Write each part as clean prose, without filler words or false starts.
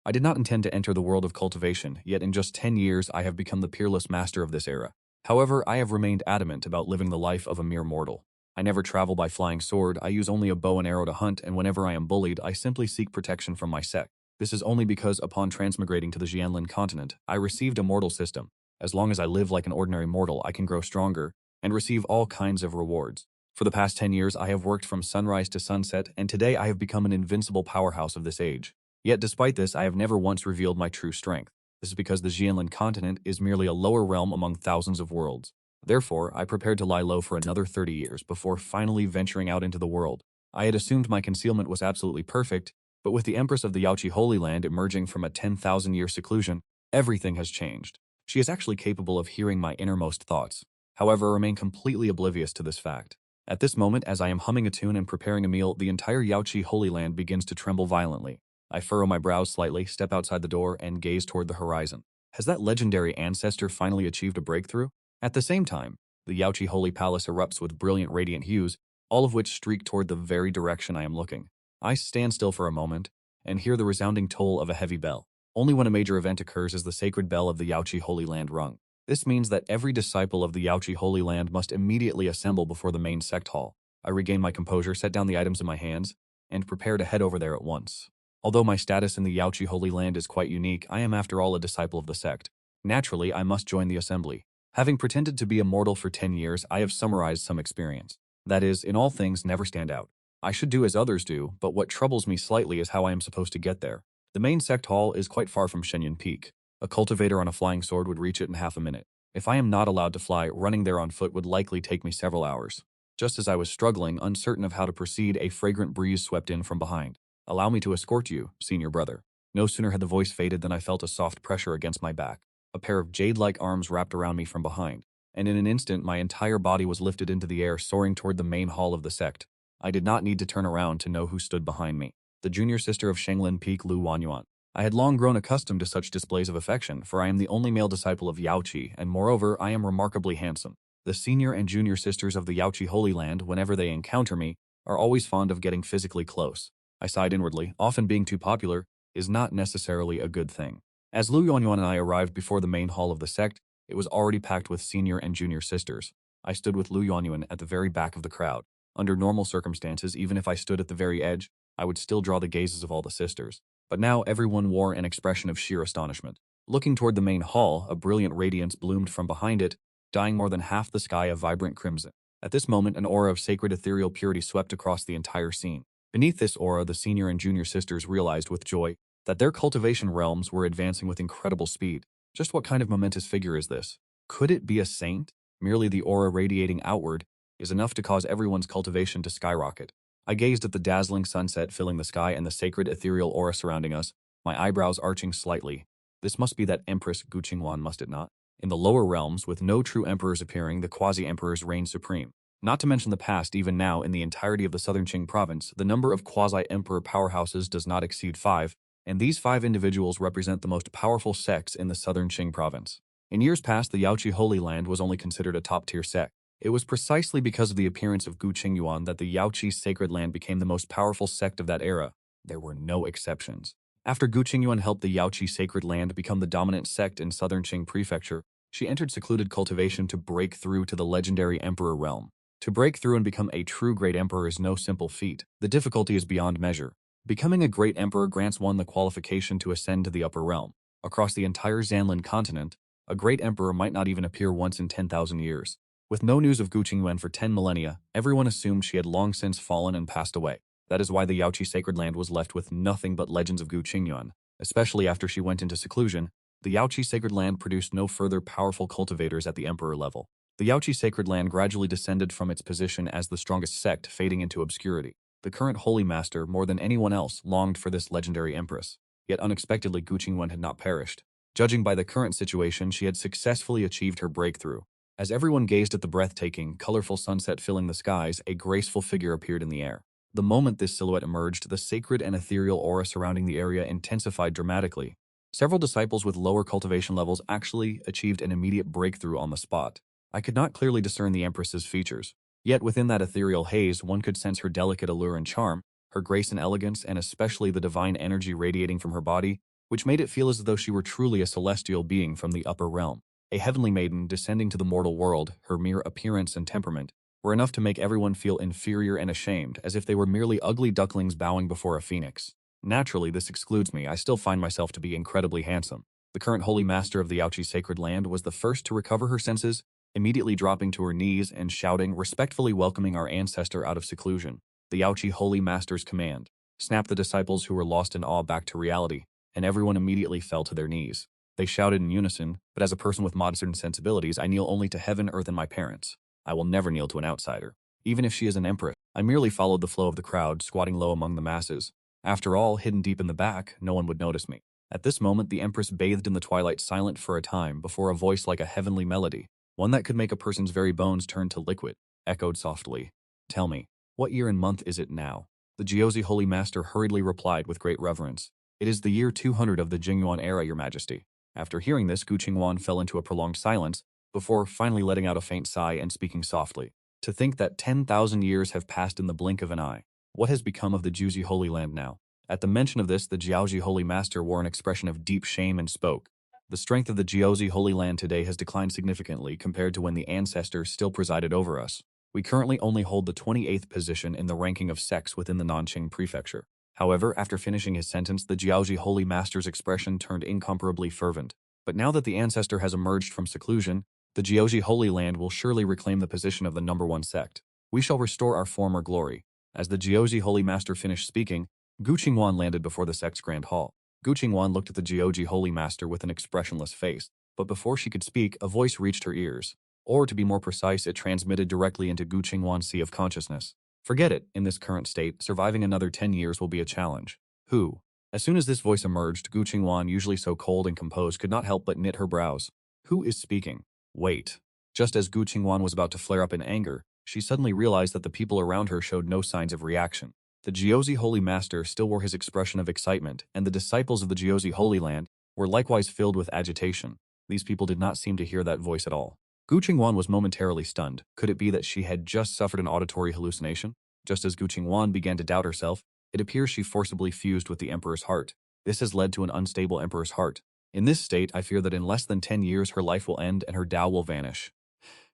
I did not intend to enter the world of cultivation, yet in just 10 years I have become the peerless master of this era. However, I have remained adamant about living the life of a mere mortal. I never travel by flying sword, I use only a bow and arrow to hunt, and whenever I am bullied, I simply seek protection from my sect. This is only because upon transmigrating to the Xianlin continent, I received a mortal system. As long as I live like an ordinary mortal, I can grow stronger and receive all kinds of rewards. For the past 10 years, I have worked from sunrise to sunset, and today I have become an invincible powerhouse of this age. Yet despite this, I have never once revealed my true strength. This is because the Xianlin continent is merely a lower realm among thousands of worlds. Therefore, I prepared to lie low for another 30 years before finally venturing out into the world. I had assumed my concealment was absolutely perfect, but with the Empress of the Yaochi Holy Land emerging from a 10,000-year seclusion, everything has changed. She is actually capable of hearing my innermost thoughts. However, I remain completely oblivious to this fact. At this moment, as I am humming a tune and preparing a meal, the entire Yaochi Holy Land begins to tremble violently. I furrow my brows slightly, step outside the door, and gaze toward the horizon. Has that legendary ancestor finally achieved a breakthrough? At the same time, the Yaochi Holy Palace erupts with brilliant radiant hues, all of which streak toward the very direction I am looking. I stand still for a moment and hear the resounding toll of a heavy bell. Only when a major event occurs is the sacred bell of the Yaochi Holy Land rung. This means that every disciple of the Yaochi Holy Land must immediately assemble before the main sect hall. I regain my composure, set down the items in my hands, and prepare to head over there at once. Although my status in the Yaochi Holy Land is quite unique, I am after all a disciple of the sect. Naturally, I must join the assembly. Having pretended to be a mortal for 10 years, I have summarized some experience. That is, in all things, never stand out. I should do as others do, but what troubles me slightly is how I am supposed to get there. The main sect hall is quite far from Shenyun Peak. A cultivator on a flying sword would reach it in half a minute. If I am not allowed to fly, running there on foot would likely take me several hours. Just as I was struggling, uncertain of how to proceed, a fragrant breeze swept in from behind. "Allow me to escort you, senior brother." No sooner had the voice faded than I felt a soft pressure against my back. A pair of jade-like arms wrapped around me from behind, and in an instant my entire body was lifted into the air, soaring toward the main hall of the sect. I did not need to turn around to know who stood behind me. The junior sister of Shenglin Peak, Lu Wanyuan. I had long grown accustomed to such displays of affection, for I am the only male disciple of Yaochi, and moreover, I am remarkably handsome. The senior and junior sisters of the Yaochi Holy Land, whenever they encounter me, are always fond of getting physically close. I sighed inwardly. Often being too popular is not necessarily a good thing. As Lu Yuanyuan and I arrived before the main hall of the sect, it was already packed with senior and junior sisters. I stood with Lu Yuanyuan at the very back of the crowd. Under normal circumstances, even if I stood at the very edge, I would still draw the gazes of all the sisters. But now everyone wore an expression of sheer astonishment. Looking toward the main hall, a brilliant radiance bloomed from behind it, dyeing more than half the sky a vibrant crimson. At this moment, an aura of sacred ethereal purity swept across the entire scene. Beneath this aura, the senior and junior sisters realized with joy that their cultivation realms were advancing with incredible speed. Just what kind of momentous figure is this? Could it be a saint? Merely the aura radiating outward is enough to cause everyone's cultivation to skyrocket. I gazed at the dazzling sunset filling the sky and the sacred ethereal aura surrounding us, my eyebrows arching slightly. This must be that Empress Gu Qingwan, must it not? In the lower realms, with no true emperors appearing, the quasi-emperors reign supreme. Not to mention the past, even now, in the entirety of the southern Qing province, the number of quasi-emperor powerhouses does not exceed 5, and these 5 individuals represent the most powerful sects in the southern Qing province. In years past, the Yaochi Holy Land was only considered a top-tier sect. It was precisely because of the appearance of Gu Qingwan that the Yaochi Sacred Land became the most powerful sect of that era. There were no exceptions. After Gu Qingwan helped the Yaochi Sacred Land become the dominant sect in southern Qing Prefecture, she entered secluded cultivation to break through to the legendary Emperor realm. To break through and become a true great emperor is no simple feat. The difficulty is beyond measure. Becoming a great emperor grants one the qualification to ascend to the upper realm. Across the entire Zanlin continent, a great emperor might not even appear once in 10,000 years. With no news of Gu Qingwan for 10 millennia, everyone assumed she had long since fallen and passed away. That is why the Yaochi Sacred Land was left with nothing but legends of Gu Qingwan. Especially after she went into seclusion, the Yaochi Sacred Land produced no further powerful cultivators at the emperor level. The Yaochi Sacred Land gradually descended from its position as the strongest sect, fading into obscurity. The current Holy Master, more than anyone else, longed for this legendary empress. Yet unexpectedly, Gu Qingwan had not perished. Judging by the current situation, she had successfully achieved her breakthrough. As everyone gazed at the breathtaking, colorful sunset filling the skies, a graceful figure appeared in the air. The moment this silhouette emerged, the sacred and ethereal aura surrounding the area intensified dramatically. Several disciples with lower cultivation levels actually achieved an immediate breakthrough on the spot. I could not clearly discern the Empress's features. Yet within that ethereal haze, one could sense her delicate allure and charm, her grace and elegance, and especially the divine energy radiating from her body which made it feel as though she were truly a celestial being from the upper realm. A heavenly maiden descending to the mortal world, her mere appearance and temperament were enough to make everyone feel inferior and ashamed, as if they were merely ugly ducklings bowing before a phoenix. Naturally, this excludes me. I still find myself to be incredibly handsome. The current holy master of the Yaochi sacred land was the first to recover her senses, immediately dropping to her knees and shouting, respectfully welcoming our ancestor out of seclusion. The Yaochi Holy Master's command snapped the disciples who were lost in awe back to reality, and everyone immediately fell to their knees. They shouted in unison, but as a person with modern sensibilities, I kneel only to heaven, earth, and my parents. I will never kneel to an outsider, even if she is an empress. I merely followed the flow of the crowd, squatting low among the masses. After all, hidden deep in the back, no one would notice me. At this moment, the empress bathed in the twilight, silent for a time, before a voice like a heavenly melody, one that could make a person's very bones turn to liquid, echoed softly. Tell me, what year and month is it now? The Yaochi Holy Master hurriedly replied with great reverence. It is the year 200 of the Qingwan era, Your Majesty. After hearing this, Gu Qingwan fell into a prolonged silence, before finally letting out a faint sigh and speaking softly. To think that 10,000 years have passed in the blink of an eye. What has become of the Yaochi Holy Land now? At the mention of this, the Yaochi Holy Master wore an expression of deep shame and spoke. The strength of the Yaochi Holy Land today has declined significantly compared to when the Ancestor still presided over us. We currently only hold the 28th position in the ranking of sects within the Nanqing Prefecture. However, after finishing his sentence, the Yaochi Holy Master's expression turned incomparably fervent. But now that the Ancestor has emerged from seclusion, the Yaochi Holy Land will surely reclaim the position of the #1 sect. We shall restore our former glory. As the Yaochi Holy Master finished speaking, Gu Qingwan landed before the sect's grand hall. Gu Qingwan looked at the Yaochi Holy Master with an expressionless face, but before she could speak, a voice reached her ears. Or, to be more precise, it transmitted directly into Gu Qingwan's sea of consciousness. Forget it, in this current state, surviving another 10 years will be a challenge. Who? As soon as this voice emerged, Gu Qingwan, usually so cold and composed, could not help but knit her brows. Who is speaking? Wait. Just as Gu Qingwan was about to flare up in anger, she suddenly realized that the people around her showed no signs of reaction. The Yaochi Holy Master still wore his expression of excitement, and the disciples of the Yaochi Holy Land were likewise filled with agitation. These people did not seem to hear that voice at all. Gu Qingwan was momentarily stunned. Could it be that she had just suffered an auditory hallucination? Just as Gu Qingwan began to doubt herself, it appears she forcibly fused with the Emperor's heart. This has led to an unstable Emperor's heart. In this state, I fear that in less than 10 years her life will end and her Tao will vanish.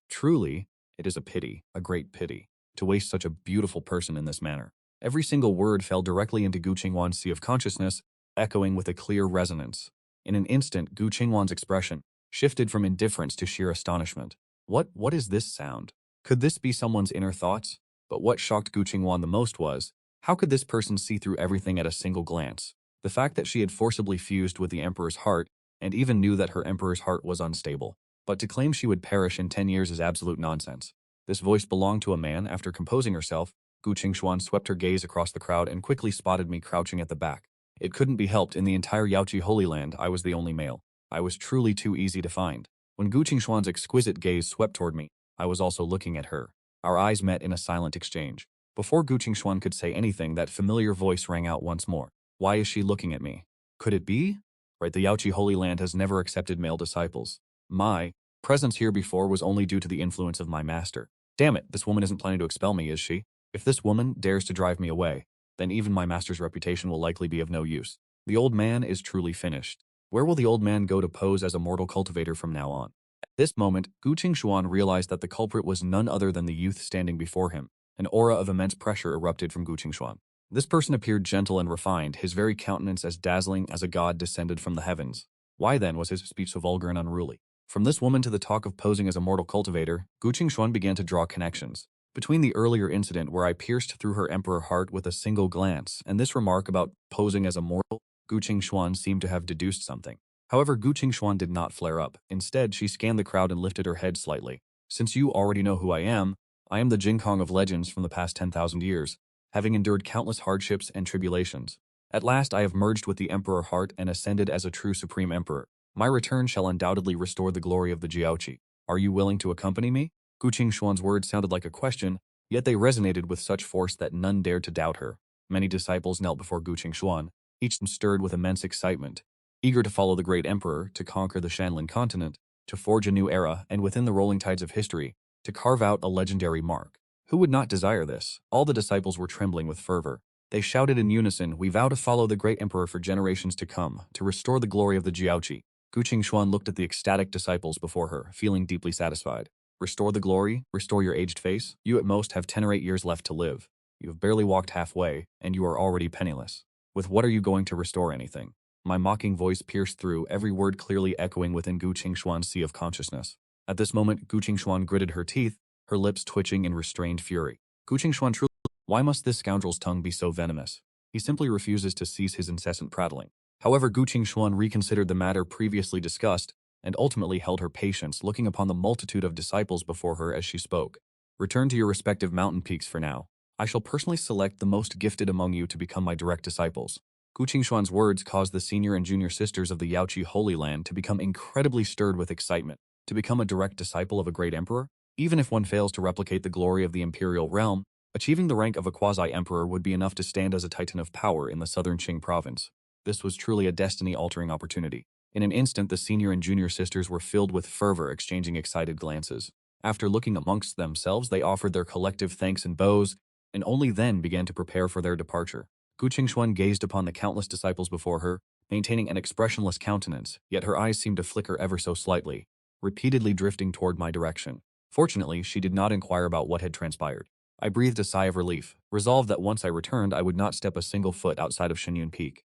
Truly, it is a pity, a great pity, to waste such a beautiful person in this manner. Every single word fell directly into Gu Qingwan's sea of consciousness, echoing with a clear resonance. In an instant, Gu Qingwan's expression shifted from indifference to sheer astonishment. What is this sound? Could this be someone's inner thoughts? But what shocked Gu Qingwan the most was, how could this person see through everything at a single glance? The fact that she had forcibly fused with the Emperor's heart, and even knew that her Emperor's heart was unstable. But to claim she would perish in 10 years is absolute nonsense. This voice belonged to a man. After composing herself, Gu Qingwan swept her gaze across the crowd and quickly spotted me crouching at the back. It couldn't be helped, in the entire Yaochi Holy Land, I was the only male. I was truly too easy to find. When Gu Qingwan's exquisite gaze swept toward me, I was also looking at her. Our eyes met in a silent exchange. Before Gu Qingwan could say anything, that familiar voice rang out once more. Why is she looking at me? Could it be? Right, the Yaochi Holy Land has never accepted male disciples. My presence here before was only due to the influence of my master. Damn it, this woman isn't planning to expel me, is she? If this woman dares to drive me away, then even my master's reputation will likely be of no use. The old man is truly finished. Where will the old man go to pose as a mortal cultivator from now on? At this moment, Gu Qingwan realized that the culprit was none other than the youth standing before him. An aura of immense pressure erupted from Gu Qingwan. This person appeared gentle and refined, his very countenance as dazzling as a god descended from the heavens. Why then was his speech so vulgar and unruly? From this woman to the talk of posing as a mortal cultivator, Gu Qingwan began to draw connections. Between the earlier incident where I pierced through her emperor heart with a single glance, and this remark about posing as a mortal, Gu Qingwan seemed to have deduced something. However, Gu Qingwan did not flare up. Instead, she scanned the crowd and lifted her head slightly. Since you already know who I am the Jin Kong of legends from the past 10,000 years, having endured countless hardships and tribulations. At last I have merged with the Emperor heart and ascended as a true Supreme Emperor. My return shall undoubtedly restore the glory of the Yaochi. Are you willing to accompany me? Gu Qingwan's words sounded like a question, yet they resonated with such force that none dared to doubt her. Many disciples knelt before Gu Qingwan, each stirred with immense excitement, eager to follow the great emperor, to conquer the Shanlin continent, to forge a new era, and within the rolling tides of history, to carve out a legendary mark. Who would not desire this? All the disciples were trembling with fervor. They shouted in unison, "We vow to follow the great emperor for generations to come, to restore the glory of the Jiaoqi." Gu Qingwan looked at the ecstatic disciples before her, feeling deeply satisfied. Restore the glory? Restore your aged face? You at most have 10 or 8 years left to live. You have barely walked halfway, and you are already penniless. With what are you going to restore anything? My mocking voice pierced through, every word clearly echoing within Gu Qingxuan's sea of consciousness. At this moment, Gu Qingxuan gritted her teeth, her lips twitching in restrained fury. Gu Qingxuan truly— Why must this scoundrel's tongue be so venomous? He simply refuses to cease his incessant prattling. However, Gu Qingxuan reconsidered the matter previously discussed and ultimately held her patience, looking upon the multitude of disciples before her as she spoke. Return to your respective mountain peaks for now. I shall personally select the most gifted among you to become my direct disciples. Gu Qingxuan's words caused the senior and junior sisters of the Yaochi Holy Land to become incredibly stirred with excitement. To become a direct disciple of a great emperor? Even if one fails to replicate the glory of the imperial realm, achieving the rank of a quasi-emperor would be enough to stand as a titan of power in the southern Qing province. This was truly a destiny-altering opportunity. In an instant, the senior and junior sisters were filled with fervor, exchanging excited glances. After looking amongst themselves, they offered their collective thanks and bows, and only then began to prepare for their departure. Gu Qingxuan gazed upon the countless disciples before her, maintaining an expressionless countenance, yet her eyes seemed to flicker ever so slightly, repeatedly drifting toward my direction. Fortunately, she did not inquire about what had transpired. I breathed a sigh of relief, resolved that once I returned I would not step a single foot outside of Shenyun Peak.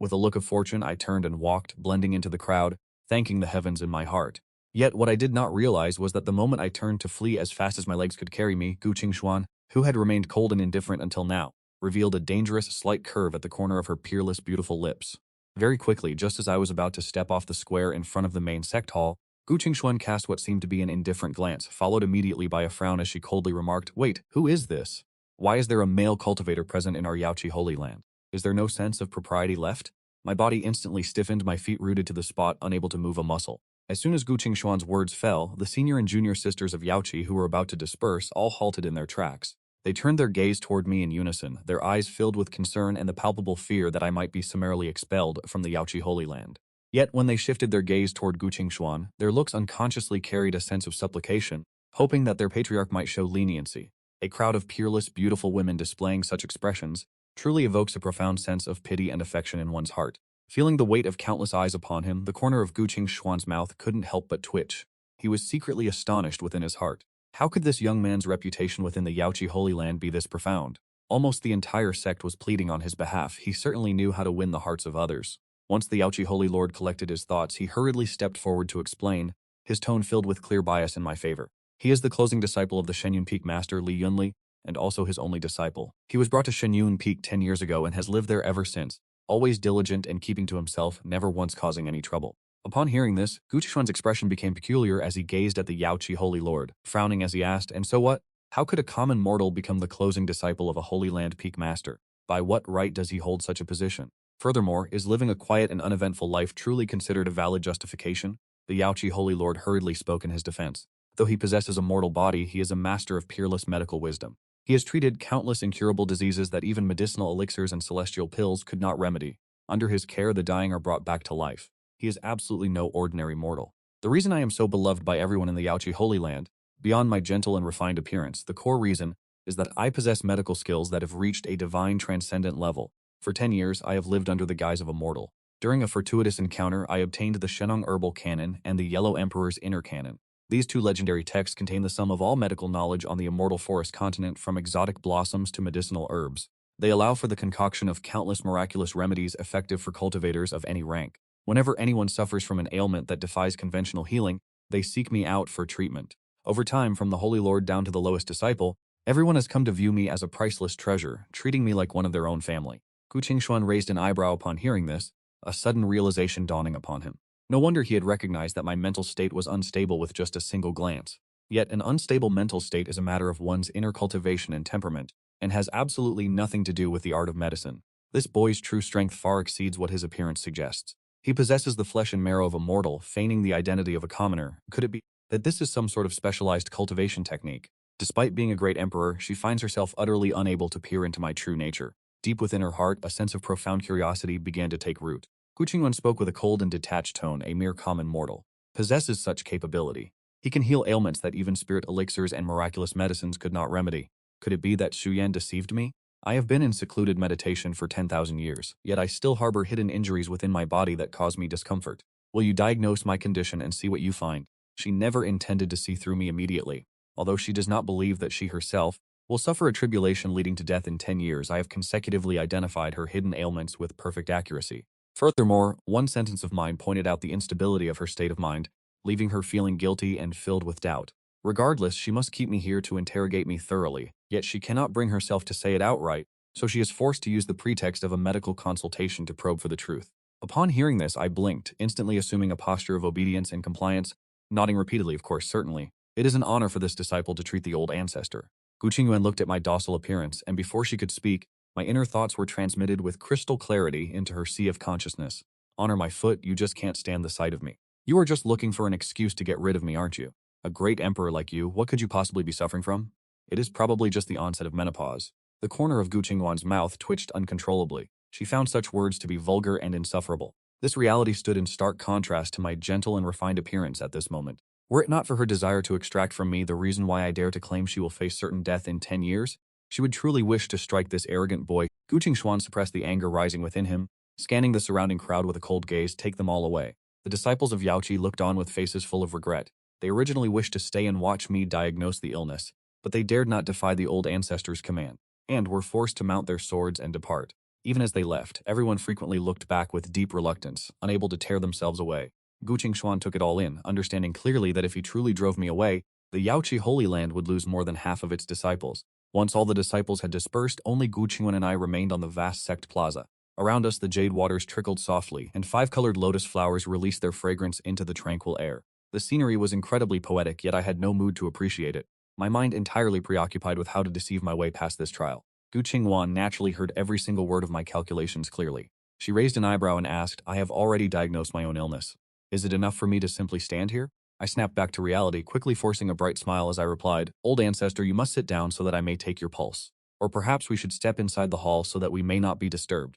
With a look of fortune, I turned and walked, blending into the crowd, thanking the heavens in my heart. Yet what I did not realize was that the moment I turned to flee as fast as my legs could carry me, Gu Qingxuan, who had remained cold and indifferent until now, revealed a dangerous, slight curve at the corner of her peerless, beautiful lips. Very quickly, just as I was about to step off the square in front of the main sect hall, Gu Qingxuan cast what seemed to be an indifferent glance, followed immediately by a frown as she coldly remarked, "Wait, who is this? Why is there a male cultivator present in our Yaochi Holy Land? Is there no sense of propriety left?" My body instantly stiffened, my feet rooted to the spot, unable to move a muscle. As soon as Gu Qingxuan's words fell, the senior and junior sisters of Yaochi who were about to disperse all halted in their tracks. They turned their gaze toward me in unison, their eyes filled with concern and the palpable fear that I might be summarily expelled from the Yaochi Holy Land. Yet when they shifted their gaze toward Gu Qingxuan, their looks unconsciously carried a sense of supplication, hoping that their patriarch might show leniency. A crowd of peerless, beautiful women displaying such expressions truly evokes a profound sense of pity and affection in one's heart. Feeling the weight of countless eyes upon him, the corner of Gu Qingxuan's mouth couldn't help but twitch. He was secretly astonished within his heart. How could this young man's reputation within the Yaochi Holy Land be this profound? Almost the entire sect was pleading on his behalf. He certainly knew how to win the hearts of others. Once the Yaochi Holy Lord collected his thoughts, he hurriedly stepped forward to explain, his tone filled with clear bias in my favor. He is the closing disciple of the Shenyun Peak master Li Yunli, and also his only disciple. He was brought to Shenyun Peak 10 years ago and has lived there ever since, always diligent and keeping to himself, never once causing any trouble. Upon hearing this, Gu Qingxuan's expression became peculiar as he gazed at the Yaochi Holy Lord, frowning as he asked, "And so what? How could a common mortal become the closing disciple of a Holy Land Peak master? By what right does he hold such a position? Furthermore, is living a quiet and uneventful life truly considered a valid justification?" The Yaochi Holy Lord hurriedly spoke in his defense. Though he possesses a mortal body, he is a master of peerless medical wisdom. He has treated countless incurable diseases that even medicinal elixirs and celestial pills could not remedy. Under his care, the dying are brought back to life. He is absolutely no ordinary mortal. The reason I am so beloved by everyone in the Yaochi Holy Land, beyond my gentle and refined appearance, the core reason is that I possess medical skills that have reached a divine transcendent level. For 10 years, I have lived under the guise of a mortal. During a fortuitous encounter, I obtained the Shenong Herbal Canon and the Yellow Emperor's Inner Canon. These two legendary texts contain the sum of all medical knowledge on the immortal forest continent, from exotic blossoms to medicinal herbs. They allow for the concoction of countless miraculous remedies effective for cultivators of any rank. Whenever anyone suffers from an ailment that defies conventional healing, they seek me out for treatment. Over time, from the Holy Lord down to the lowest disciple, everyone has come to view me as a priceless treasure, treating me like one of their own family. Gu Qingxuan raised an eyebrow upon hearing this, a sudden realization dawning upon him. No wonder he had recognized that my mental state was unstable with just a single glance. Yet an unstable mental state is a matter of one's inner cultivation and temperament, and has absolutely nothing to do with the art of medicine. This boy's true strength far exceeds what his appearance suggests. He possesses the flesh and marrow of a mortal, feigning the identity of a commoner. Could it be that this is some sort of specialized cultivation technique? Despite being a great emperor, she finds herself utterly unable to peer into my true nature. Deep within her heart, a sense of profound curiosity began to take root. Gu Qingwan spoke with a cold and detached tone. A mere common mortal possesses such capability. He can heal ailments that even spirit elixirs and miraculous medicines could not remedy. Could it be that Shu Yan deceived me? I have been in secluded meditation for 10,000 years, yet I still harbor hidden injuries within my body that cause me discomfort. Will you diagnose my condition and see what you find? She never intended to see through me immediately. Although she does not believe that she herself will suffer a tribulation leading to death in 10 years, I have consecutively identified her hidden ailments with perfect accuracy. Furthermore, one sentence of mine pointed out the instability of her state of mind, leaving her feeling guilty and filled with doubt. Regardless, she must keep me here to interrogate me thoroughly, yet she cannot bring herself to say it outright, so she is forced to use the pretext of a medical consultation to probe for the truth. Upon hearing this, I blinked, instantly assuming a posture of obedience and compliance, nodding repeatedly, of course, certainly. It is an honor for this disciple to treat the old ancestor. Gu Qingwan looked at my docile appearance, and before she could speak, my inner thoughts were transmitted with crystal clarity into her sea of consciousness. Honor my foot, you just can't stand the sight of me. You are just looking for an excuse to get rid of me, aren't you? A great emperor like you, what could you possibly be suffering from? It is probably just the onset of menopause. The corner of Gu Qingwan's mouth twitched uncontrollably. She found such words to be vulgar and insufferable. This reality stood in stark contrast to my gentle and refined appearance at this moment. Were it not for her desire to extract from me the reason why I dare to claim she will face certain death in 10 years, she would truly wish to strike this arrogant boy. Gu Qingwan suppressed the anger rising within him, scanning the surrounding crowd with a cold gaze. Take them all away. The disciples of Yaochi looked on with faces full of regret. They originally wished to stay and watch me diagnose the illness, but they dared not defy the old ancestor's command, and were forced to mount their swords and depart. Even as they left, everyone frequently looked back with deep reluctance, unable to tear themselves away. Gu Qingwan took it all in, understanding clearly that if he truly drove me away, the Yaochi Holy Land would lose more than half of its disciples. Once all the disciples had dispersed, only Gu Qingwan and I remained on the vast Sect plaza. Around us, the jade waters trickled softly, and 5-colored lotus flowers released their fragrance into the tranquil air. The scenery was incredibly poetic, yet I had no mood to appreciate it, my mind entirely preoccupied with how to deceive my way past this trial. Gu Qingwan naturally heard every single word of my calculations clearly. She raised an eyebrow and asked, I have already diagnosed my own illness. Is it enough for me to simply stand here? I snapped back to reality, quickly forcing a bright smile as I replied, Old ancestor, you must sit down so that I may take your pulse. Or perhaps we should step inside the hall so that we may not be disturbed.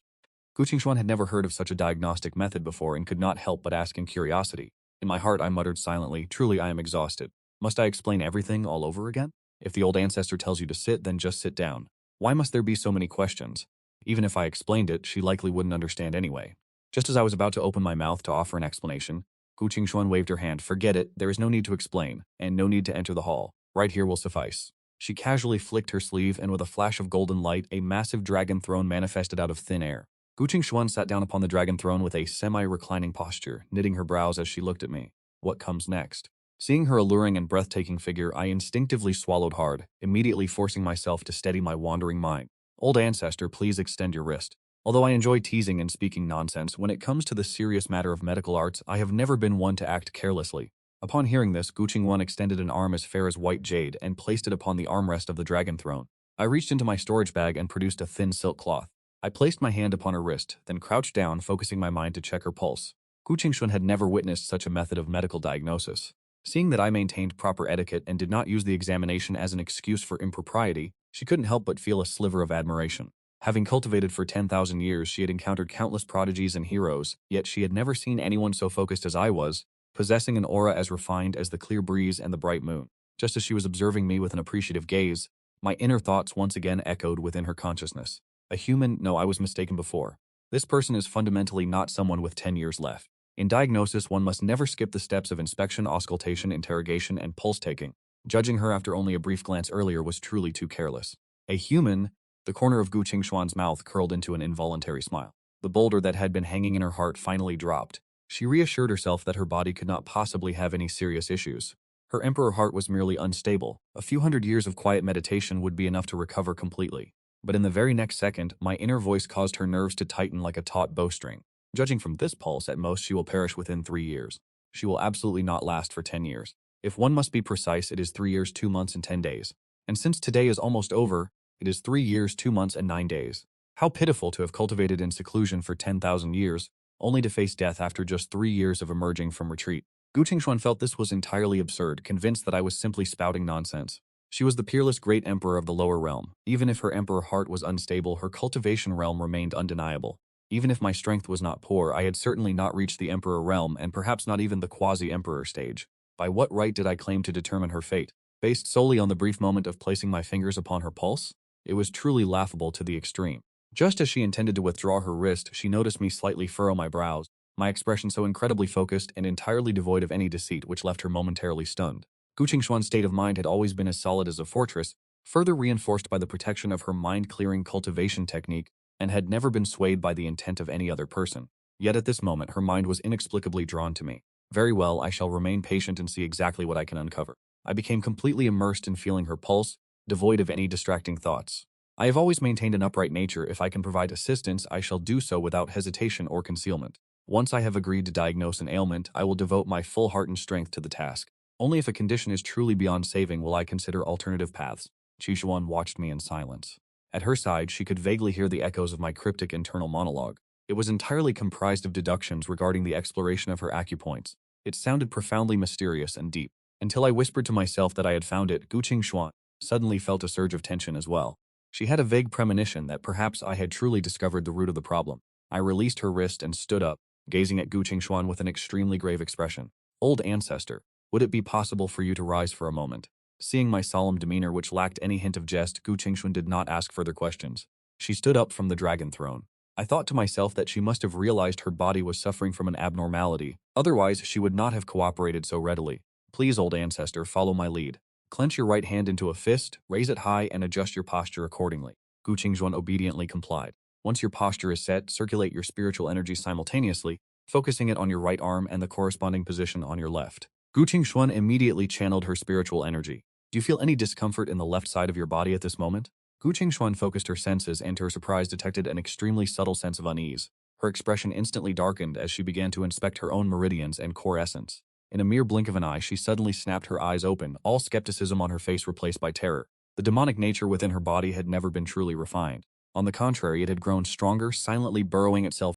Gu Qingwan had never heard of such a diagnostic method before and could not help but ask in curiosity. In my heart, I muttered silently, truly I am exhausted. Must I explain everything all over again? If the old ancestor tells you to sit, then just sit down. Why must there be so many questions? Even if I explained it, she likely wouldn't understand anyway. Just as I was about to open my mouth to offer an explanation, Gu Qingwan waved her hand. Forget it, there is no need to explain, and no need to enter the hall. Right here will suffice. She casually flicked her sleeve, and with a flash of golden light, a massive dragon throne manifested out of thin air. Gu Qingwan sat down upon the dragon throne with a semi-reclining posture, knitting her brows as she looked at me. What comes next? Seeing her alluring and breathtaking figure, I instinctively swallowed hard, immediately forcing myself to steady my wandering mind. Old ancestor, please extend your wrist. Although I enjoy teasing and speaking nonsense, when it comes to the serious matter of medical arts, I have never been one to act carelessly. Upon hearing this, Gu Qingwan extended an arm as fair as white jade and placed it upon the armrest of the dragon throne. I reached into my storage bag and produced a thin silk cloth. I placed my hand upon her wrist, then crouched down, focusing my mind to check her pulse. Gu Qingwan had never witnessed such a method of medical diagnosis. Seeing that I maintained proper etiquette and did not use the examination as an excuse for impropriety, she couldn't help but feel a sliver of admiration. Having cultivated for 10,000 years, she had encountered countless prodigies and heroes, yet she had never seen anyone so focused as I was, possessing an aura as refined as the clear breeze and the bright moon. Just as she was observing me with an appreciative gaze, my inner thoughts once again echoed within her consciousness. A human? No, I was mistaken before. This person is fundamentally not someone with 10 years left. In diagnosis, one must never skip the steps of inspection, auscultation, interrogation, and pulse-taking. Judging her after only a brief glance earlier was truly too careless. A human? The corner of Gu Qingwan's mouth curled into an involuntary smile. The boulder that had been hanging in her heart finally dropped. She reassured herself that her body could not possibly have any serious issues. Her emperor heart was merely unstable. A few hundred years of quiet meditation would be enough to recover completely. But in the very next second, my inner voice caused her nerves to tighten like a taut bowstring. Judging from this pulse, at most she will perish within 3 years. She will absolutely not last for 10 years. If one must be precise, it is 3 years, 2 months, and 10 days. And since today is almost over, it is 3 years, 2 months, and 9 days. How pitiful to have cultivated in seclusion for 10,000 years, only to face death after just 3 years of emerging from retreat. Gu Qingwan felt this was entirely absurd, convinced that I was simply spouting nonsense. She was the peerless great emperor of the lower realm. Even if her emperor heart was unstable, her cultivation realm remained undeniable. Even if my strength was not poor, I had certainly not reached the emperor realm and perhaps not even the quasi-emperor stage. By what right did I claim to determine her fate? Based solely on the brief moment of placing my fingers upon her pulse? It was truly laughable to the extreme. Just as she intended to withdraw her wrist, she noticed me slightly furrow my brows, my expression so incredibly focused and entirely devoid of any deceit which left her momentarily stunned. Gu Qingxuan's state of mind had always been as solid as a fortress, further reinforced by the protection of her mind-clearing cultivation technique, and had never been swayed by the intent of any other person. Yet at this moment her mind was inexplicably drawn to me. Very well, I shall remain patient and see exactly what I can uncover. I became completely immersed in feeling her pulse, devoid of any distracting thoughts. I have always maintained an upright nature. If I can provide assistance, I shall do so without hesitation or concealment. Once I have agreed to diagnose an ailment, I will devote my full heart and strength to the task. Only if a condition is truly beyond saving will I consider alternative paths. Qixuan watched me in silence. At her side, she could vaguely hear the echoes of my cryptic internal monologue. It was entirely comprised of deductions regarding the exploration of her acupoints. It sounded profoundly mysterious and deep. Until I whispered to myself that I had found it, Gu Qingxuan suddenly felt a surge of tension as well. She had a vague premonition that perhaps I had truly discovered the root of the problem. I released her wrist and stood up, gazing at Gu Qingxuan with an extremely grave expression. Old Ancestor, would it be possible for you to rise for a moment? Seeing my solemn demeanor which lacked any hint of jest, Gu Qingxuan did not ask further questions. She stood up from the dragon throne. I thought to myself that she must have realized her body was suffering from an abnormality, otherwise she would not have cooperated so readily. Please, old Ancestor, follow my lead. Clench your right hand into a fist, raise it high, and adjust your posture accordingly. Gu Qingxuan obediently complied. Once your posture is set, circulate your spiritual energy simultaneously, focusing it on your right arm and the corresponding position on your left. Gu Qingxuan immediately channeled her spiritual energy. Do you feel any discomfort in the left side of your body at this moment? Gu Qingxuan focused her senses and to her surprise detected an extremely subtle sense of unease. Her expression instantly darkened as she began to inspect her own meridians and core essence. In a mere blink of an eye, she suddenly snapped her eyes open, all skepticism on her face replaced by terror. The demonic nature within her body had never been truly refined. On the contrary, it had grown stronger, silently burrowing itself.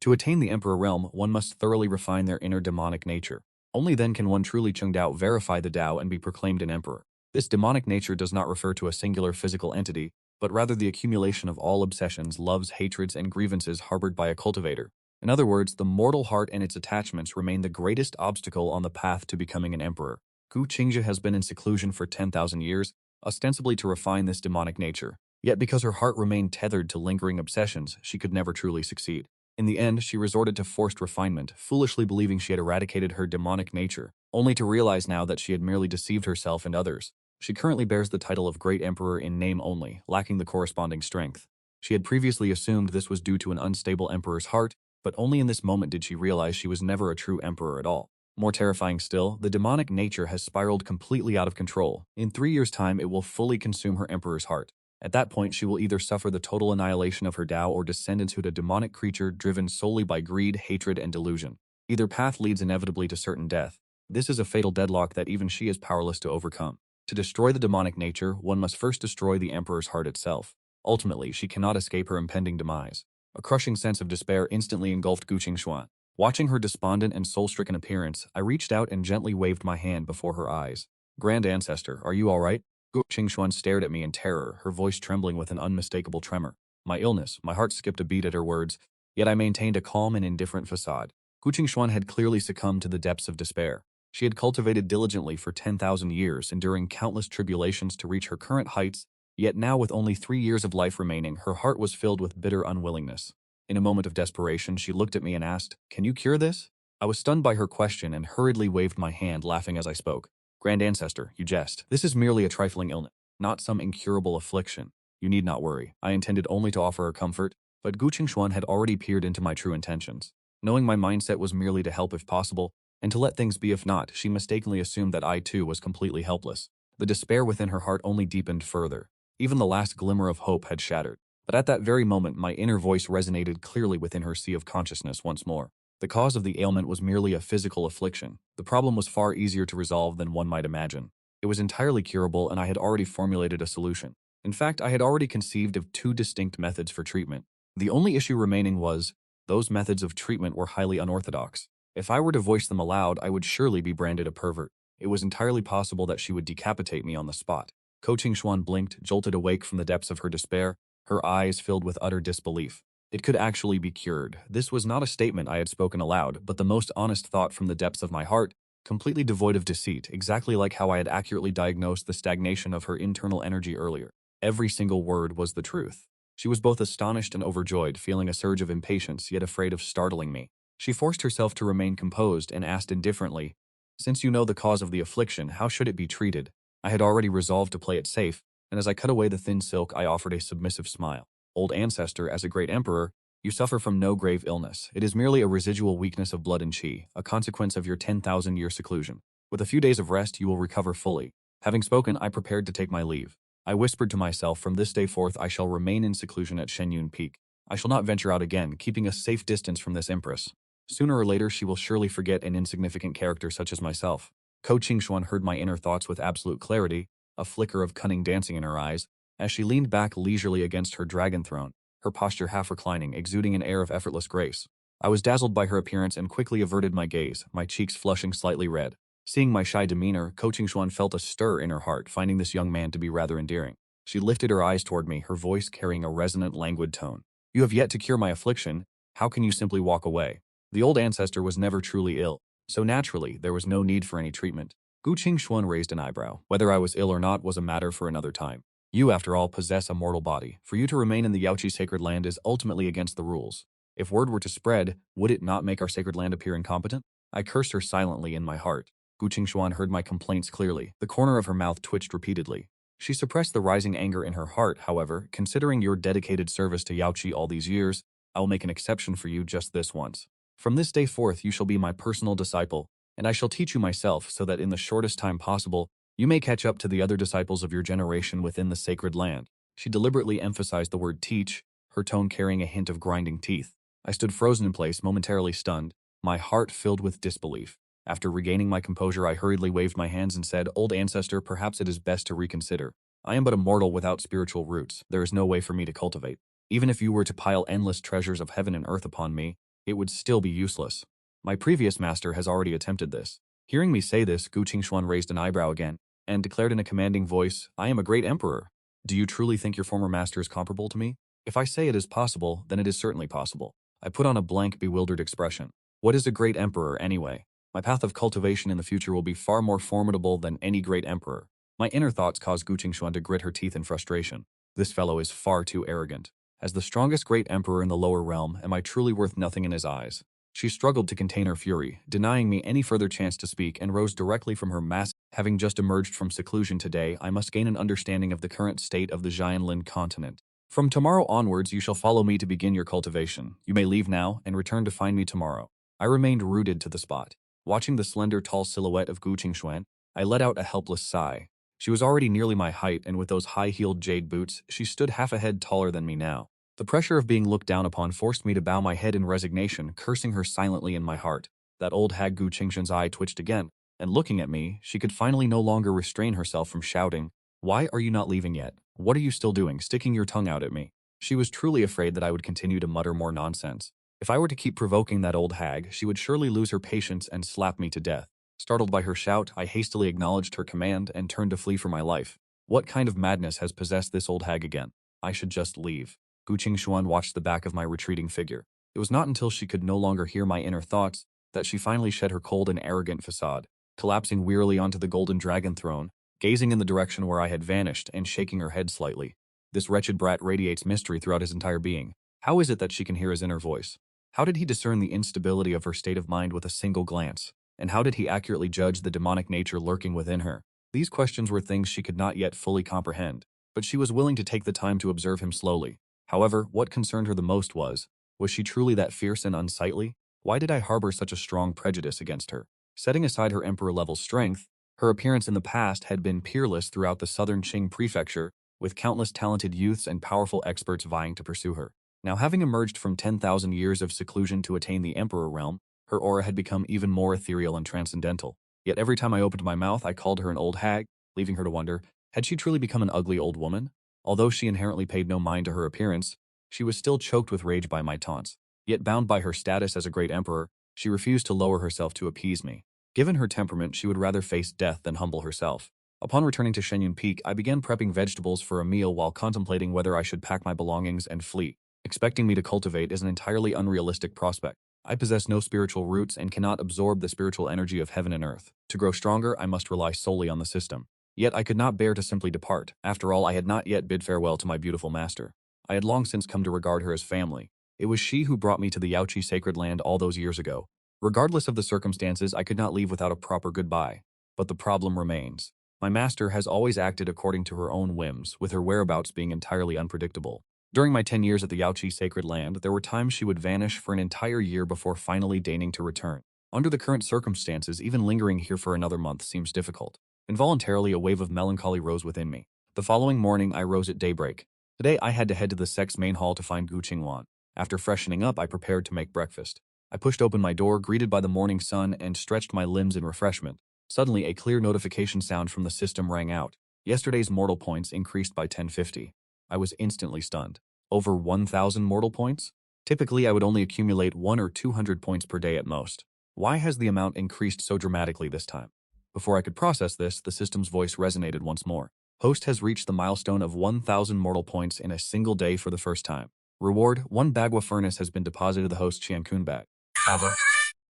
To attain the Emperor realm, one must thoroughly refine their inner demonic nature. Only then can one truly Chung Dao verify the Dao and be proclaimed an emperor. This demonic nature does not refer to a singular physical entity, but rather the accumulation of all obsessions, loves, hatreds, and grievances harbored by a cultivator. In other words, the mortal heart and its attachments remain the greatest obstacle on the path to becoming an emperor. Gu Qingxia has been in seclusion for 10,000 years, ostensibly to refine this demonic nature. Yet because her heart remained tethered to lingering obsessions, she could never truly succeed. In the end, she resorted to forced refinement, foolishly believing she had eradicated her demonic nature, only to realize now that she had merely deceived herself and others. She currently bears the title of Great Emperor in name only, lacking the corresponding strength. She had previously assumed this was due to an unstable emperor's heart, but only in this moment did she realize she was never a true emperor at all. More terrifying still, the demonic nature has spiraled completely out of control. In 3 years' time, it will fully consume her emperor's heart. At that point, she will either suffer the total annihilation of her Tao or descend into a demonic creature driven solely by greed, hatred, and delusion. Either path leads inevitably to certain death. This is a fatal deadlock that even she is powerless to overcome. To destroy the demonic nature, one must first destroy the emperor's heart itself. Ultimately, she cannot escape her impending demise. A crushing sense of despair instantly engulfed Gu Qingxuan. Watching her despondent and soul-stricken appearance, I reached out and gently waved my hand before her eyes. Grand Ancestor, are you all right? Gu Qingxuan stared at me in terror, her voice trembling with an unmistakable tremor. My illness, my heart skipped a beat at her words, yet I maintained a calm and indifferent facade. Gu Qingxuan had clearly succumbed to the depths of despair. She had cultivated diligently for 10,000 years, enduring countless tribulations to reach her current heights, yet now with only 3 years of life remaining, her heart was filled with bitter unwillingness. In a moment of desperation, she looked at me and asked, "Can you cure this?" I was stunned by her question and hurriedly waved my hand, laughing as I spoke. Grand Ancestor, you jest. This is merely a trifling illness, not some incurable affliction. You need not worry. I intended only to offer her comfort, but Gu Qingxuan had already peered into my true intentions. Knowing my mindset was merely to help if possible, and to let things be if not, she mistakenly assumed that I too was completely helpless. The despair within her heart only deepened further. Even the last glimmer of hope had shattered. But at that very moment, my inner voice resonated clearly within her sea of consciousness once more. The cause of the ailment was merely a physical affliction. The problem was far easier to resolve than one might imagine. It was entirely curable, and I had already formulated a solution. In fact, I had already conceived of 2 distinct methods for treatment. The only issue remaining was, those methods of treatment were highly unorthodox. If I were to voice them aloud, I would surely be branded a pervert. It was entirely possible that she would decapitate me on the spot. Gu Qingxuan blinked, jolted awake from the depths of her despair, her eyes filled with utter disbelief. It could actually be cured. This was not a statement I had spoken aloud, but the most honest thought from the depths of my heart, completely devoid of deceit, exactly like how I had accurately diagnosed the stagnation of her internal energy earlier. Every single word was the truth. She was both astonished and overjoyed, feeling a surge of impatience, yet afraid of startling me. She forced herself to remain composed and asked indifferently, "Since you know the cause of the affliction, how should it be treated?" I had already resolved to play it safe, and as I cut away the thin silk, I offered a submissive smile. "Old Ancestor, as a great emperor, you suffer from no grave illness. It is merely a residual weakness of blood and qi, a consequence of your 10,000-year seclusion. With a few days of rest, you will recover fully." Having spoken, I prepared to take my leave. I whispered to myself, from this day forth I shall remain in seclusion at Shenyun Peak. I shall not venture out again, keeping a safe distance from this empress. Sooner or later she will surely forget an insignificant character such as myself. Gu Qingwan heard my inner thoughts with absolute clarity, a flicker of cunning dancing in her eyes, as she leaned back leisurely against her dragon throne, her posture half reclining, exuding an air of effortless grace. I was dazzled by her appearance and quickly averted my gaze, my cheeks flushing slightly red. Seeing my shy demeanor, Gu Qingwan felt a stir in her heart, finding this young man to be rather endearing. She lifted her eyes toward me, her voice carrying a resonant, languid tone. "You have yet to cure my affliction. How can you simply walk away?" The old ancestor was never truly ill, so naturally there was no need for any treatment. Gu Qingwan raised an eyebrow. Whether I was ill or not was a matter for another time. You, after all, possess a mortal body. For you to remain in the Yaochi sacred land is ultimately against the rules. If word were to spread, would it not make our sacred land appear incompetent? I cursed her silently in my heart. Gu Qingwan heard my complaints clearly. The corner of her mouth twitched repeatedly. She suppressed the rising anger in her heart, however. "Considering your dedicated service to Yaochi all these years, I will make an exception for you just this once. From this day forth you shall be my personal disciple, and I shall teach you myself so that in the shortest time possible, you may catch up to the other disciples of your generation within the sacred land." She deliberately emphasized the word teach, her tone carrying a hint of grinding teeth. I stood frozen in place, momentarily stunned, my heart filled with disbelief. After regaining my composure, I hurriedly waved my hands and said, "Old ancestor, perhaps it is best to reconsider. I am but a mortal without spiritual roots. There is no way for me to cultivate. Even if you were to pile endless treasures of heaven and earth upon me, it would still be useless. My previous master has already attempted this." Hearing me say this, Gu Qingwan raised an eyebrow again and declared in a commanding voice, "I am a great emperor. Do you truly think your former master is comparable to me? If I say it is possible, then it is certainly possible." I put on a blank, bewildered expression. What is a great emperor, anyway? My path of cultivation in the future will be far more formidable than any great emperor. My inner thoughts caused Gu Qingwan to grit her teeth in frustration. This fellow is far too arrogant. As the strongest great emperor in the lower realm, am I truly worth nothing in his eyes? She struggled to contain her fury, denying me any further chance to speak, and rose directly from her mass. "Having just emerged from seclusion today, I must gain an understanding of the current state of the Xianlin continent. From tomorrow onwards, you shall follow me to begin your cultivation. You may leave now and return to find me tomorrow." I remained rooted to the spot. Watching the slender, tall silhouette of Gu Qingwan, I let out a helpless sigh. She was already nearly my height, and with those high-heeled jade boots, she stood half a head taller than me now. The pressure of being looked down upon forced me to bow my head in resignation, cursing her silently in my heart. That old hag Gu Qingxuan's eye twitched again, and looking at me, she could finally no longer restrain herself from shouting, "Why are you not leaving yet? What are you still doing, sticking your tongue out at me?" She was truly afraid that I would continue to mutter more nonsense. If I were to keep provoking that old hag, she would surely lose her patience and slap me to death. Startled by her shout, I hastily acknowledged her command and turned to flee for my life. What kind of madness has possessed this old hag again? I should just leave. Gu Qingxuan watched the back of my retreating figure. It was not until she could no longer hear my inner thoughts that she finally shed her cold and arrogant facade, collapsing wearily onto the golden dragon throne, gazing in the direction where I had vanished and shaking her head slightly. This wretched brat radiates mystery throughout his entire being. How is it that she can hear his inner voice? How did he discern the instability of her state of mind with a single glance? And how did he accurately judge the demonic nature lurking within her? These questions were things she could not yet fully comprehend, but she was willing to take the time to observe him slowly. However, what concerned her the most was she truly that fierce and unsightly? Why did I harbor such a strong prejudice against her? Setting aside her emperor-level strength, her appearance in the past had been peerless throughout the southern Qing prefecture, with countless talented youths and powerful experts vying to pursue her. Now, having emerged from 10,000 years of seclusion to attain the emperor realm, her aura had become even more ethereal and transcendental. Yet every time I opened my mouth, I called her an old hag, leaving her to wonder, had she truly become an ugly old woman? Although she inherently paid no mind to her appearance, she was still choked with rage by my taunts. Yet bound by her status as a great emperor, she refused to lower herself to appease me. Given her temperament, she would rather face death than humble herself. Upon returning to Shenyun Peak, I began prepping vegetables for a meal while contemplating whether I should pack my belongings and flee. Expecting me to cultivate is an entirely unrealistic prospect. I possess no spiritual roots and cannot absorb the spiritual energy of heaven and earth. To grow stronger, I must rely solely on the system. Yet I could not bear to simply depart. After all, I had not yet bid farewell to my beautiful master. I had long since come to regard her as family. It was she who brought me to the Yaochi Sacred Land all those years ago. Regardless of the circumstances, I could not leave without a proper goodbye. But the problem remains. My master has always acted according to her own whims, with her whereabouts being entirely unpredictable. During my 10 years at the Yaochi Sacred Land, there were times she would vanish for an entire year before finally deigning to return. Under the current circumstances, even lingering here for another month seems difficult. Involuntarily, a wave of melancholy rose within me. The following morning, I rose at daybreak. Today, I had to head to the Sect's main hall to find Gu Qingwan. After freshening up, I prepared to make breakfast. I pushed open my door, greeted by the morning sun, and stretched my limbs in refreshment. Suddenly, a clear notification sound from the system rang out. Yesterday's mortal points increased by 1050. I was instantly stunned. Over 1,000 mortal points? Typically, I would only accumulate 1 or 200 points per day at most. Why has the amount increased so dramatically this time? Before I could process this, the system's voice resonated once more. Host has reached the milestone of 1,000 mortal points in a single day for the first time. Reward, 1 Bagua furnace has been deposited the host Qiankun bag.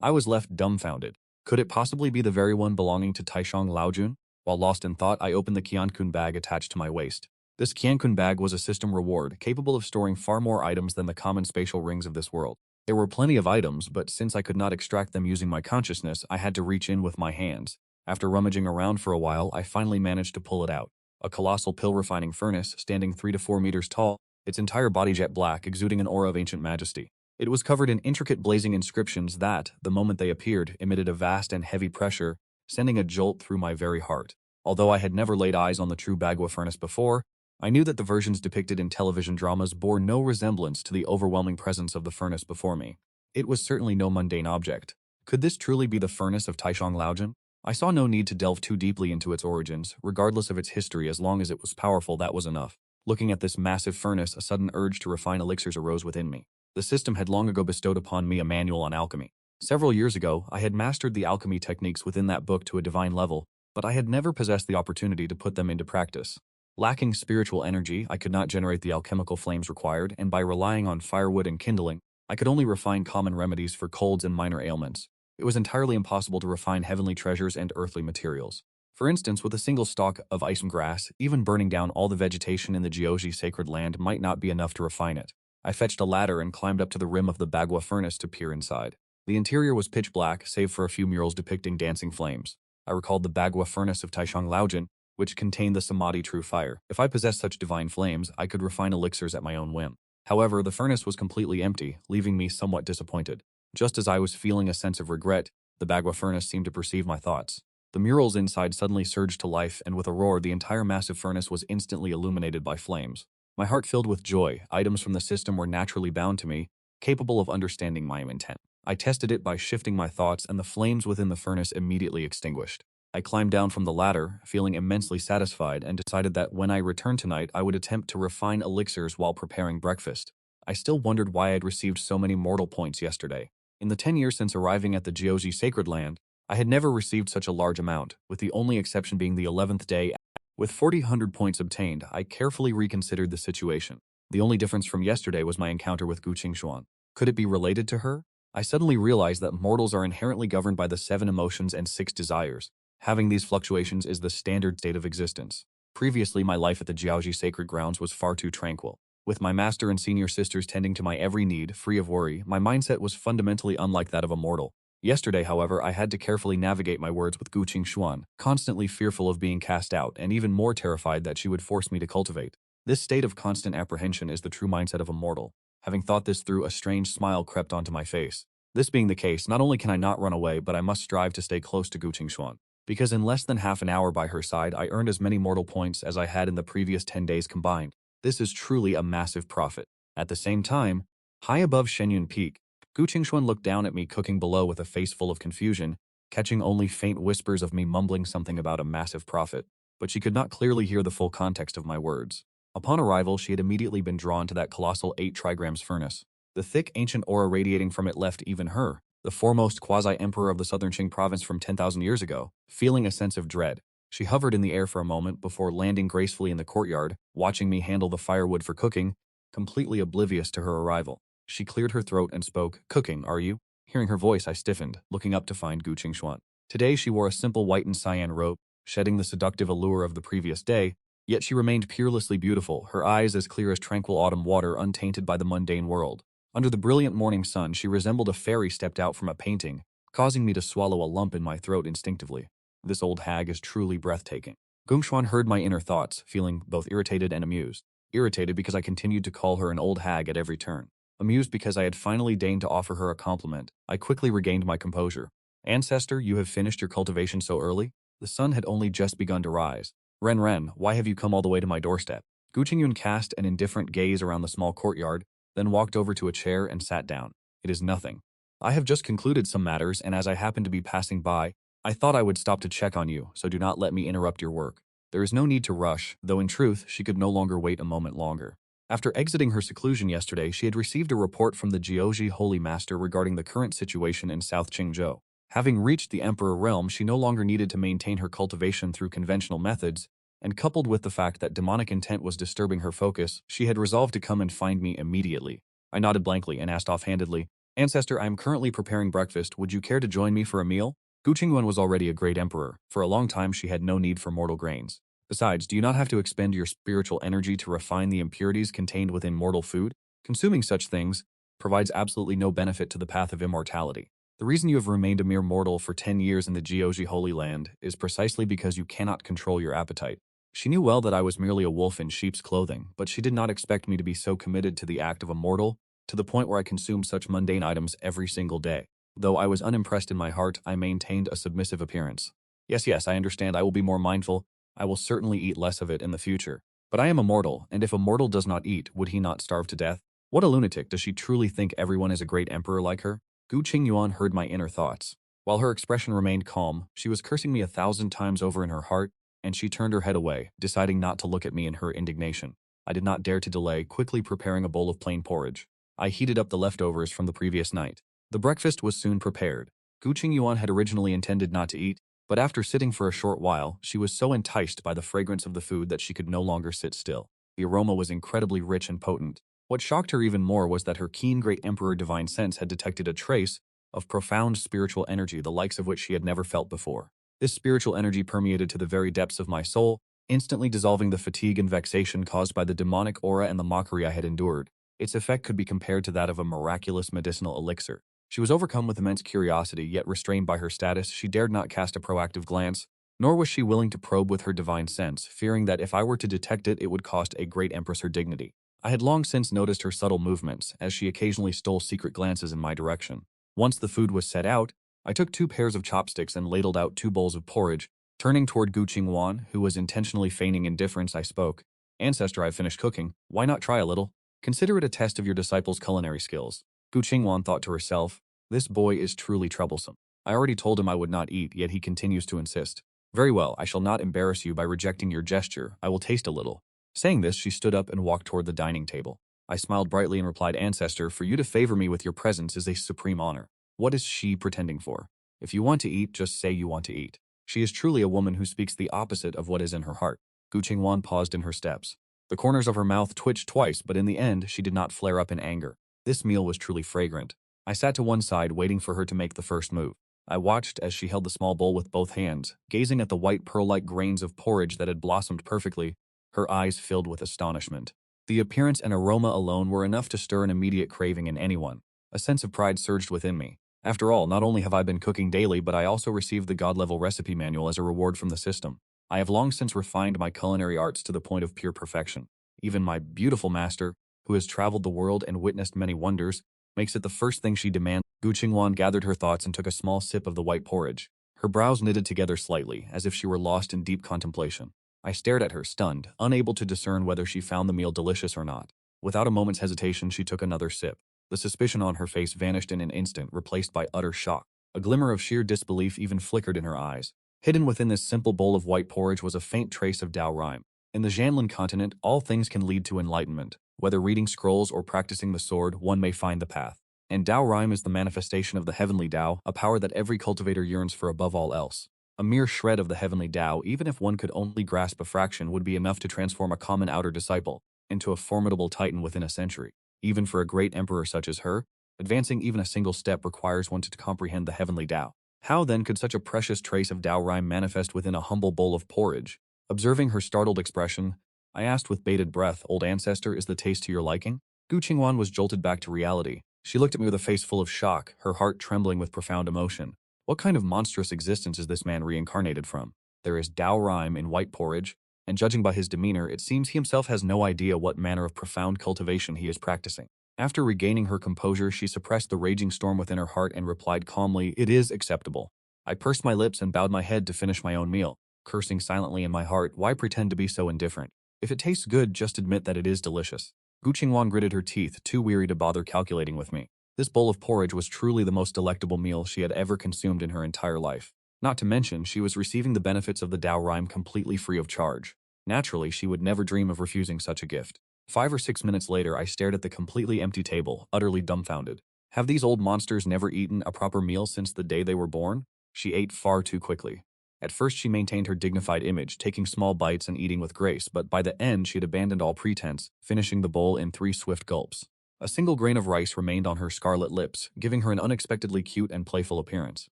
I was left dumbfounded. Could it possibly be the very one belonging to Taishang Laojun? While lost in thought, I opened the Qiankun bag attached to my waist. This Qiankun bag was a system reward, capable of storing far more items than the common spatial rings of this world. There were plenty of items, but since I could not extract them using my consciousness, I had to reach in with my hands. After rummaging around for a while, I finally managed to pull it out. A colossal pill refining furnace, standing 3 to 4 meters tall, its entire body jet black, exuding an aura of ancient majesty. It was covered in intricate blazing inscriptions that, the moment they appeared, emitted a vast and heavy pressure, sending a jolt through my very heart. Although I had never laid eyes on the true Bagua furnace before, I knew that the versions depicted in television dramas bore no resemblance to the overwhelming presence of the furnace before me. It was certainly no mundane object. Could this truly be the furnace of Taishang Laojun? I saw no need to delve too deeply into its origins, regardless of its history. As long as it was powerful, that was enough. Looking at this massive furnace, a sudden urge to refine elixirs arose within me. The system had long ago bestowed upon me a manual on alchemy. Several years ago, I had mastered the alchemy techniques within that book to a divine level, but I had never possessed the opportunity to put them into practice. Lacking spiritual energy, I could not generate the alchemical flames required, and by relying on firewood and kindling, I could only refine common remedies for colds and minor ailments. It was entirely impossible to refine heavenly treasures and earthly materials. For instance, with a single stalk of ice and grass, even burning down all the vegetation in the Yaochi Sacred Land might not be enough to refine it. I fetched a ladder and climbed up to the rim of the Bagua furnace to peer inside. The interior was pitch black, save for a few murals depicting dancing flames. I recalled the Bagua furnace of Taishang Laojun, which contained the Samadhi true fire. If I possessed such divine flames, I could refine elixirs at my own whim. However, the furnace was completely empty, leaving me somewhat disappointed. Just as I was feeling a sense of regret, the Bagua furnace seemed to perceive my thoughts. The murals inside suddenly surged to life, and with a roar, the entire massive furnace was instantly illuminated by flames. My heart filled with joy. Items from the system were naturally bound to me, capable of understanding my intent. I tested it by shifting my thoughts, and the flames within the furnace immediately extinguished. I climbed down from the ladder, feeling immensely satisfied, and decided that when I returned tonight, I would attempt to refine elixirs while preparing breakfast. I still wondered why I had received so many mortal points yesterday. In the 10 years since arriving at the Yaochi Sacred Land, I had never received such a large amount, with the only exception being the 11th day. With 4,000 points obtained, I carefully reconsidered the situation. The only difference from yesterday was my encounter with Gu Qingwan. Could it be related to her? I suddenly realized that mortals are inherently governed by the 7 emotions and 6 desires. Having these fluctuations is the standard state of existence. Previously, my life at the Yaochi Sacred Grounds was far too tranquil. With my master and senior sisters tending to my every need, free of worry, my mindset was fundamentally unlike that of a mortal. Yesterday, however, I had to carefully navigate my words with Gu Qingwan, constantly fearful of being cast out and even more terrified that she would force me to cultivate. This state of constant apprehension is the true mindset of a mortal. Having thought this through, a strange smile crept onto my face. This being the case, not only can I not run away, but I must strive to stay close to Gu Qingwan. Because in less than half an hour by her side, I earned as many mortal points as I had in the previous 10 days combined. This is truly a massive profit. At the same time, high above Shenyun Peak, Gu Qingwan looked down at me cooking below with a face full of confusion, catching only faint whispers of me mumbling something about a massive profit, but she could not clearly hear the full context of my words. Upon arrival, she had immediately been drawn to that colossal 8 trigrams furnace. The thick, ancient aura radiating from it left even her, the foremost quasi-emperor of the southern Qing province from 10,000 years ago, feeling a sense of dread. She hovered in the air for a moment before landing gracefully in the courtyard, watching me handle the firewood for cooking, completely oblivious to her arrival. She cleared her throat and spoke, "Cooking, are you?" Hearing her voice, I stiffened, looking up to find Gu Qingwan. Today she wore a simple white and cyan robe, shedding the seductive allure of the previous day, yet she remained peerlessly beautiful, her eyes as clear as tranquil autumn water untainted by the mundane world. Under the brilliant morning sun, she resembled a fairy stepped out from a painting, causing me to swallow a lump in my throat instinctively. This old hag is truly breathtaking. Gu Qingwan heard my inner thoughts, feeling both irritated and amused. Irritated because I continued to call her an old hag at every turn. Amused because I had finally deigned to offer her a compliment. I quickly regained my composure. Ancestor, you have finished your cultivation so early? The sun had only just begun to rise. Ren, why have you come all the way to my doorstep? Gu Qingyun cast an indifferent gaze around the small courtyard, then walked over to a chair and sat down. It is nothing. I have just concluded some matters, and as I happened to be passing by, I thought I would stop to check on you, so do not let me interrupt your work. There is no need to rush, though in truth, she could no longer wait a moment longer. After exiting her seclusion yesterday, she had received a report from the Yaochi Holy Master regarding the current situation in South Qingzhou. Having reached the Emperor realm, she no longer needed to maintain her cultivation through conventional methods, and coupled with the fact that demonic intent was disturbing her focus, she had resolved to come and find me immediately. I nodded blankly and asked offhandedly, Ancestor, I am currently preparing breakfast. Would you care to join me for a meal? Gu Qingwan was already a great emperor. For a long time, she had no need for mortal grains. Besides, do you not have to expend your spiritual energy to refine the impurities contained within mortal food? Consuming such things provides absolutely no benefit to the path of immortality. The reason you have remained a mere mortal for 10 years in the Yaochi Holy Land is precisely because you cannot control your appetite. She knew well that I was merely a wolf in sheep's clothing, but she did not expect me to be so committed to the act of a mortal, to the point where I consumed such mundane items every single day. Though I was unimpressed in my heart, I maintained a submissive appearance. Yes, I understand. I will be more mindful. I will certainly eat less of it in the future. But I am a mortal, and if a mortal does not eat, would he not starve to death? What a lunatic. Does she truly think everyone is a great emperor like her? Gu Qingyuan heard my inner thoughts. While her expression remained calm, she was cursing me 1,000 times over in her heart, and she turned her head away, deciding not to look at me in her indignation. I did not dare to delay, quickly preparing a bowl of plain porridge. I heated up the leftovers from the previous night. The breakfast was soon prepared. Gu Qingyuan had originally intended not to eat, but after sitting for a short while, she was so enticed by the fragrance of the food that she could no longer sit still. The aroma was incredibly rich and potent. What shocked her even more was that her keen great emperor divine sense had detected a trace of profound spiritual energy, the likes of which she had never felt before. This spiritual energy permeated to the very depths of my soul, instantly dissolving the fatigue and vexation caused by the demonic aura and the mockery I had endured. Its effect could be compared to that of a miraculous medicinal elixir. She was overcome with immense curiosity, yet restrained by her status, she dared not cast a proactive glance, nor was she willing to probe with her divine sense, fearing that if I were to detect it, it would cost a great empress her dignity. I had long since noticed her subtle movements, as she occasionally stole secret glances in my direction. Once the food was set out, I took 2 pairs of chopsticks and ladled out 2 bowls of porridge. Turning toward Gu Qingwan, who was intentionally feigning indifference, I spoke. Ancestor, I've finished cooking. Why not try a little? Consider it a test of your disciple's culinary skills. Gu Qingwan thought to herself, this boy is truly troublesome. I already told him I would not eat, yet he continues to insist. Very well, I shall not embarrass you by rejecting your gesture. I will taste a little. Saying this, she stood up and walked toward the dining table. I smiled brightly and replied, Ancestor, for you to favor me with your presence is a supreme honor. What is she pretending for? If you want to eat, just say you want to eat. She is truly a woman who speaks the opposite of what is in her heart. Gu Qingwan paused in her steps. The corners of her mouth twitched twice, but in the end, she did not flare up in anger. This meal was truly fragrant. I sat to one side, waiting for her to make the first move. I watched as she held the small bowl with both hands, gazing at the white pearl-like grains of porridge that had blossomed perfectly, her eyes filled with astonishment. The appearance and aroma alone were enough to stir an immediate craving in anyone. A sense of pride surged within me. After all, not only have I been cooking daily, but I also received the God-level recipe manual as a reward from the system. I have long since refined my culinary arts to the point of pure perfection. Even my beautiful master, who has traveled the world and witnessed many wonders, makes it the first thing she demands. Gu Qingwan gathered her thoughts and took a small sip of the white porridge. Her brows knitted together slightly, as if she were lost in deep contemplation. I stared at her, stunned, unable to discern whether she found the meal delicious or not. Without a moment's hesitation, she took another sip. The suspicion on her face vanished in an instant, replaced by utter shock. A glimmer of sheer disbelief even flickered in her eyes. Hidden within this simple bowl of white porridge was a faint trace of Tao rhyme. In the Jianlin continent, all things can lead to enlightenment. Whether reading scrolls or practicing the sword, one may find the path. And Tao rhyme is the manifestation of the heavenly Tao, a power that every cultivator yearns for above all else. A mere shred of the heavenly Tao, even if one could only grasp a fraction, would be enough to transform a common outer disciple into a formidable titan within a century. Even for a great emperor such as her, advancing even a single step requires one to comprehend the heavenly Tao. How then could such a precious trace of Dao rhyme manifest within a humble bowl of porridge? Observing her startled expression, I asked with bated breath, "Old Ancestor, is the taste to your liking?" Gu Qingwan was jolted back to reality. She looked at me with a face full of shock, her heart trembling with profound emotion. What kind of monstrous existence is this man reincarnated from? There is Dao rhyme in white porridge, and judging by his demeanor, it seems he himself has no idea what manner of profound cultivation he is practicing. After regaining her composure, she suppressed the raging storm within her heart and replied calmly, "It is acceptable." I pursed my lips and bowed my head to finish my own meal, cursing silently in my heart, why pretend to be so indifferent? If it tastes good, just admit that it is delicious. Gu Qingwan gritted her teeth, too weary to bother calculating with me. This bowl of porridge was truly the most delectable meal she had ever consumed in her entire life. Not to mention, she was receiving the benefits of the Dao rhyme completely free of charge. Naturally, she would never dream of refusing such a gift. 5 or 6 minutes later, I stared at the completely empty table, utterly dumbfounded. Have these old monsters never eaten a proper meal since the day they were born? She ate far too quickly. At first she maintained her dignified image, taking small bites and eating with grace, but by the end she had abandoned all pretense, finishing the bowl in 3 swift gulps. A single grain of rice remained on her scarlet lips, giving her an unexpectedly cute and playful appearance.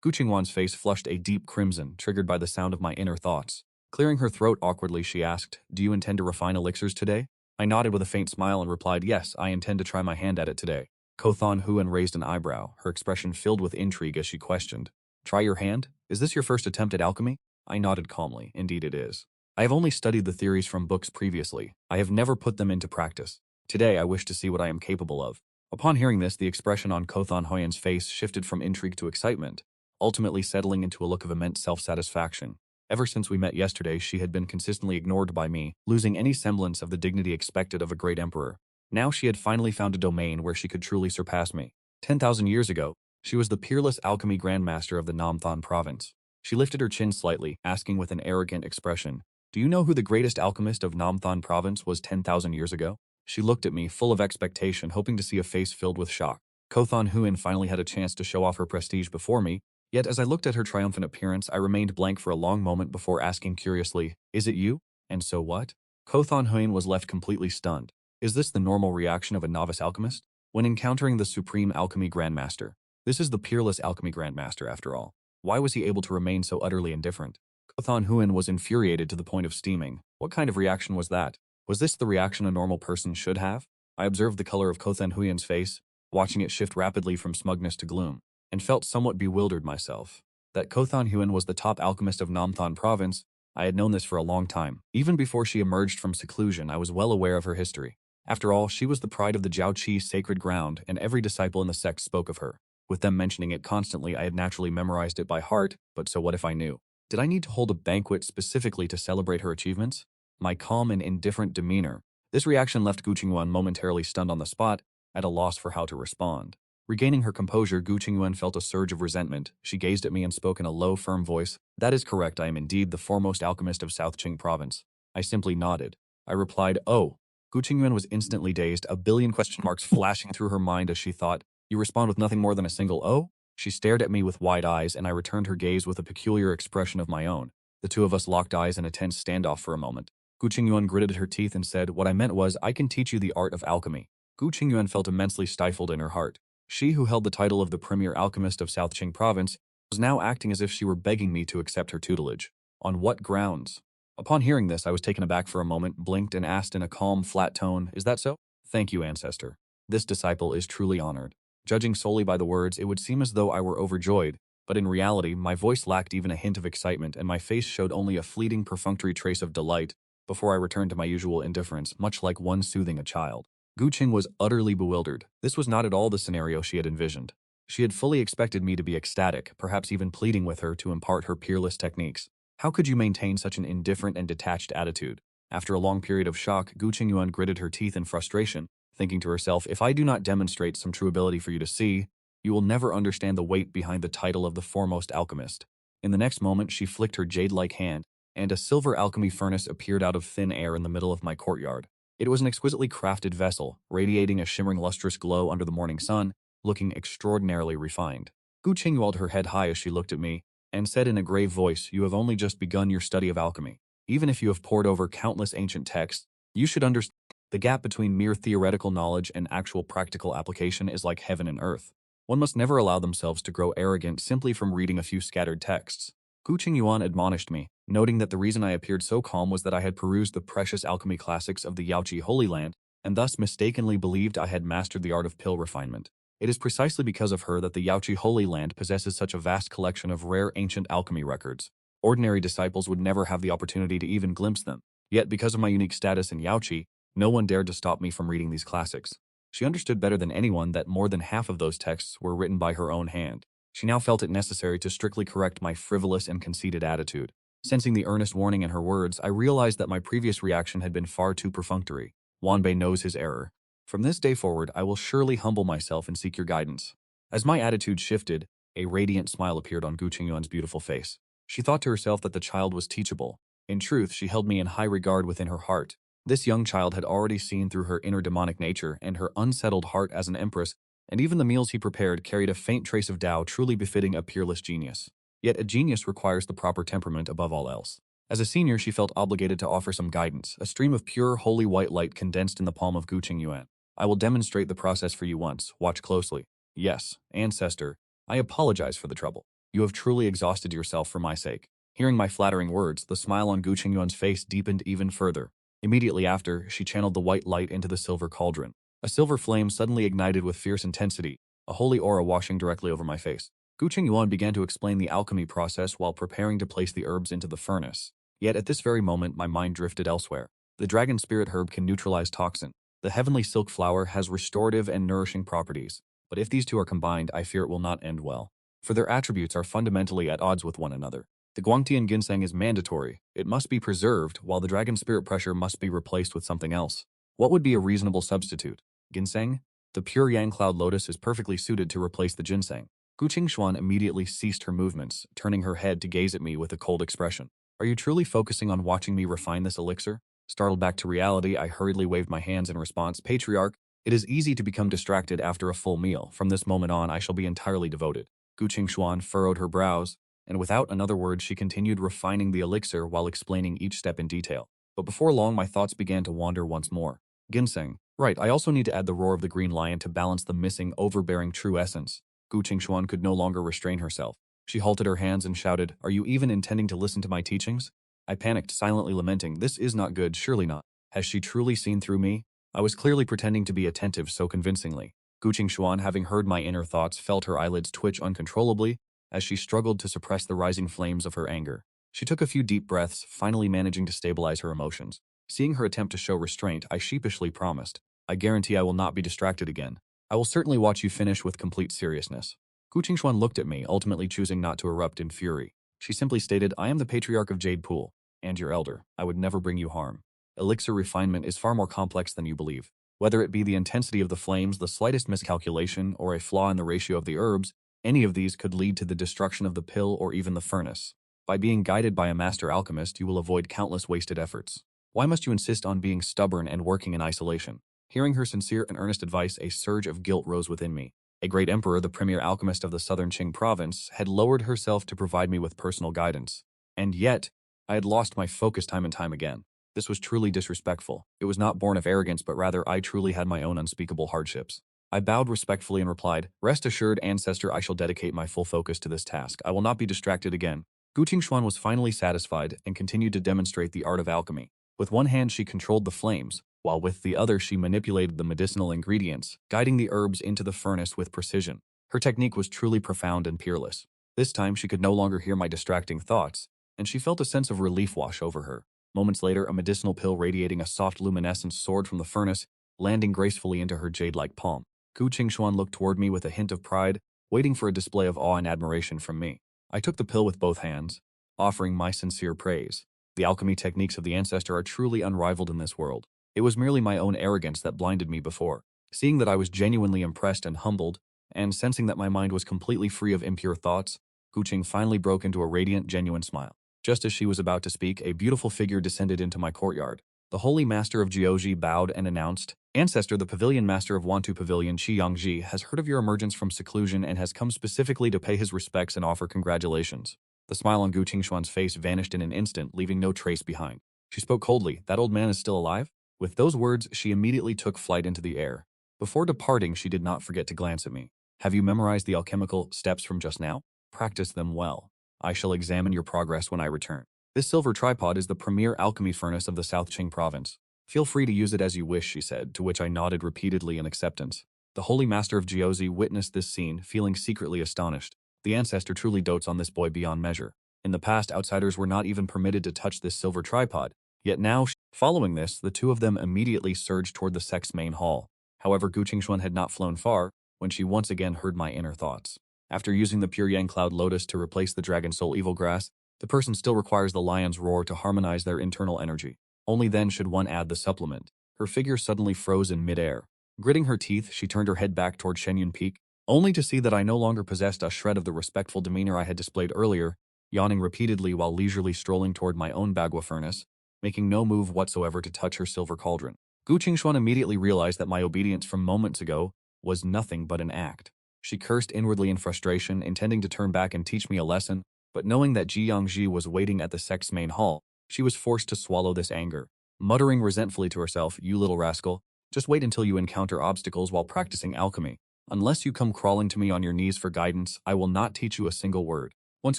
Gu Qingwan's face flushed a deep crimson, triggered by the sound of my inner thoughts. Clearing her throat awkwardly, she asked, "Do you intend to refine elixirs today?" I nodded with a faint smile and replied, "Yes, I intend to try my hand at it today." Kothan Huan raised an eyebrow, her expression filled with intrigue as she questioned, "Try your hand? Is this your first attempt at alchemy?" I nodded calmly. Indeed it is. I have only studied the theories from books previously. I have never put them into practice. Today I wish to see what I am capable of. Upon hearing this, the expression on Kothan Huan's face shifted from intrigue to excitement, ultimately settling into a look of immense self-satisfaction. Ever since we met yesterday, she had been consistently ignored by me, losing any semblance of the dignity expected of a great emperor. Now she had finally found a domain where she could truly surpass me. 10,000 years ago, she was the peerless alchemy grandmaster of the Namthan province. She lifted her chin slightly, asking with an arrogant expression, "Do you know who the greatest alchemist of Namthan province was 10,000 years ago?" She looked at me, full of expectation, hoping to see a face filled with shock. Kothan Huan finally had a chance to show off her prestige before me, yet as I looked at her triumphant appearance, I remained blank for a long moment before asking curiously, "Is it you? And so what?" Kothan Huan was left completely stunned. Is this the normal reaction of a novice alchemist? When encountering the supreme alchemy grandmaster. This is the peerless alchemy grandmaster after all. Why was he able to remain so utterly indifferent? Kothan Huan was infuriated to the point of steaming. What kind of reaction was that? Was this the reaction a normal person should have? I observed the color of Kothan Huan's face, watching it shift rapidly from smugness to gloom, and felt somewhat bewildered myself. That Kothan Huan was the top alchemist of Namthan province, I had known this for a long time. Even before she emerged from seclusion, I was well aware of her history. After all, she was the pride of the Yaochi sacred ground, and every disciple in the sect spoke of her. With them mentioning it constantly, I had naturally memorized it by heart, but so what if I knew? Did I need to hold a banquet specifically to celebrate her achievements? My calm and indifferent demeanor. This reaction left Gu Qingwan momentarily stunned on the spot, at a loss for how to respond. Regaining her composure, Gu Qingwan felt a surge of resentment. She gazed at me and spoke in a low, firm voice, "That is correct, I am indeed the foremost alchemist of South Qing province." I simply nodded. I replied, "Oh." Gu Qingwan was instantly dazed, a billion question marks flashing through her mind as she thought, "You respond with nothing more than a single oh?" She stared at me with wide eyes, and I returned her gaze with a peculiar expression of my own. The two of us locked eyes in a tense standoff for a moment. Gu Qingyuan gritted her teeth and said, "What I meant was, I can teach you the art of alchemy." Gu Qingyuan felt immensely stifled in her heart. She who held the title of the premier alchemist of South Qing province was now acting as if she were begging me to accept her tutelage. On what grounds? Upon hearing this, I was taken aback for a moment, blinked and asked in a calm, flat tone, "Is that so?" "Thank you, Ancestor. This disciple is truly honored." Judging solely by the words, it would seem as though I were overjoyed, but in reality, my voice lacked even a hint of excitement and my face showed only a fleeting perfunctory trace of delight before I returned to my usual indifference, much like one soothing a child. Gu Qing was utterly bewildered. This was not at all the scenario she had envisioned. She had fully expected me to be ecstatic, perhaps even pleading with her to impart her peerless techniques. How could you maintain such an indifferent and detached attitude? After a long period of shock, Gu Qingyuan gritted her teeth in frustration, thinking to herself, "If I do not demonstrate some true ability for you to see, you will never understand the weight behind the title of the foremost alchemist." In the next moment, she flicked her jade-like hand, and a silver alchemy furnace appeared out of thin air in the middle of my courtyard. It was an exquisitely crafted vessel, radiating a shimmering lustrous glow under the morning sun, looking extraordinarily refined. Gu Qing held her head high as she looked at me, and said in a grave voice, "You have only just begun your study of alchemy. Even if you have pored over countless ancient texts, you should understand the gap between mere theoretical knowledge and actual practical application is like heaven and earth. One must never allow themselves to grow arrogant simply from reading a few scattered texts. Gu Qingyuan admonished me, noting that the reason I appeared so calm was that I had perused the precious alchemy classics of the Yaochi Holy Land, and thus mistakenly believed I had mastered the art of pill refinement. It is precisely because of her that the Yaochi Holy Land possesses such a vast collection of rare ancient alchemy records. Ordinary disciples would never have the opportunity to even glimpse them. Yet, because of my unique status in Yaochi, no one dared to stop me from reading these classics. She understood better than anyone that more than half of those texts were written by her own hand. She now felt it necessary to strictly correct my frivolous and conceited attitude. Sensing the earnest warning in her words, I realized that my previous reaction had been far too perfunctory. Wanbei knows his error. From this day forward, I will surely humble myself and seek your guidance. As my attitude shifted, a radiant smile appeared on Gu Qingyuan's beautiful face. She thought to herself that the child was teachable. In truth, she held me in high regard within her heart. This young child had already seen through her inner demonic nature and her unsettled heart as an empress, and even the meals he prepared carried a faint trace of Tao truly befitting a peerless genius. Yet a genius requires the proper temperament above all else. As a senior, she felt obligated to offer some guidance, a stream of pure, holy white light condensed in the palm of Gu Qingyuan. I will demonstrate the process for you once. Watch closely. Yes, Ancestor, I apologize for the trouble. You have truly exhausted yourself for my sake. Hearing my flattering words, the smile on Gu Qingyuan's face deepened even further. Immediately after, she channeled the white light into the silver cauldron. A silver flame suddenly ignited with fierce intensity, a holy aura washing directly over my face. Gu Qingyuan began to explain the alchemy process while preparing to place the herbs into the furnace. Yet at this very moment, my mind drifted elsewhere. The dragon spirit herb can neutralize toxin. The heavenly silk flower has restorative and nourishing properties. But if these two are combined, I fear it will not end well. For their attributes are fundamentally at odds with one another. The Guangtian ginseng is mandatory. It must be preserved, while the dragon spirit pressure must be replaced with something else. What would be a reasonable substitute? Ginseng? The pure yang cloud lotus is perfectly suited to replace the ginseng. Gu Qingxuan immediately ceased her movements, turning her head to gaze at me with a cold expression. Are you truly focusing on watching me refine this elixir? Startled back to reality, I hurriedly waved my hands in response. Patriarch, it is easy to become distracted after a full meal. From this moment on, I shall be entirely devoted. Gu Qingxuan furrowed her brows, and without another word she continued refining the elixir while explaining each step in detail. But before long my thoughts began to wander once more. Ginseng. Right, I also need to add the roar of the green lion to balance the missing, overbearing true essence. Gu Qingxuan could no longer restrain herself. She halted her hands and shouted, "Are you even intending to listen to my teachings?" I panicked, silently lamenting, "This is not good, surely not. Has she truly seen through me?" I was clearly pretending to be attentive so convincingly. Gu Qingxuan, having heard my inner thoughts, felt her eyelids twitch uncontrollably as she struggled to suppress the rising flames of her anger. She took a few deep breaths, finally managing to stabilize her emotions. Seeing her attempt to show restraint, I sheepishly promised, "I guarantee I will not be distracted again. I will certainly watch you finish with complete seriousness." Gu Qingxuan looked at me, ultimately choosing not to erupt in fury. She simply stated, "I am the Patriarch of Jade Pool, and your elder. I would never bring you harm. Elixir refinement is far more complex than you believe. Whether it be the intensity of the flames, the slightest miscalculation, or a flaw in the ratio of the herbs, any of these could lead to the destruction of the pill or even the furnace. By being guided by a master alchemist, you will avoid countless wasted efforts. Why must you insist on being stubborn and working in isolation?" Hearing her sincere and earnest advice, a surge of guilt rose within me. A great emperor, the premier alchemist of the southern Qing province, had lowered herself to provide me with personal guidance. And yet, I had lost my focus time and time again. This was truly disrespectful. It was not born of arrogance, but rather I truly had my own unspeakable hardships. I bowed respectfully and replied, "Rest assured, Ancestor, I shall dedicate my full focus to this task. I will not be distracted again." Gu Qingxuan was finally satisfied and continued to demonstrate the art of alchemy. With one hand she controlled the flames, while with the other she manipulated the medicinal ingredients, guiding the herbs into the furnace with precision. Her technique was truly profound and peerless. This time she could no longer hear my distracting thoughts, and she felt a sense of relief wash over her. Moments later, a medicinal pill radiating a soft luminescence soared from the furnace, landing gracefully into her jade-like palm. Gu Qingxuan looked toward me with a hint of pride, waiting for a display of awe and admiration from me. I took the pill with both hands, offering my sincere praise. The alchemy techniques of the Ancestor are truly unrivaled in this world. It was merely my own arrogance that blinded me before. Seeing that I was genuinely impressed and humbled, and sensing that my mind was completely free of impure thoughts, Gu Qing finally broke into a radiant, genuine smile. Just as she was about to speak, a beautiful figure descended into my courtyard. The Holy Master of Jiuji bowed and announced, "Ancestor, the Pavilion Master of Wantu Pavilion, Qi Yangji, has heard of your emergence from seclusion and has come specifically to pay his respects and offer congratulations." The smile on Gu Qingxuan's face vanished in an instant, leaving no trace behind. She spoke coldly, "That old man is still alive?" With those words, she immediately took flight into the air. Before departing, she did not forget to glance at me. Have you memorized the alchemical steps from just now? Practice them well. I shall examine your progress when I return. This silver tripod is the premier alchemy furnace of the South Qing province. Feel free to use it as you wish, she said, to which I nodded repeatedly in acceptance. The Holy Master of Jiaozi witnessed this scene, feeling secretly astonished. The Ancestor truly dotes on this boy beyond measure. In the past, outsiders were not even permitted to touch this silver tripod. Yet now, following this, the two of them immediately surged toward the sect's main hall. However, Gu Qingwan had not flown far when she once again heard my inner thoughts. After using the Pure Yang Cloud Lotus to replace the Dragon Soul Evil Grass, the person still requires the Lion's Roar to harmonize their internal energy. Only then should one add the supplement. Her figure suddenly froze in midair. Gritting her teeth, she turned her head back toward Shenyun Peak, only to see that I no longer possessed a shred of the respectful demeanor I had displayed earlier, yawning repeatedly while leisurely strolling toward my own Bagua furnace, making no move whatsoever to touch her silver cauldron. Gu Qingwan immediately realized that my obedience from moments ago was nothing but an act. She cursed inwardly in frustration, intending to turn back and teach me a lesson, but knowing that Ji Yangji was waiting at the sect's main hall, she was forced to swallow this anger. Muttering resentfully to herself, "You little rascal, just wait until you encounter obstacles while practicing alchemy. Unless you come crawling to me on your knees for guidance, I will not teach you a single word." Once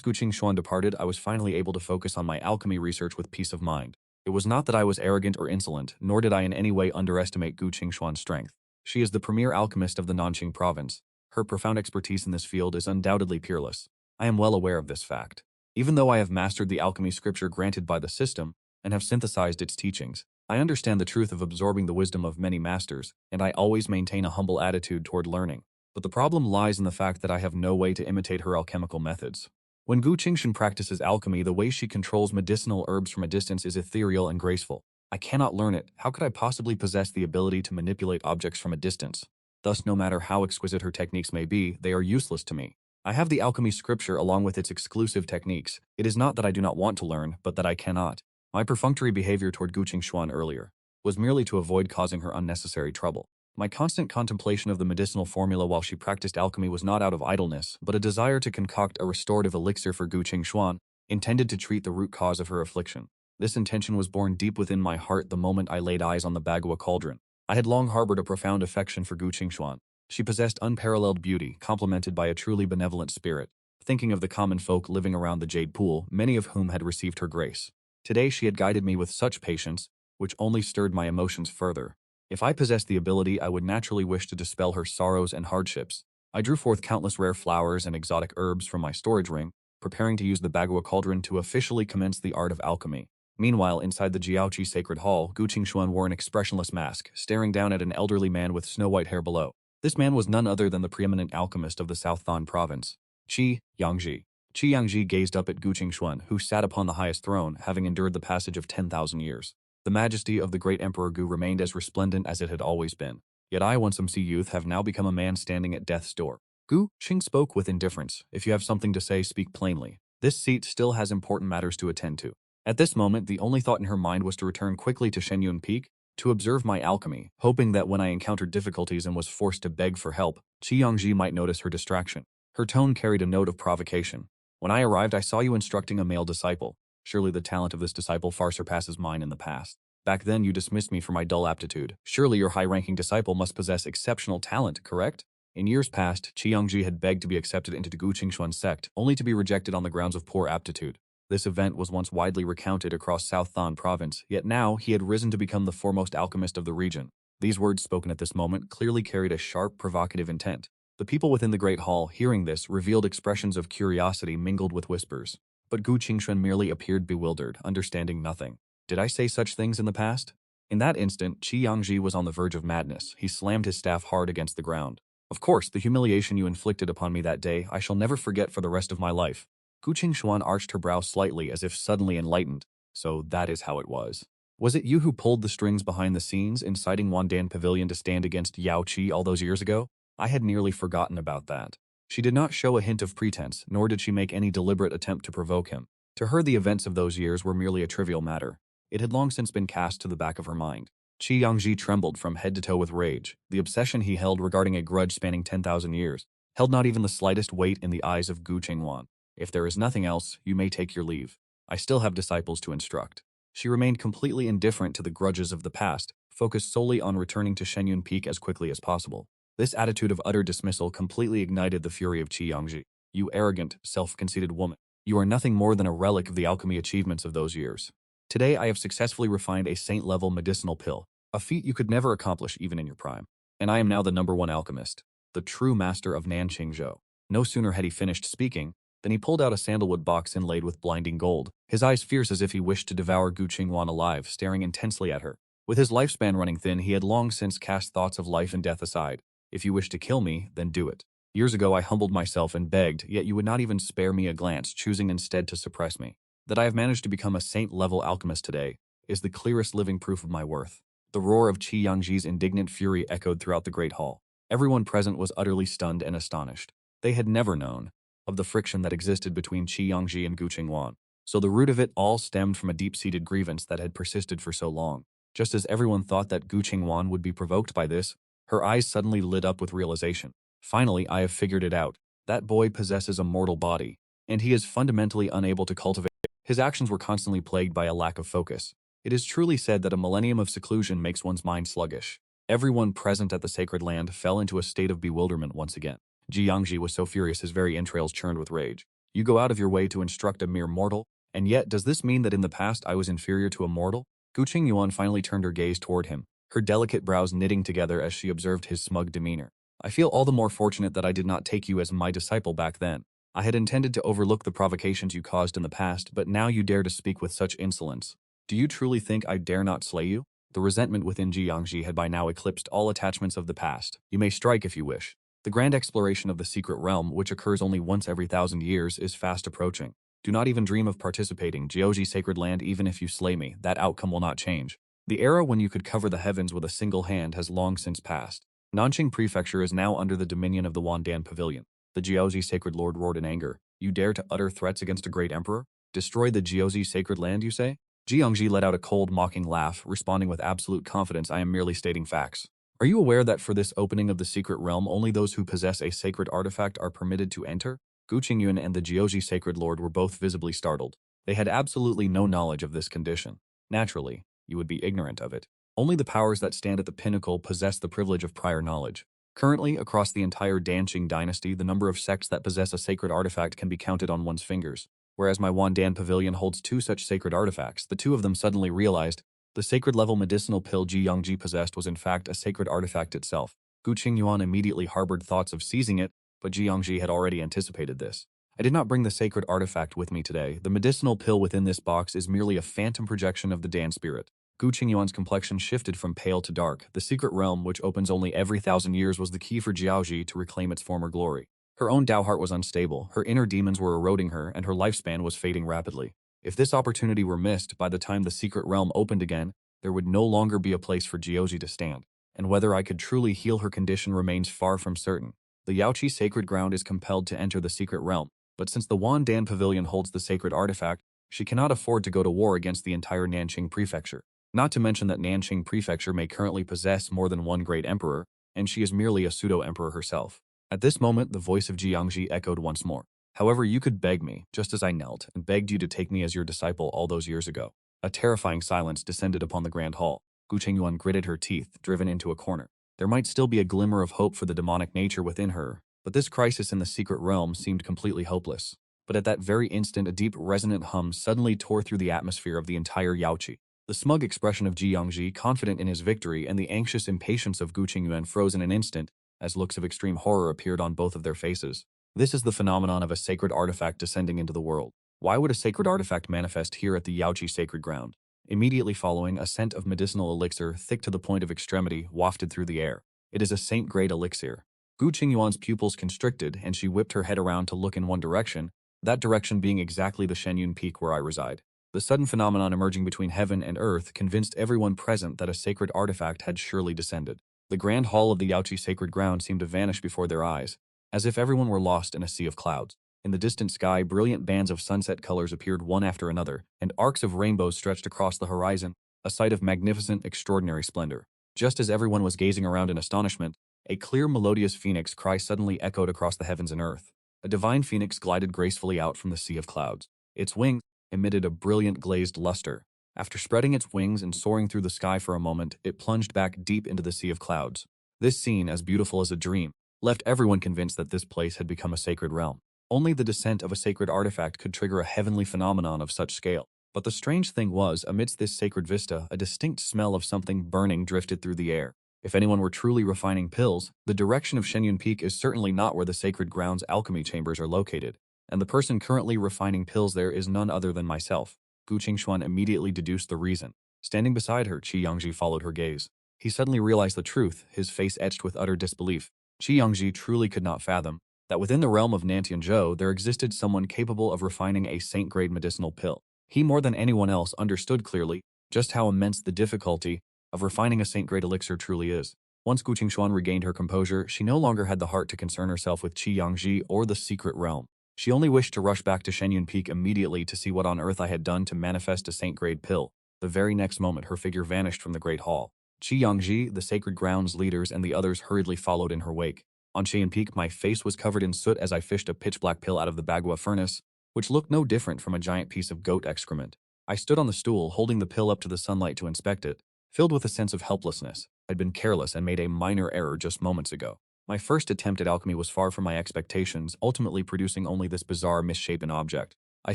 Gu Qingwan departed, I was finally able to focus on my alchemy research with peace of mind. It was not that I was arrogant or insolent, nor did I in any way underestimate Gu Qingwan's strength. She is the premier alchemist of the Nanqing province. Her profound expertise in this field is undoubtedly peerless. I am well aware of this fact. Even though I have mastered the alchemy scripture granted by the system and have synthesized its teachings, I understand the truth of absorbing the wisdom of many masters, and I always maintain a humble attitude toward learning. But the problem lies in the fact that I have no way to imitate her alchemical methods. When Gu Qingwan practices alchemy, the way she controls medicinal herbs from a distance is ethereal and graceful. I cannot learn it. How could I possibly possess the ability to manipulate objects from a distance? Thus, no matter how exquisite her techniques may be, they are useless to me. I have the alchemy scripture along with its exclusive techniques. It is not that I do not want to learn, but that I cannot. My perfunctory behavior toward Gu Qingwan earlier was merely to avoid causing her unnecessary trouble. My constant contemplation of the medicinal formula while she practiced alchemy was not out of idleness, but a desire to concoct a restorative elixir for Gu Qingwan, intended to treat the root cause of her affliction. This intention was born deep within my heart the moment I laid eyes on the Bagua cauldron. I had long harbored a profound affection for Gu Qingwan. She possessed unparalleled beauty, complemented by a truly benevolent spirit. Thinking of the common folk living around the Jade Pool, many of whom had received her grace. Today she had guided me with such patience, which only stirred my emotions further. If I possessed the ability, I would naturally wish to dispel her sorrows and hardships. I drew forth countless rare flowers and exotic herbs from my storage ring, preparing to use the Bagua cauldron to officially commence the art of alchemy. Meanwhile, inside the Jiaoqi Sacred Hall, Gu Qingwan wore an expressionless mask, staring down at an elderly man with snow-white hair below. This man was none other than the preeminent alchemist of the South Than province, Qi Yangji. Qi Yangji gazed up at Gu Qingwan, who sat upon the highest throne, having endured the passage of 10,000 years. The majesty of the great Emperor Gu remained as resplendent as it had always been. Yet I, once a youth, have now become a man standing at death's door. Gu Qing spoke with indifference. "If you have something to say, speak plainly. This seat still has important matters to attend to." At this moment, the only thought in her mind was to return quickly to Shenyun Peak, to observe my alchemy, hoping that when I encountered difficulties and was forced to beg for help, Qi Yangji might notice her distraction. Her tone carried a note of provocation. "When I arrived, I saw you instructing a male disciple. Surely the talent of this disciple far surpasses mine in the past. Back then you dismissed me for my dull aptitude. Surely your high-ranking disciple must possess exceptional talent, correct?" In years past, Qi Yangji had begged to be accepted into the Gu Qingwan sect, only to be rejected on the grounds of poor aptitude. This event was once widely recounted across South Than province, yet now he had risen to become the foremost alchemist of the region. These words spoken at this moment clearly carried a sharp, provocative intent. The people within the great hall, hearing this, revealed expressions of curiosity mingled with whispers. But Gu Qingwan merely appeared bewildered, understanding nothing. Did I say such things in the past? In that instant, Qi Yangji was on the verge of madness. He slammed his staff hard against the ground. "Of course, the humiliation you inflicted upon me that day I shall never forget for the rest of my life." Gu Qingwan arched her brow slightly as if suddenly enlightened. "So that is how it was. Was it you who pulled the strings behind the scenes, inciting Wandan Pavilion to stand against Yaochi all those years ago? I had nearly forgotten about that." She did not show a hint of pretense, nor did she make any deliberate attempt to provoke him. To her, the events of those years were merely a trivial matter. It had long since been cast to the back of her mind. Qi Yangji trembled from head to toe with rage. The obsession he held regarding a grudge spanning 10,000 years held not even the slightest weight in the eyes of Gu Qingwan. "If there is nothing else, you may take your leave. I still have disciples to instruct." She remained completely indifferent to the grudges of the past, focused solely on returning to Shenyun Peak as quickly as possible. This attitude of utter dismissal completely ignited the fury of Qi Yangji. You arrogant, self-conceited woman. You are nothing more than a relic of the alchemy achievements of those years. Today I have successfully refined a saint-level medicinal pill, a feat you could never accomplish even in your prime. And I am now the #1 alchemist, the true master of Nanqing Zhou. No sooner had he finished speaking, than he pulled out a sandalwood box inlaid with blinding gold, his eyes fierce as if he wished to devour Gu Qingwan alive, staring intensely at her. With his lifespan running thin, he had long since cast thoughts of life and death aside. If you wish to kill me, then do it. Years ago I humbled myself and begged, yet you would not even spare me a glance, choosing instead to suppress me. That I have managed to become a saint-level alchemist today is the clearest living proof of my worth. The roar of Qi Yangji's indignant fury echoed throughout the great hall. Everyone present was utterly stunned and astonished. They had never known of the friction that existed between Qi Yangji and Gu Qingwan. So the root of it all stemmed from a deep-seated grievance that had persisted for so long. Just as everyone thought that Gu Qingwan would be provoked by this, her eyes suddenly lit up with realization. Finally, I have figured it out. That boy possesses a mortal body, and he is fundamentally unable to cultivate. His actions were constantly plagued by a lack of focus. It is truly said that a millennium of seclusion makes one's mind sluggish. Everyone present at the sacred land fell into a state of bewilderment once again. Ji Yangji was so furious his very entrails churned with rage. You go out of your way to instruct a mere mortal? And yet, does this mean that in the past I was inferior to a mortal? Gu Qingwan finally turned her gaze toward him, her delicate brows knitting together as she observed his smug demeanor. I feel all the more fortunate that I did not take you as my disciple back then. I had intended to overlook the provocations you caused in the past, but now you dare to speak with such insolence. Do you truly think I dare not slay you? The resentment within Ji Yangji had by now eclipsed all attachments of the past. You may strike if you wish. The grand exploration of the secret realm, which occurs only once every 1,000 years, is fast approaching. Do not even dream of participating, Yaochi Sacred Land. Even if you slay me, that outcome will not change. The era when you could cover the heavens with a single hand has long since passed. Nanqing Prefecture is now under the dominion of the Wandan Pavilion. The Jiaozi Sacred Lord roared in anger. You dare to utter threats against a great emperor? Destroy the Jiaozi Sacred Land, you say? Ji Yangji let out a cold, mocking laugh, responding with absolute confidence. I am merely stating facts. Are you aware that for this opening of the secret realm, only those who possess a sacred artifact are permitted to enter? Gu Qingwan and the Jiaozi Sacred Lord were both visibly startled. They had absolutely no knowledge of this condition. Naturally, you would be ignorant of it. Only the powers that stand at the pinnacle possess the privilege of prior knowledge. Currently, across the entire Danqing dynasty, the number of sects that possess a sacred artifact can be counted on one's fingers. Whereas my Wandan Pavilion holds 2 such sacred artifacts, the 2 of them suddenly realized the sacred-level medicinal pill Ji Yangji possessed was in fact a sacred artifact itself. Gu Qingwan immediately harbored thoughts of seizing it, but Ji Yangji had already anticipated this. I did not bring the sacred artifact with me today. The medicinal pill within this box is merely a phantom projection of the Dan spirit. Gu Qingyuan's complexion shifted from pale to dark. The secret realm, which opens only every 1,000 years, was the key for Jiaoji to reclaim its former glory. Her own Dao heart was unstable, her inner demons were eroding her, and her lifespan was fading rapidly. If this opportunity were missed, by the time the secret realm opened again, there would no longer be a place for Jiaoji to stand. And whether I could truly heal her condition remains far from certain. The Yaochi Sacred Ground is compelled to enter the secret realm, but since the Wandan Pavilion holds the sacred artifact, she cannot afford to go to war against the entire Nanqing Prefecture. Not to mention that Nanqing Prefecture may currently possess more than one great emperor, and she is merely a pseudo-emperor herself. At this moment, the voice of Ji Yangji echoed once more. However, you could beg me, just as I knelt, and begged you to take me as your disciple all those years ago. A terrifying silence descended upon the grand hall. Gu Qingwan gritted her teeth, driven into a corner. There might still be a glimmer of hope for the demonic nature within her, but this crisis in the secret realm seemed completely hopeless. But at that very instant, a deep, resonant hum suddenly tore through the atmosphere of the entire Yaochi. The smug expression of Ji Yangji, confident in his victory, and the anxious impatience of Gu Qingwan froze in an instant, as looks of extreme horror appeared on both of their faces. This is the phenomenon of a sacred artifact descending into the world. Why would a sacred artifact manifest here at the Yaochi Sacred Ground? Immediately following, a scent of medicinal elixir, thick to the point of extremity, wafted through the air. It is a saint-grade elixir. Gu Qingyuan's pupils constricted, and she whipped her head around to look in one direction, that direction being exactly the Shenyun Peak where I reside. The sudden phenomenon emerging between heaven and earth convinced everyone present that a sacred artifact had surely descended. The grand hall of the Yaochi Sacred Ground seemed to vanish before their eyes, as if everyone were lost in a sea of clouds. In the distant sky, brilliant bands of sunset colors appeared one after another, and arcs of rainbows stretched across the horizon, a sight of magnificent, extraordinary splendor. Just as everyone was gazing around in astonishment, a clear, melodious phoenix cry suddenly echoed across the heavens and earth. A divine phoenix glided gracefully out from the sea of clouds. Its wings emitted a brilliant glazed luster. After spreading its wings and soaring through the sky for a moment, it plunged back deep into the sea of clouds. This scene, as beautiful as a dream, left everyone convinced that this place had become a sacred realm. Only the descent of a sacred artifact could trigger a heavenly phenomenon of such scale. But the strange thing was, amidst this sacred vista, a distinct smell of something burning drifted through the air. If anyone were truly refining pills, the direction of Shenyun Peak is certainly not where the sacred grounds alchemy chambers are located, and the person currently refining pills there is none other than myself. Gu Qingwan immediately deduced the reason. Standing beside her, Qi Yangji followed her gaze. He suddenly realized the truth, his face etched with utter disbelief. Qi Yangji truly could not fathom that within the realm of Nantianzhou there existed someone capable of refining a saint-grade medicinal pill. He more than anyone else understood clearly just how immense the difficulty of refining a saint-grade elixir truly is. Once Gu Qingwan regained her composure, she no longer had the heart to concern herself with Qi Yangji or the secret realm. She only wished to rush back to Shenyun Peak immediately to see what on earth I had done to manifest a saint-grade pill. The very next moment her figure vanished from the great hall. Qi Yangji, the sacred grounds leaders, and the others hurriedly followed in her wake. On Shenyun Peak, my face was covered in soot as I fished a pitch-black pill out of the Bagua furnace, which looked no different from a giant piece of goat excrement. I stood on the stool, holding the pill up to the sunlight to inspect it, filled with a sense of helplessness. I'd been careless and made a minor error just moments ago. My first attempt at alchemy was far from my expectations, ultimately producing only this bizarre, misshapen object. I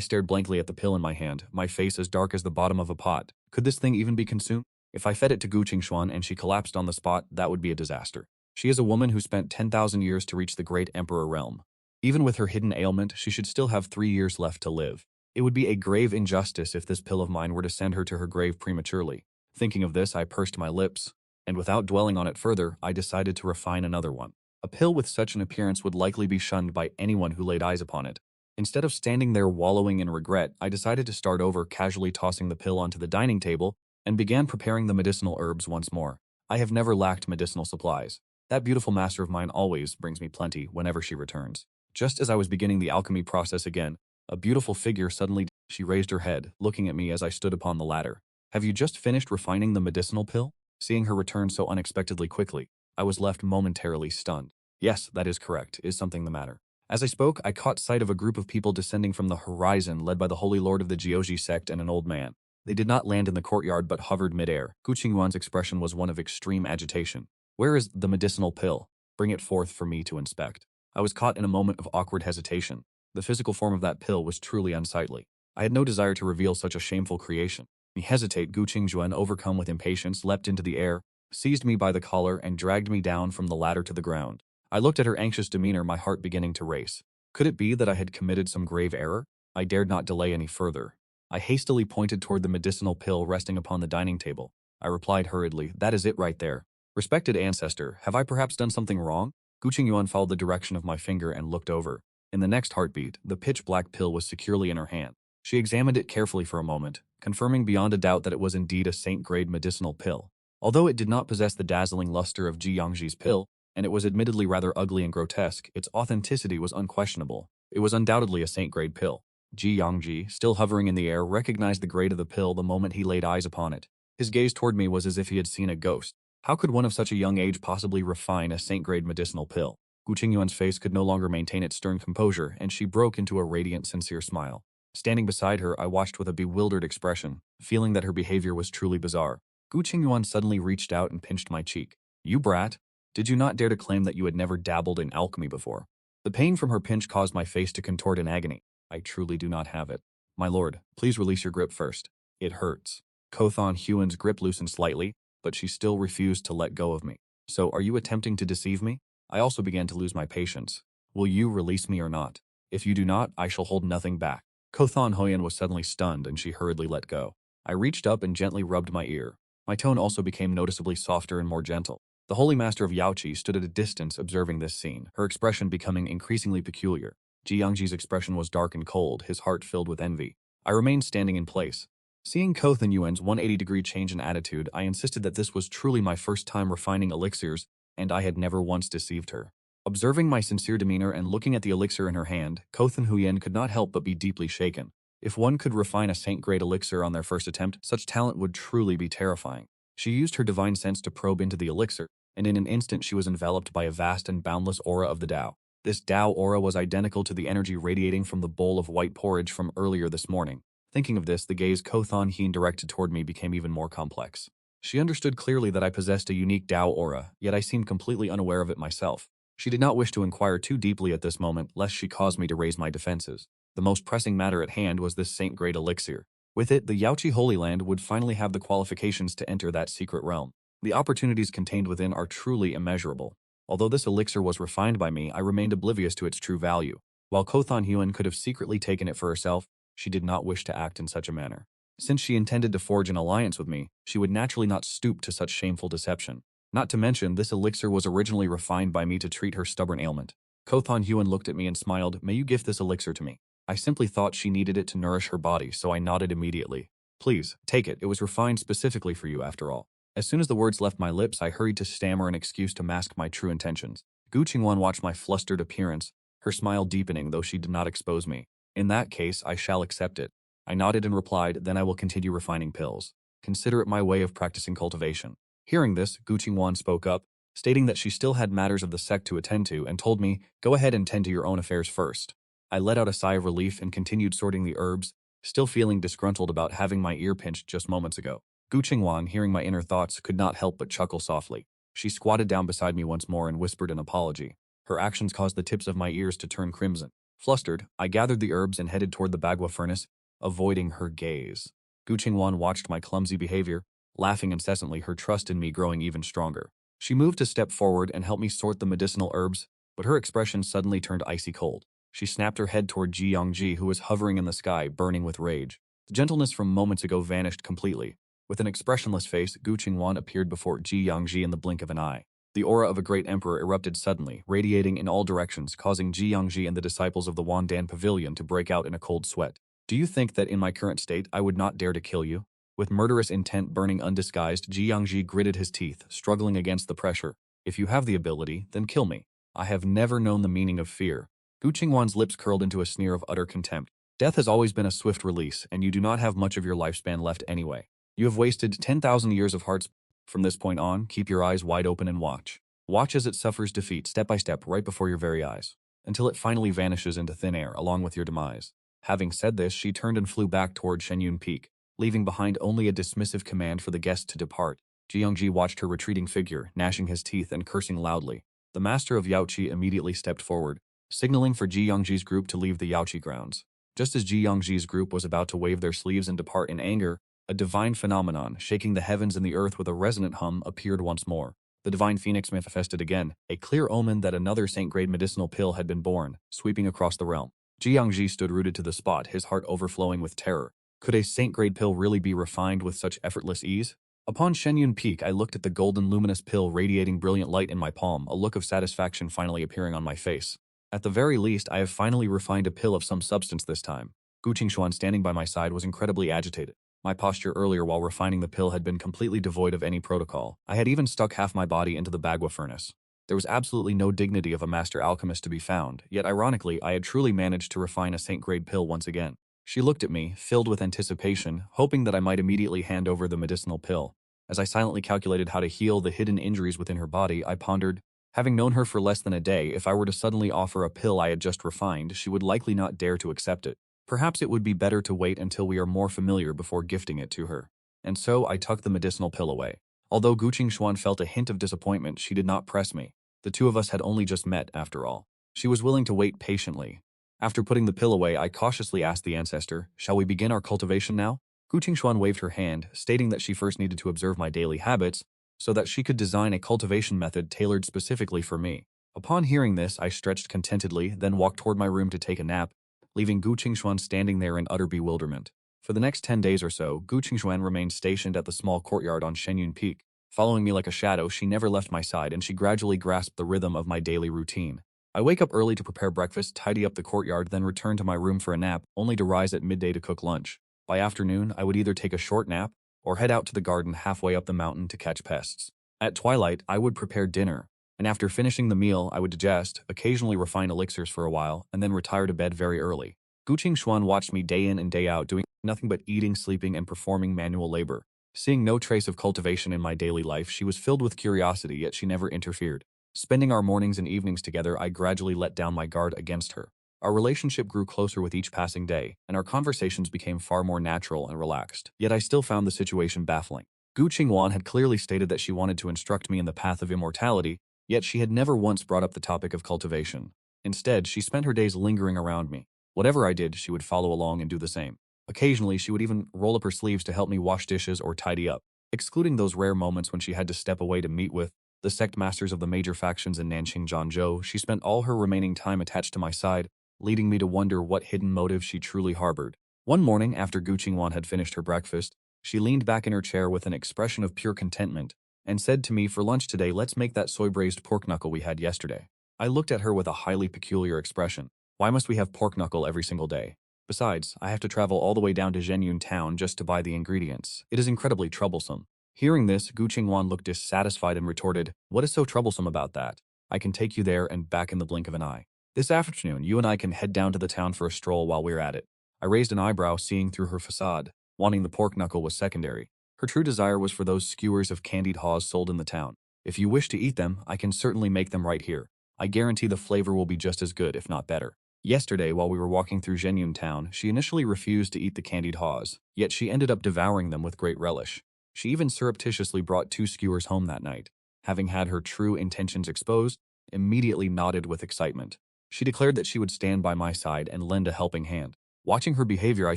stared blankly at the pill in my hand, my face as dark as the bottom of a pot. Could this thing even be consumed? If I fed it to Gu Qingwan and she collapsed on the spot, that would be a disaster. She is a woman who spent 10,000 years to reach the great emperor realm. Even with her hidden ailment, she should still have 3 years left to live. It would be a grave injustice if this pill of mine were to send her to her grave prematurely. Thinking of this, I pursed my lips, and without dwelling on it further, I decided to refine another one. A pill with such an appearance would likely be shunned by anyone who laid eyes upon it. Instead of standing there wallowing in regret, I decided to start over, casually tossing the pill onto the dining table, and began preparing the medicinal herbs once more. I have never lacked medicinal supplies. That beautiful master of mine always brings me plenty whenever she returns. Just as I was beginning the alchemy process again, a beautiful figure suddenly. She raised her head, looking at me as I stood upon the ladder. Have you just finished refining the medicinal pill? Seeing her return so unexpectedly quickly, I was left momentarily stunned. Yes, that is correct. Is something the matter? As I spoke, I caught sight of a group of people descending from the horizon led by the Holy Lord of the Jiuji Sect and an old man. They did not land in the courtyard but hovered midair. Gu Qingwan's expression was one of extreme agitation. Where is the medicinal pill? Bring it forth for me to inspect. I was caught in a moment of awkward hesitation. The physical form of that pill was truly unsightly. I had no desire to reveal such a shameful creation. Me hesitate, Gu Qingwan, overcome with impatience, leapt into the air, seized me by the collar, and dragged me down from the ladder to the ground. I looked at her anxious demeanor, my heart beginning to race. Could it be that I had committed some grave error? I dared not delay any further. I hastily pointed toward the medicinal pill resting upon the dining table. I replied hurriedly, "That is it right there. Respected ancestor, have I perhaps done something wrong?" Gu Qingwan followed the direction of my finger and looked over. In the next heartbeat, the pitch-black pill was securely in her hand. She examined it carefully for a moment, confirming beyond a doubt that it was indeed a saint-grade medicinal pill. Although it did not possess the dazzling luster of Ji Yangji's pill, and it was admittedly rather ugly and grotesque, its authenticity was unquestionable. It was undoubtedly a saint-grade pill. Ji Yangji, still hovering in the air, recognized the grade of the pill the moment he laid eyes upon it. His gaze toward me was as if he had seen a ghost. How could one of such a young age possibly refine a saint-grade medicinal pill? Gu Qingyuan's face could no longer maintain its stern composure, and she broke into a radiant, sincere smile. Standing beside her, I watched with a bewildered expression, feeling that her behavior was truly bizarre. Gu Qingyuan suddenly reached out and pinched my cheek. "You brat! Did you not dare to claim that you had never dabbled in alchemy before?" The pain from her pinch caused my face to contort in agony. "I truly do not have it. My lord, please release your grip first. It hurts." Kothon Huan's grip loosened slightly, but she still refused to let go of me. "So, are you attempting to deceive me?" I also began to lose my patience. "Will you release me or not? If you do not, I shall hold nothing back." Kothon Hoyan was suddenly stunned, and she hurriedly let go. I reached up and gently rubbed my ear. My tone also became noticeably softer and more gentle. The Holy Master of Yaochi stood at a distance observing this scene, her expression becoming increasingly peculiar. Ji Yangji's expression was dark and cold, his heart filled with envy. I remained standing in place. Seeing Kothon Yuan's 180-degree change in attitude, I insisted that this was truly my first time refining elixirs, and I had never once deceived her. Observing my sincere demeanor and looking at the elixir in her hand, Kothon Huyen could not help but be deeply shaken. If one could refine a saint-grade elixir on their first attempt, such talent would truly be terrifying. She used her divine sense to probe into the elixir, and in an instant she was enveloped by a vast and boundless aura of the Tao. This Tao aura was identical to the energy radiating from the bowl of white porridge from earlier this morning. Thinking of this, the gaze Kothon Hien directed toward me became even more complex. She understood clearly that I possessed a unique Tao aura, yet I seemed completely unaware of it myself. She did not wish to inquire too deeply at this moment, lest she cause me to raise my defenses. The most pressing matter at hand was this Saint-grade elixir. With it, the Yaochi Holy Land would finally have the qualifications to enter that secret realm. The opportunities contained within are truly immeasurable. Although this elixir was refined by me, I remained oblivious to its true value. While Kothan Huan could have secretly taken it for herself, she did not wish to act in such a manner. Since she intended to forge an alliance with me, she would naturally not stoop to such shameful deception. Not to mention, this elixir was originally refined by me to treat her stubborn ailment. Kothan Huan looked at me and smiled, "May you gift this elixir to me." I simply thought she needed it to nourish her body, so I nodded immediately. "Please, take it. It was refined specifically for you, after all." As soon as the words left my lips, I hurried to stammer an excuse to mask my true intentions. Gu Qingwan watched my flustered appearance, her smile deepening, though she did not expose me. "In that case, I shall accept it." I nodded and replied, "Then I will continue refining pills. Consider it my way of practicing cultivation." Hearing this, Gu Qingwan spoke up, stating that she still had matters of the sect to attend to, and told me, "Go ahead and tend to your own affairs first." I let out a sigh of relief and continued sorting the herbs, still feeling disgruntled about having my ear pinched just moments ago. Gu Qingwan, hearing my inner thoughts, could not help but chuckle softly. She squatted down beside me once more and whispered an apology. Her actions caused the tips of my ears to turn crimson. Flustered, I gathered the herbs and headed toward the bagua furnace, avoiding her gaze. Gu Qingwan watched my clumsy behavior, laughing incessantly, her trust in me growing even stronger. She moved a step forward and helped me sort the medicinal herbs, but her expression suddenly turned icy cold. She snapped her head toward Ji Yongji, who was hovering in the sky, burning with rage. The gentleness from moments ago vanished completely. With an expressionless face, Gu Qingwan appeared before Ji Yongji in the blink of an eye. The aura of a great emperor erupted suddenly, radiating in all directions, causing Ji Yongji and the disciples of the Wandan Pavilion to break out in a cold sweat. "Do you think that in my current state I would not dare to kill you?" With murderous intent burning undisguised, Ji Yongji gritted his teeth, struggling against the pressure. "If you have the ability, then kill me. I have never known the meaning of fear." Gu Qingwan's lips curled into a sneer of utter contempt. "Death has always been a swift release, and you do not have much of your lifespan left anyway. You have wasted 10,000 years of hearts. From this point on, keep your eyes wide open and watch. Watch as it suffers defeat step by step right before your very eyes, until it finally vanishes into thin air along with your demise." Having said this, she turned and flew back toward Shenyun Peak, leaving behind only a dismissive command for the guest to depart. Ji Yongji watched her retreating figure, gnashing his teeth and cursing loudly. The master of Yaochi immediately stepped forward, signaling for Ji Yongji's group to leave the Yaochi grounds. Just as Ji Yongji's group was about to wave their sleeves and depart in anger, a divine phenomenon, shaking the heavens and the earth with a resonant hum, appeared once more. The divine phoenix manifested again, a clear omen that another saint-grade medicinal pill had been born, sweeping across the realm. Ji Yongji stood rooted to the spot, his heart overflowing with terror. Could a saint-grade pill really be refined with such effortless ease? Upon Shenyun Peak, I looked at the golden luminous pill radiating brilliant light in my palm, a look of satisfaction finally appearing on my face. At the very least, I have finally refined a pill of some substance this time. Gu Qingwan, standing by my side, was incredibly agitated. My posture earlier while refining the pill had been completely devoid of any protocol. I had even stuck half my body into the bagua furnace. There was absolutely no dignity of a master alchemist to be found, yet ironically, I had truly managed to refine a saint-grade pill once again. She looked at me, filled with anticipation, hoping that I might immediately hand over the medicinal pill. As I silently calculated how to heal the hidden injuries within her body, I pondered, having known her for less than a day, if I were to suddenly offer a pill I had just refined, she would likely not dare to accept it. Perhaps it would be better to wait until we are more familiar before gifting it to her. And so I tucked the medicinal pill away. Although Gu Qingwan felt a hint of disappointment, she did not press me. The two of us had only just met, after all. She was willing to wait patiently. After putting the pill away, I cautiously asked the Ancestor, "Shall we begin our cultivation now?" Gu Qingwan waved her hand, stating that she first needed to observe my daily habits, so that she could design a cultivation method tailored specifically for me. Upon hearing this, I stretched contentedly, then walked toward my room to take a nap, leaving Gu Qingwan standing there in utter bewilderment. For the next 10 days or so, Gu Qingwan remained stationed at the small courtyard on Shenyun Peak. Following me like a shadow, she never left my side, and she gradually grasped the rhythm of my daily routine. I wake up early to prepare breakfast, tidy up the courtyard, then return to my room for a nap, only to rise at midday to cook lunch. By afternoon, I would either take a short nap or head out to the garden halfway up the mountain to catch pests. At twilight, I would prepare dinner, and after finishing the meal, I would digest, occasionally refine elixirs for a while, and then retire to bed very early. Gu Qingwan watched me day in and day out, doing nothing but eating, sleeping, and performing manual labor. Seeing no trace of cultivation in my daily life, she was filled with curiosity, yet she never interfered. Spending our mornings and evenings together, I gradually let down my guard against her. Our relationship grew closer with each passing day, and our conversations became far more natural and relaxed. Yet I still found the situation baffling. Gu Qingwan had clearly stated that she wanted to instruct me in the path of immortality, yet she had never once brought up the topic of cultivation. Instead, she spent her days lingering around me. Whatever I did, she would follow along and do the same. Occasionally, she would even roll up her sleeves to help me wash dishes or tidy up. Excluding those rare moments when she had to step away to meet with the sect masters of the major factions in Nanqing Zhangzhou, she spent all her remaining time attached to my side, leading me to wonder what hidden motive she truly harbored. One morning, after Gu Qingwan had finished her breakfast, she leaned back in her chair with an expression of pure contentment and said to me, "For lunch today, let's make that soy-braised pork knuckle we had yesterday." I looked at her with a highly peculiar expression. Why must we have pork knuckle every single day? Besides, I have to travel all the way down to Zhenyun town just to buy the ingredients. It is incredibly troublesome. Hearing this, Gu Qingwan looked dissatisfied and retorted, "What is so troublesome about that? I can take you there and back in the blink of an eye. This afternoon, you and I can head down to the town for a stroll while we're at it." I raised an eyebrow, seeing through her facade. Wanting the pork knuckle was secondary. Her true desire was for those skewers of candied haws sold in the town. "If you wish to eat them, I can certainly make them right here. I guarantee the flavor will be just as good, if not better." Yesterday, while we were walking through Zhenyun town, she initially refused to eat the candied haws, yet she ended up devouring them with great relish. She even surreptitiously brought 2 skewers home that night. Having had her true intentions exposed, immediately nodded with excitement. She declared that she would stand by my side and lend a helping hand. Watching her behavior, I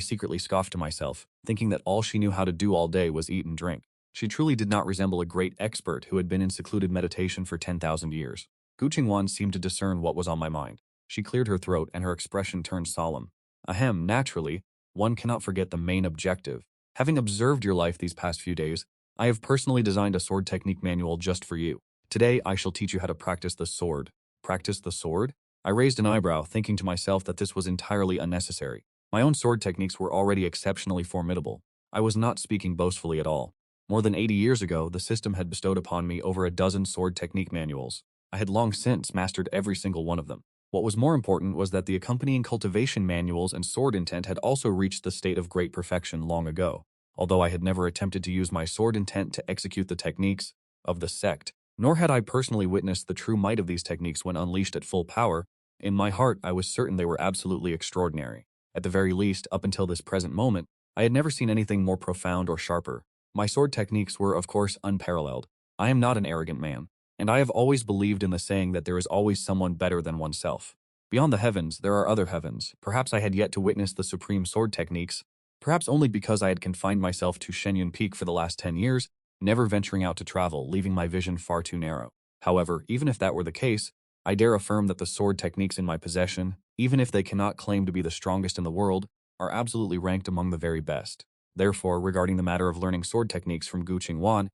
secretly scoffed to myself, thinking that all she knew how to do all day was eat and drink. She truly did not resemble a great expert who had been in secluded meditation for 10,000 years. Gu Qingwan seemed to discern what was on my mind. She cleared her throat and her expression turned solemn. "Ahem, naturally, one cannot forget the main objective. Having observed your life these past few days, I have personally designed a sword technique manual just for you. Today, I shall teach you how to practice the sword." Practice the sword? I raised an eyebrow, thinking to myself that this was entirely unnecessary. My own sword techniques were already exceptionally formidable. I was not speaking boastfully at all. More than 80 years ago, the system had bestowed upon me over a dozen sword technique manuals. I had long since mastered every single one of them. What was more important was that the accompanying cultivation manuals and sword intent had also reached the state of great perfection long ago. Although I had never attempted to use my sword intent to execute the techniques of the sect, nor had I personally witnessed the true might of these techniques when unleashed at full power, in my heart I was certain they were absolutely extraordinary. At the very least, up until this present moment, I had never seen anything more profound or sharper. My sword techniques were, of course, unparalleled. I am not an arrogant man, and I have always believed in the saying that there is always someone better than oneself. Beyond the heavens, there are other heavens. Perhaps I had yet to witness the supreme sword techniques, perhaps only because I had confined myself to Shenyun Peak for the last 10 years, never venturing out to travel, leaving my vision far too narrow. However, even if that were the case, I dare affirm that the sword techniques in my possession, even if they cannot claim to be the strongest in the world, are absolutely ranked among the very best. Therefore, regarding the matter of learning sword techniques from Gu Qingwan,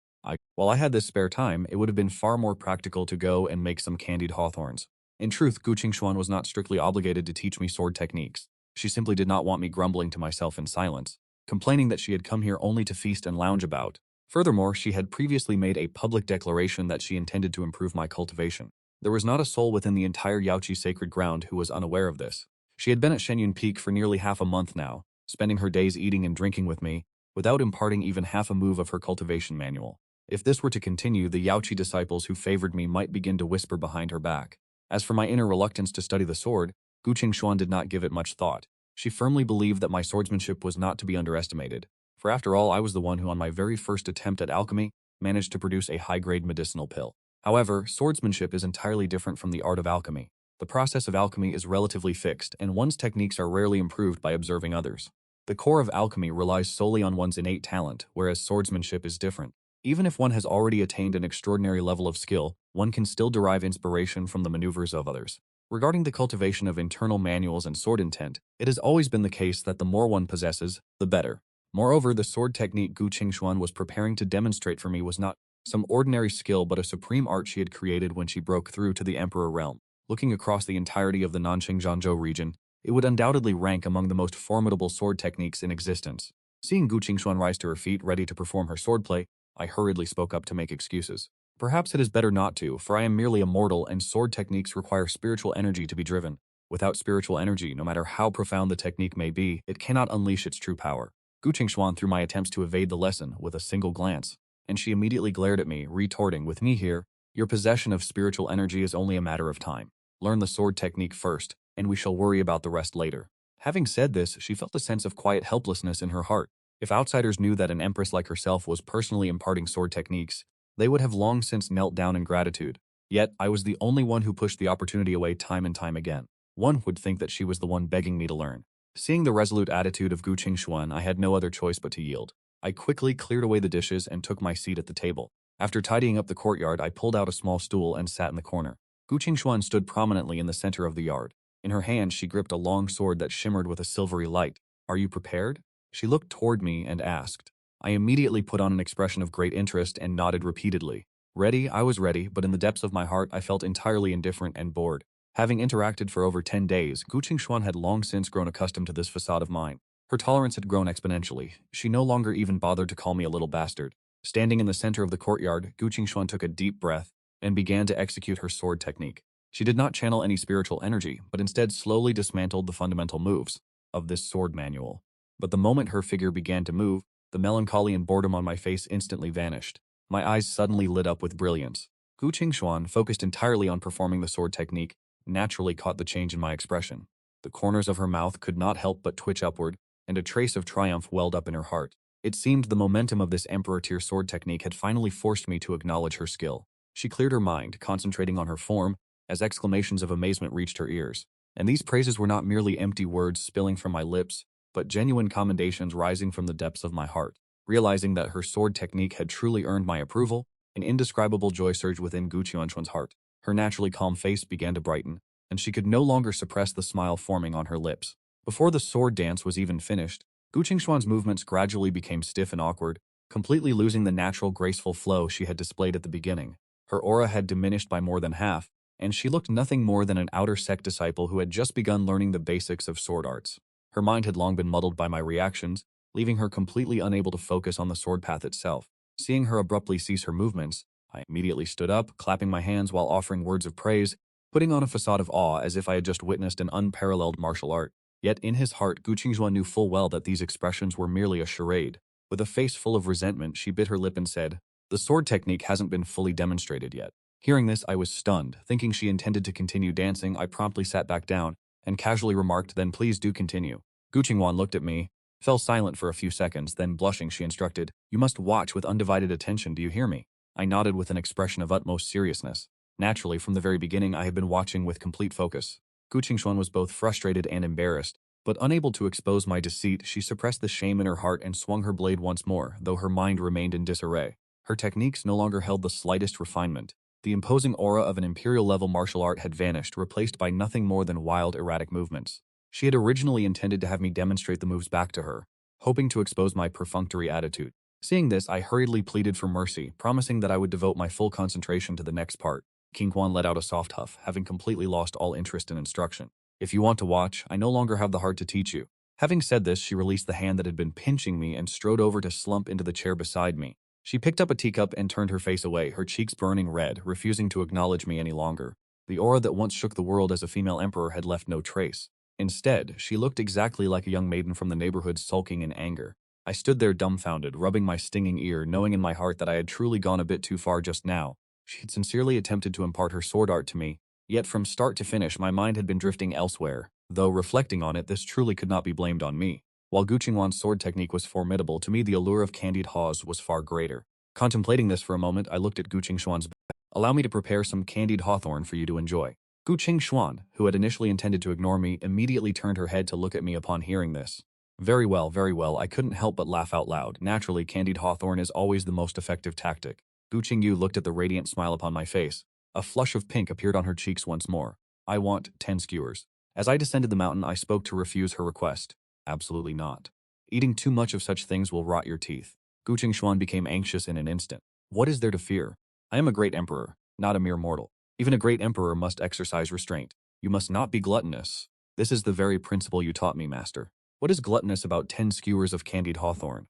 while I had this spare time, it would have been far more practical to go and make some candied hawthorns. In truth, Gu Qingwan was not strictly obligated to teach me sword techniques. She simply did not want me grumbling to myself in silence, complaining that she had come here only to feast and lounge about. Furthermore, she had previously made a public declaration that she intended to improve my cultivation. There was not a soul within the entire Yaochi sacred ground who was unaware of this. She had been at Shenyun Peak for nearly half a month now, spending her days eating and drinking with me, without imparting even half a move of her cultivation manual. If this were to continue, the Yaochi disciples who favored me might begin to whisper behind her back. As for my inner reluctance to study the sword, Gu Qingwan did not give it much thought. She firmly believed that my swordsmanship was not to be underestimated, for after all, I was the one who on my very first attempt at alchemy managed to produce a high-grade medicinal pill. However, swordsmanship is entirely different from the art of alchemy. The process of alchemy is relatively fixed, and one's techniques are rarely improved by observing others. The core of alchemy relies solely on one's innate talent, whereas swordsmanship is different. Even if one has already attained an extraordinary level of skill, one can still derive inspiration from the maneuvers of others. Regarding the cultivation of internal manuals and sword intent, it has always been the case that the more one possesses, the better. Moreover, the sword technique Gu Qingwan was preparing to demonstrate for me was not some ordinary skill but a supreme art she had created when she broke through to the Emperor realm. Looking across the entirety of the Nanqing Zhangzhou region, it would undoubtedly rank among the most formidable sword techniques in existence. Seeing Gu Qingwan rise to her feet, ready to perform her swordplay, I hurriedly spoke up to make excuses. Perhaps it is better not to, for I am merely a mortal and sword techniques require spiritual energy to be driven. Without spiritual energy, no matter how profound the technique may be, it cannot unleash its true power. Gu Qingwan threw my attempts to evade the lesson with a single glance, and she immediately glared at me, retorting, "With me here, your possession of spiritual energy is only a matter of time. Learn the sword technique first, and we shall worry about the rest later." Having said this, she felt a sense of quiet helplessness in her heart. If outsiders knew that an empress like herself was personally imparting sword techniques, they would have long since knelt down in gratitude. Yet, I was the only one who pushed the opportunity away time and time again. One would think that she was the one begging me to learn. Seeing the resolute attitude of Gu Qingwan, I had no other choice but to yield. I quickly cleared away the dishes and took my seat at the table. After tidying up the courtyard, I pulled out a small stool and sat in the corner. Gu Qingwan stood prominently in the center of the yard. In her hand, she gripped a long sword that shimmered with a silvery light. "Are you prepared?" She looked toward me and asked. I immediately put on an expression of great interest and nodded repeatedly. Ready, I was ready, but in the depths of my heart I felt entirely indifferent and bored. Having interacted for over 10 days, Gu Qingxuan had long since grown accustomed to this facade of mine. Her tolerance had grown exponentially. She no longer even bothered to call me a little bastard. Standing in the center of the courtyard, Gu Qingxuan took a deep breath and began to execute her sword technique. She did not channel any spiritual energy, but instead slowly dismantled the fundamental moves of this sword manual. But the moment her figure began to move, the melancholy and boredom on my face instantly vanished. My eyes suddenly lit up with brilliance. Gu Qingxuan, focused entirely on performing the sword technique, naturally caught the change in my expression. The corners of her mouth could not help but twitch upward, and a trace of triumph welled up in her heart. It seemed the momentum of this emperor-tier sword technique had finally forced me to acknowledge her skill. She cleared her mind, concentrating on her form, as exclamations of amazement reached her ears. And these praises were not merely empty words spilling from my lips, but genuine commendations rising from the depths of my heart. Realizing that her sword technique had truly earned my approval, an indescribable joy surged within Gu Qianquan's heart. Her naturally calm face began to brighten, and she could no longer suppress the smile forming on her lips. Before the sword dance was even finished, Gu Qingxuan's movements gradually became stiff and awkward, completely losing the natural graceful flow she had displayed at the beginning. Her aura had diminished by more than half, and she looked nothing more than an outer sect disciple who had just begun learning the basics of sword arts. Her mind had long been muddled by my reactions, leaving her completely unable to focus on the sword path itself. Seeing her abruptly cease her movements, I immediately stood up, clapping my hands while offering words of praise, putting on a facade of awe as if I had just witnessed an unparalleled martial art. Yet in his heart, Gu Qingxuan knew full well that these expressions were merely a charade. With a face full of resentment, she bit her lip and said, "The sword technique hasn't been fully demonstrated yet." Hearing this, I was stunned. Thinking she intended to continue dancing, I promptly sat back down and casually remarked, "Then please do continue." Gu Qingwan looked at me, fell silent for a few seconds, then blushing, she instructed, "You must watch with undivided attention, do you hear me?" I nodded with an expression of utmost seriousness. Naturally, from the very beginning, I had been watching with complete focus. Gu Qingxuan was both frustrated and embarrassed, but unable to expose my deceit, she suppressed the shame in her heart and swung her blade once more, though her mind remained in disarray. Her techniques no longer held the slightest refinement. The imposing aura of an imperial-level martial art had vanished, replaced by nothing more than wild, erratic movements. She had originally intended to have me demonstrate the moves back to her, hoping to expose my perfunctory attitude. Seeing this, I hurriedly pleaded for mercy, promising that I would devote my full concentration to the next part. Qingquan let out a soft huff, having completely lost all interest in instruction. "If you want to watch, I no longer have the heart to teach you." Having said this, she released the hand that had been pinching me and strode over to slump into the chair beside me. She picked up a teacup and turned her face away, her cheeks burning red, refusing to acknowledge me any longer. The aura that once shook the world as a female emperor had left no trace. Instead, she looked exactly like a young maiden from the neighborhood sulking in anger. I stood there dumbfounded, rubbing my stinging ear, knowing in my heart that I had truly gone a bit too far just now. She had sincerely attempted to impart her sword art to me, yet from start to finish my mind had been drifting elsewhere. Though reflecting on it, this truly could not be blamed on me. While Gu Qingwan's sword technique was formidable, to me the allure of candied haws was far greater. Contemplating this for a moment, I looked at Gu Qingxuan's back. "Allow me to prepare some candied hawthorn for you to enjoy." Gu Qingxuan, who had initially intended to ignore me, immediately turned her head to look at me upon hearing this. Very well, I couldn't help but laugh out loud. Naturally, candied hawthorn is always the most effective tactic. Gu Qingyu looked at the radiant smile upon my face. A flush of pink appeared on her cheeks once more. "I want 10 skewers." As I descended the mountain, I spoke to refuse her request. "Absolutely not. Eating too much of such things will rot your teeth." Gu Qingxuan became anxious in an instant. "What is there to fear? I am a great emperor, not a mere mortal. Even a great emperor must exercise restraint. You must not be gluttonous. This is the very principle you taught me, master. What is gluttonous about 10 skewers of candied hawthorn?"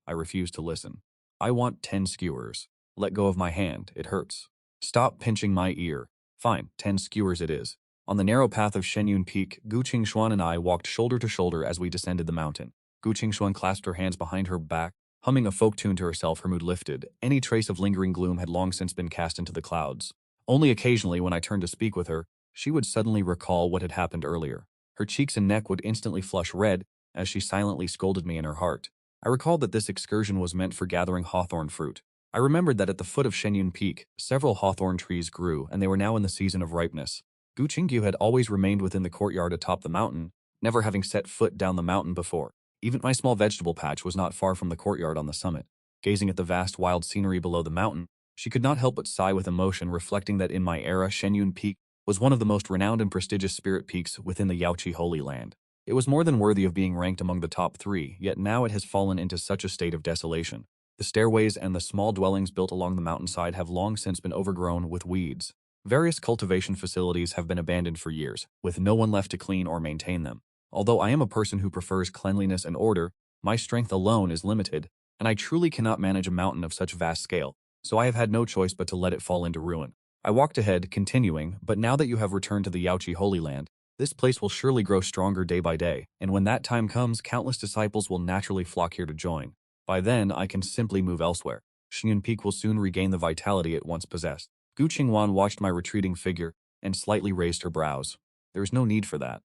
I refused to listen. "I want 10 skewers. Let go of my hand, it hurts. Stop pinching my ear. Fine, 10 skewers it is." On the narrow path of Shenyun Peak, Gu Qingxuan and I walked shoulder to shoulder as we descended the mountain. Gu Qingxuan clasped her hands behind her back, humming a folk tune to herself, her mood lifted. Any trace of lingering gloom had long since been cast into the clouds. Only occasionally, when I turned to speak with her, she would suddenly recall what had happened earlier. Her cheeks and neck would instantly flush red as she silently scolded me in her heart. I recalled that this excursion was meant for gathering hawthorn fruit. I remembered that at the foot of Shenyun Peak, several hawthorn trees grew, and they were now in the season of ripeness. Gu Qingyu had always remained within the courtyard atop the mountain, never having set foot down the mountain before. Even my small vegetable patch was not far from the courtyard on the summit. Gazing at the vast wild scenery below the mountain, she could not help but sigh with emotion, reflecting that in my era, Shenyun Peak was one of the most renowned and prestigious spirit peaks within the Yaochi Holy Land. It was more than worthy of being ranked among the top 3, yet now it has fallen into such a state of desolation. The stairways and the small dwellings built along the mountainside have long since been overgrown with weeds. Various cultivation facilities have been abandoned for years, with no one left to clean or maintain them. Although I am a person who prefers cleanliness and order, my strength alone is limited, and I truly cannot manage a mountain of such vast scale, so I have had no choice but to let it fall into ruin. I walked ahead, continuing, but now that you have returned to the Yaochi Holy Land, this place will surely grow stronger day by day, and when that time comes, countless disciples will naturally flock here to join. By then, I can simply move elsewhere. Shenyun Peak will soon regain the vitality it once possessed. Gu Qingwan watched my retreating figure and slightly raised her brows. There is no need for that.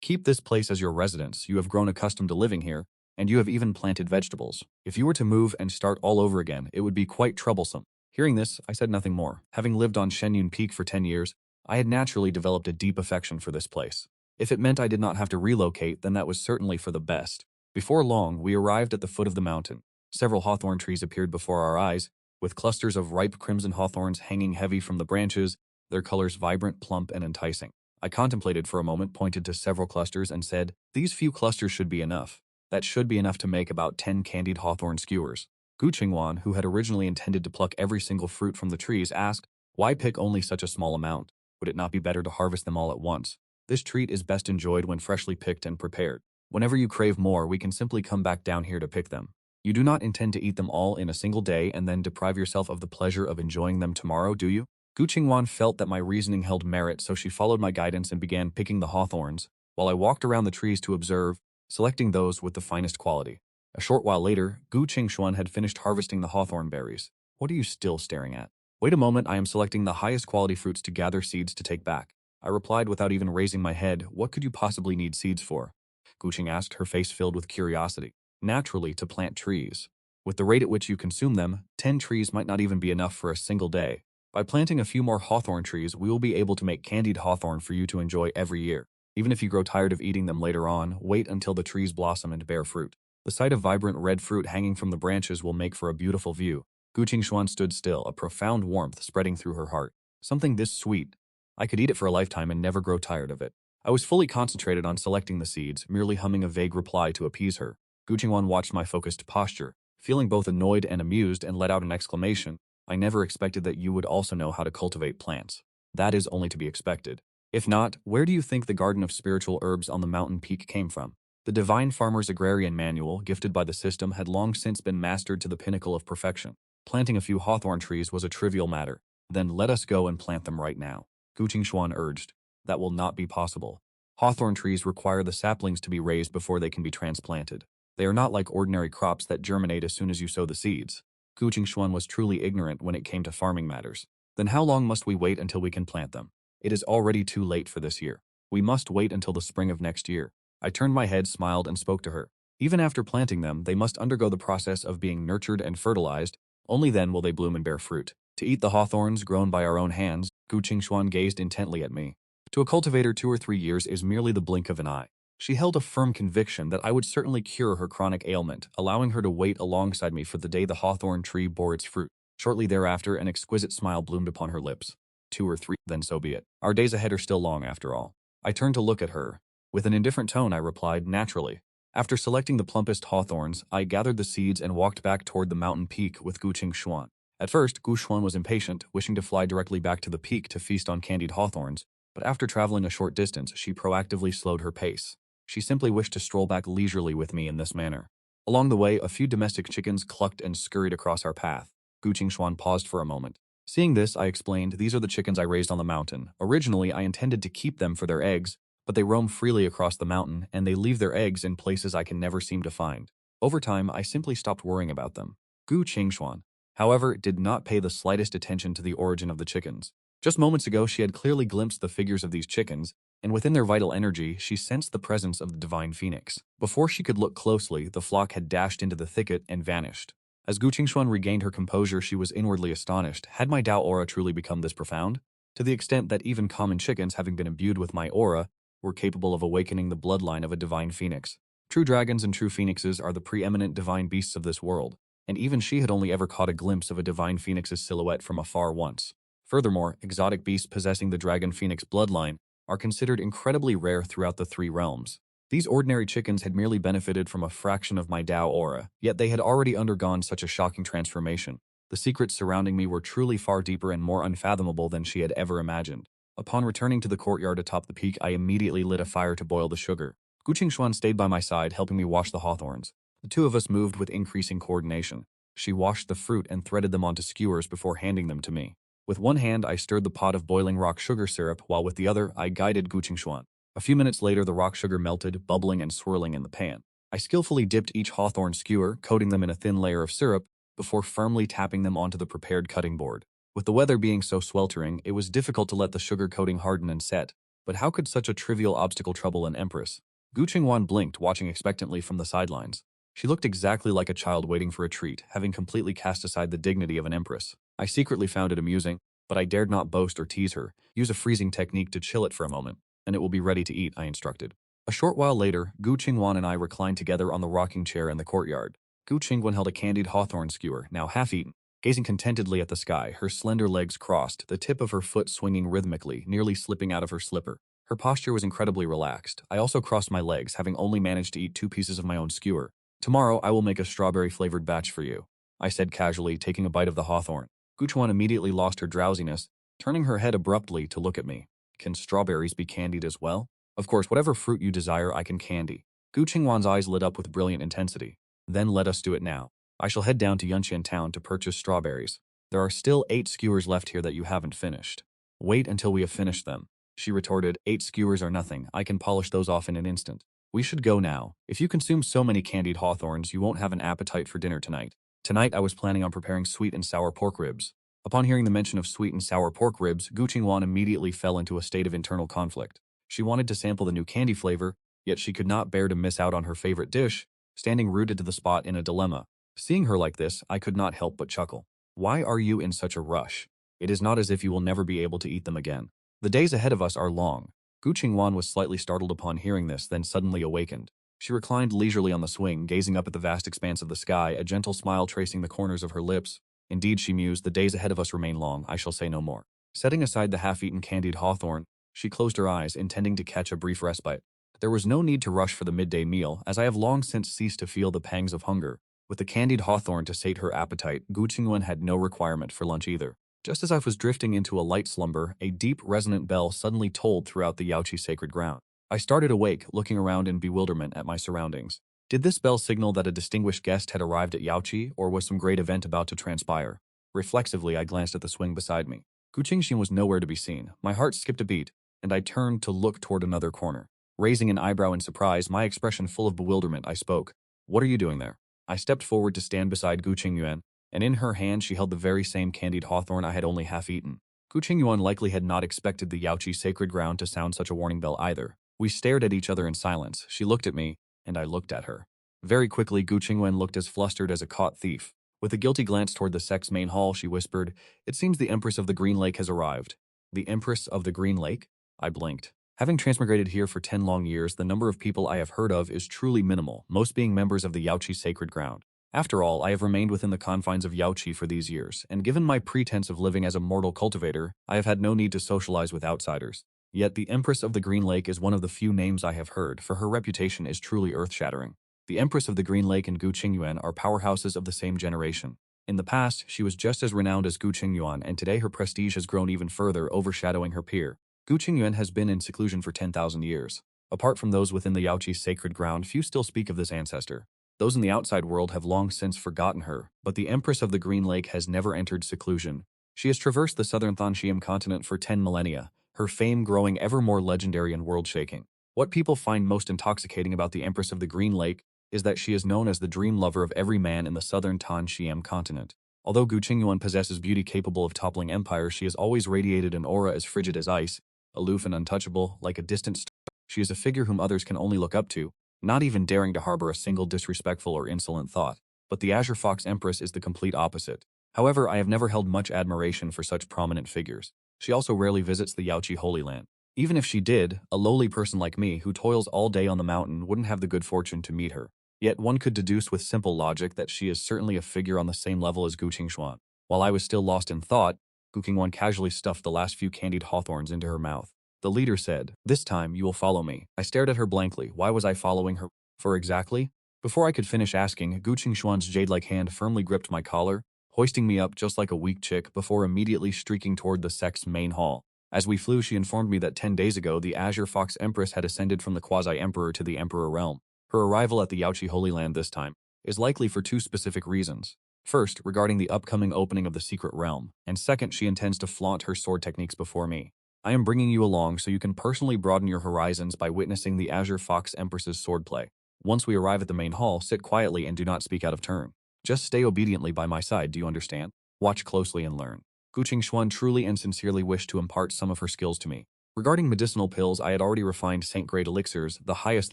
Keep this place as your residence. You have grown accustomed to living here, and you have even planted vegetables. If you were to move and start all over again, it would be quite troublesome. Hearing this, I said nothing more. Having lived on Shenyun Peak for 10 years, I had naturally developed a deep affection for this place. If it meant I did not have to relocate, then that was certainly for the best. Before long, we arrived at the foot of the mountain. Several hawthorn trees appeared before our eyes, with clusters of ripe crimson hawthorns hanging heavy from the branches, their colors vibrant, plump, and enticing. I contemplated for a moment, pointed to several clusters, and said, "These few clusters should be enough. That should be enough to make about 10 candied hawthorn skewers." Gu Qingwan, who had originally intended to pluck every single fruit from the trees, asked, "Why pick only such a small amount? Would it not be better to harvest them all at once? This treat is best enjoyed when freshly picked and prepared. Whenever you crave more, we can simply come back down here to pick them. You do not intend to eat them all in a single day and then deprive yourself of the pleasure of enjoying them tomorrow, do you?" Gu Qingwan felt that my reasoning held merit, so she followed my guidance and began picking the hawthorns, while I walked around the trees to observe, selecting those with the finest quality. A short while later, Gu Qingwan had finished harvesting the hawthorn berries. "What are you still staring at? Wait a moment, I am selecting the highest quality fruits to gather seeds to take back." I replied without even raising my head. "What could you possibly need seeds for?" Gu Qing asked, her face filled with curiosity. "Naturally, to plant trees. With the rate at which you consume them, 10 trees might not even be enough for a single day. By planting a few more hawthorn trees, we will be able to make candied hawthorn for you to enjoy every year. Even if you grow tired of eating them later on, wait until the trees blossom and bear fruit. The sight of vibrant red fruit hanging from the branches will make for a beautiful view." Gu Qingwan stood still, a profound warmth spreading through her heart. Something this sweet. I could eat it for a lifetime and never grow tired of it. I was fully concentrated on selecting the seeds, merely humming a vague reply to appease her. Gu Qingwan watched my focused posture, feeling both annoyed and amused, and let out an exclamation. "I never expected that you would also know how to cultivate plants. That is only to be expected. If not, where do you think the garden of spiritual herbs on the mountain peak came from?" The Divine Farmer's Agrarian Manual, gifted by the system, had long since been mastered to the pinnacle of perfection. Planting a few hawthorn trees was a trivial matter. "Then let us go and plant them right now," Gu Qingwan urged. "That will not be possible. Hawthorn trees require the saplings to be raised before they can be transplanted. They are not like ordinary crops that germinate as soon as you sow the seeds." Gu Qingwan was truly ignorant when it came to farming matters. "Then how long must we wait until we can plant them?" "It is already too late for this year. We must wait until the spring of next year." I turned my head, smiled, and spoke to her. "Even after planting them, they must undergo the process of being nurtured and fertilized. Only then will they bloom and bear fruit. To eat the hawthorns grown by our own hands," Gu Qingwan gazed intently at me. "To a cultivator, 2 or 3 years is merely the blink of an eye." She held a firm conviction that I would certainly cure her chronic ailment, allowing her to wait alongside me for the day the hawthorn tree bore its fruit. Shortly thereafter, an exquisite smile bloomed upon her lips. 2 or 3, then so be it. Our days ahead are still long after all. I turned to look at her. With an indifferent tone, I replied, "Naturally." After selecting the plumpest hawthorns, I gathered the seeds and walked back toward the mountain peak with Gu Qingwan. At first, Gu Xuan was impatient, wishing to fly directly back to the peak to feast on candied hawthorns, but after traveling a short distance, she proactively slowed her pace. She simply wished to stroll back leisurely with me in this manner. Along the way, a few domestic chickens clucked and scurried across our path. Gu Qingxuan paused for a moment. Seeing this, I explained, "These are the chickens I raised on the mountain. Originally, I intended to keep them for their eggs, but they roam freely across the mountain, and they leave their eggs in places I can never seem to find. Over time, I simply stopped worrying about them." Gu Qingxuan, however, did not pay the slightest attention to the origin of the chickens. Just moments ago, she had clearly glimpsed the figures of these chickens, and within their vital energy, she sensed the presence of the divine phoenix. Before she could look closely, the flock had dashed into the thicket and vanished. As Gu Qingwan regained her composure, she was inwardly astonished. Had my Dao aura truly become this profound? To the extent that even common chickens, having been imbued with my aura, were capable of awakening the bloodline of a divine phoenix. True dragons and true phoenixes are the preeminent divine beasts of this world, and even she had only ever caught a glimpse of a divine phoenix's silhouette from afar once. Furthermore, exotic beasts possessing the dragon phoenix bloodline are considered incredibly rare throughout the three realms. These ordinary chickens had merely benefited from a fraction of my Dao aura, yet they had already undergone such a shocking transformation. The secrets surrounding me were truly far deeper and more unfathomable than she had ever imagined. Upon returning to the courtyard atop the peak, I immediately lit a fire to boil the sugar. Gu Qingwan stayed by my side, helping me wash the hawthorns. The two of us moved with increasing coordination. She washed the fruit and threaded them onto skewers before handing them to me. With one hand, I stirred the pot of boiling rock sugar syrup, while with the other, I guided Gu Qingwan. A few minutes later, the rock sugar melted, bubbling and swirling in the pan. I skillfully dipped each hawthorn skewer, coating them in a thin layer of syrup, before firmly tapping them onto the prepared cutting board. With the weather being so sweltering, it was difficult to let the sugar coating harden and set. But how could such a trivial obstacle trouble an empress? Gu Qingwan blinked, watching expectantly from the sidelines. She looked exactly like a child waiting for a treat, having completely cast aside the dignity of an empress. I secretly found it amusing, but I dared not boast or tease her. Use a freezing technique to chill it for a moment, and it will be ready to eat, I instructed. A short while later, Gu Qingwan and I reclined together on the rocking chair in the courtyard. Gu Qingwan held a candied hawthorn skewer, now half-eaten, gazing contentedly at the sky, her slender legs crossed, the tip of her foot swinging rhythmically, nearly slipping out of her slipper. Her posture was incredibly relaxed. I also crossed my legs, having only managed to eat 2 pieces of my own skewer. Tomorrow, I will make a strawberry-flavored batch for you, I said casually, taking a bite of the hawthorn. Gu Qingwan immediately lost her drowsiness, turning her head abruptly to look at me. Can strawberries be candied as well? Of course, whatever fruit you desire, I can candy. Gu Qingwan's eyes lit up with brilliant intensity. Then let us do it now. I shall head down to Yunqian town to purchase strawberries. There are still 8 skewers left here that you haven't finished. Wait until we have finished them, she retorted. 8 skewers are nothing. I can polish those off in an instant. We should go now. If you consume so many candied hawthorns, you won't have an appetite for dinner tonight. Tonight, I was planning on preparing sweet and sour pork ribs. Upon hearing the mention of sweet and sour pork ribs, Gu Qingwan immediately fell into a state of internal conflict. She wanted to sample the new candy flavor, yet she could not bear to miss out on her favorite dish, standing rooted to the spot in a dilemma. Seeing her like this, I could not help but chuckle. Why are you in such a rush? It is not as if you will never be able to eat them again. The days ahead of us are long. Gu Qingwan was slightly startled upon hearing this, then suddenly awakened. She reclined leisurely on the swing, gazing up at the vast expanse of the sky, a gentle smile tracing the corners of her lips. Indeed, she mused, the days ahead of us remain long, I shall say no more. Setting aside the half-eaten candied hawthorn, she closed her eyes, intending to catch a brief respite. There was no need to rush for the midday meal, as I have long since ceased to feel the pangs of hunger. With the candied hawthorn to sate her appetite, Gu Qingwan had no requirement for lunch either. Just as I was drifting into a light slumber, a deep, resonant bell suddenly tolled throughout the Yaochi sacred ground. I started awake, looking around in bewilderment at my surroundings. Did this bell signal that a distinguished guest had arrived at Yaochi, or was some great event about to transpire? Reflexively, I glanced at the swing beside me. Gu Qingwan was nowhere to be seen. My heart skipped a beat, and I turned to look toward another corner. Raising an eyebrow in surprise, my expression full of bewilderment, I spoke. What are you doing there? I stepped forward to stand beside Gu Qingwan, and in her hand she held the very same candied hawthorn I had only half eaten. Gu Qingwan likely had not expected the Yaochi sacred ground to sound such a warning bell either. We stared at each other in silence. She looked at me, and I looked at her. Very quickly, Gu Qingwan looked as flustered as a caught thief. With a guilty glance toward the Sect's main hall, she whispered, "It seems the Empress of the Green Lake has arrived." The Empress of the Green Lake? I blinked. Having transmigrated here for 10 long years, the number of people I have heard of is truly minimal, most being members of the Yaochi sacred ground. After all, I have remained within the confines of Yaochi for these years, and given my pretense of living as a mortal cultivator, I have had no need to socialize with outsiders. Yet the Empress of the Green Lake is one of the few names I have heard, for her reputation is truly earth-shattering. The Empress of the Green Lake and Gu Qingwan are powerhouses of the same generation. In the past, she was just as renowned as Gu Qingwan, and today her prestige has grown even further, overshadowing her peer. Gu Qingwan has been in seclusion for 10,000 years. Apart from those within the Yaochi sacred ground, few still speak of this ancestor. Those in the outside world have long since forgotten her, but the Empress of the Green Lake has never entered seclusion. She has traversed the southern Thanshiam continent for 10 millennia, her fame growing ever more legendary and world-shaking. What people find most intoxicating about the Empress of the Green Lake is that she is known as the dream lover of every man in the southern Thanshiam continent. Although Gu Qingwan possesses beauty capable of toppling empires, she has always radiated an aura as frigid as ice, aloof and untouchable, like a distant star. She is a figure whom others can only look up to, not even daring to harbor a single disrespectful or insolent thought. But the Azure Fox Empress is the complete opposite. However, I have never held much admiration for such prominent figures. She also rarely visits the Yaochi Holy Land. Even if she did, a lowly person like me who toils all day on the mountain wouldn't have the good fortune to meet her. Yet one could deduce with simple logic that she is certainly a figure on the same level as Gu Qingwan. While I was still lost in thought, Gu Qingwan casually stuffed the last few candied hawthorns into her mouth. The leader said, "This time you will follow me." I stared at her blankly. Why was I following her? For exactly? Before I could finish asking, Gu Qingxuan's jade-like hand firmly gripped my collar, hoisting me up just like a weak chick before immediately streaking toward the Sect's main hall. As we flew, she informed me that 10 days ago the Azure Fox Empress had ascended from the Quasi-Emperor to the Emperor realm. Her arrival at the Yaochi Holy Land this time is likely for two specific reasons. First, regarding the upcoming opening of the secret realm, and second, she intends to flaunt her sword techniques before me. I am bringing you along so you can personally broaden your horizons by witnessing the Azure Fox Empress's swordplay. Once we arrive at the main hall, sit quietly and do not speak out of turn. Just stay obediently by my side, do you understand? Watch closely and learn. Gu Qingxuan truly and sincerely wished to impart some of her skills to me. Regarding medicinal pills, I had already refined Saint-grade elixirs, the highest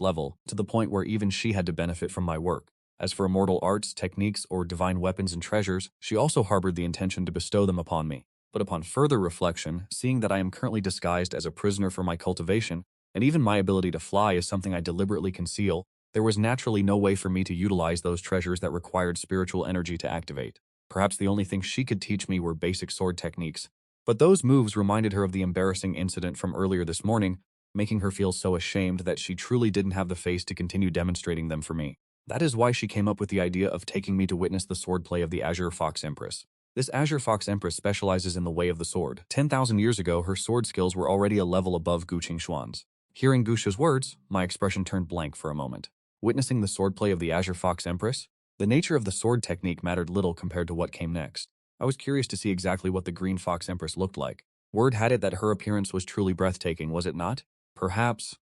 level, to the point where even she had to benefit from my work. As for immortal arts, techniques, or divine weapons and treasures, she also harbored the intention to bestow them upon me. But upon further reflection, seeing that I am currently disguised as a prisoner for my cultivation, and even my ability to fly is something I deliberately conceal, there was naturally no way for me to utilize those treasures that required spiritual energy to activate. Perhaps the only thing she could teach me were basic sword techniques. But those moves reminded her of the embarrassing incident from earlier this morning, making her feel so ashamed that she truly didn't have the face to continue demonstrating them for me. That is why she came up with the idea of taking me to witness the swordplay of the Azure Fox Empress. This Azure Fox Empress specializes in the way of the sword. 10,000 years ago, her sword skills were already a level above Gu Qingxuan's. Hearing Gusha's words, my expression turned blank for a moment. Witnessing the swordplay of the Azure Fox Empress? The nature of the sword technique mattered little compared to what came next. I was curious to see exactly what the Green Fox Empress looked like. Word had it that her appearance was truly breathtaking, was it not? Perhaps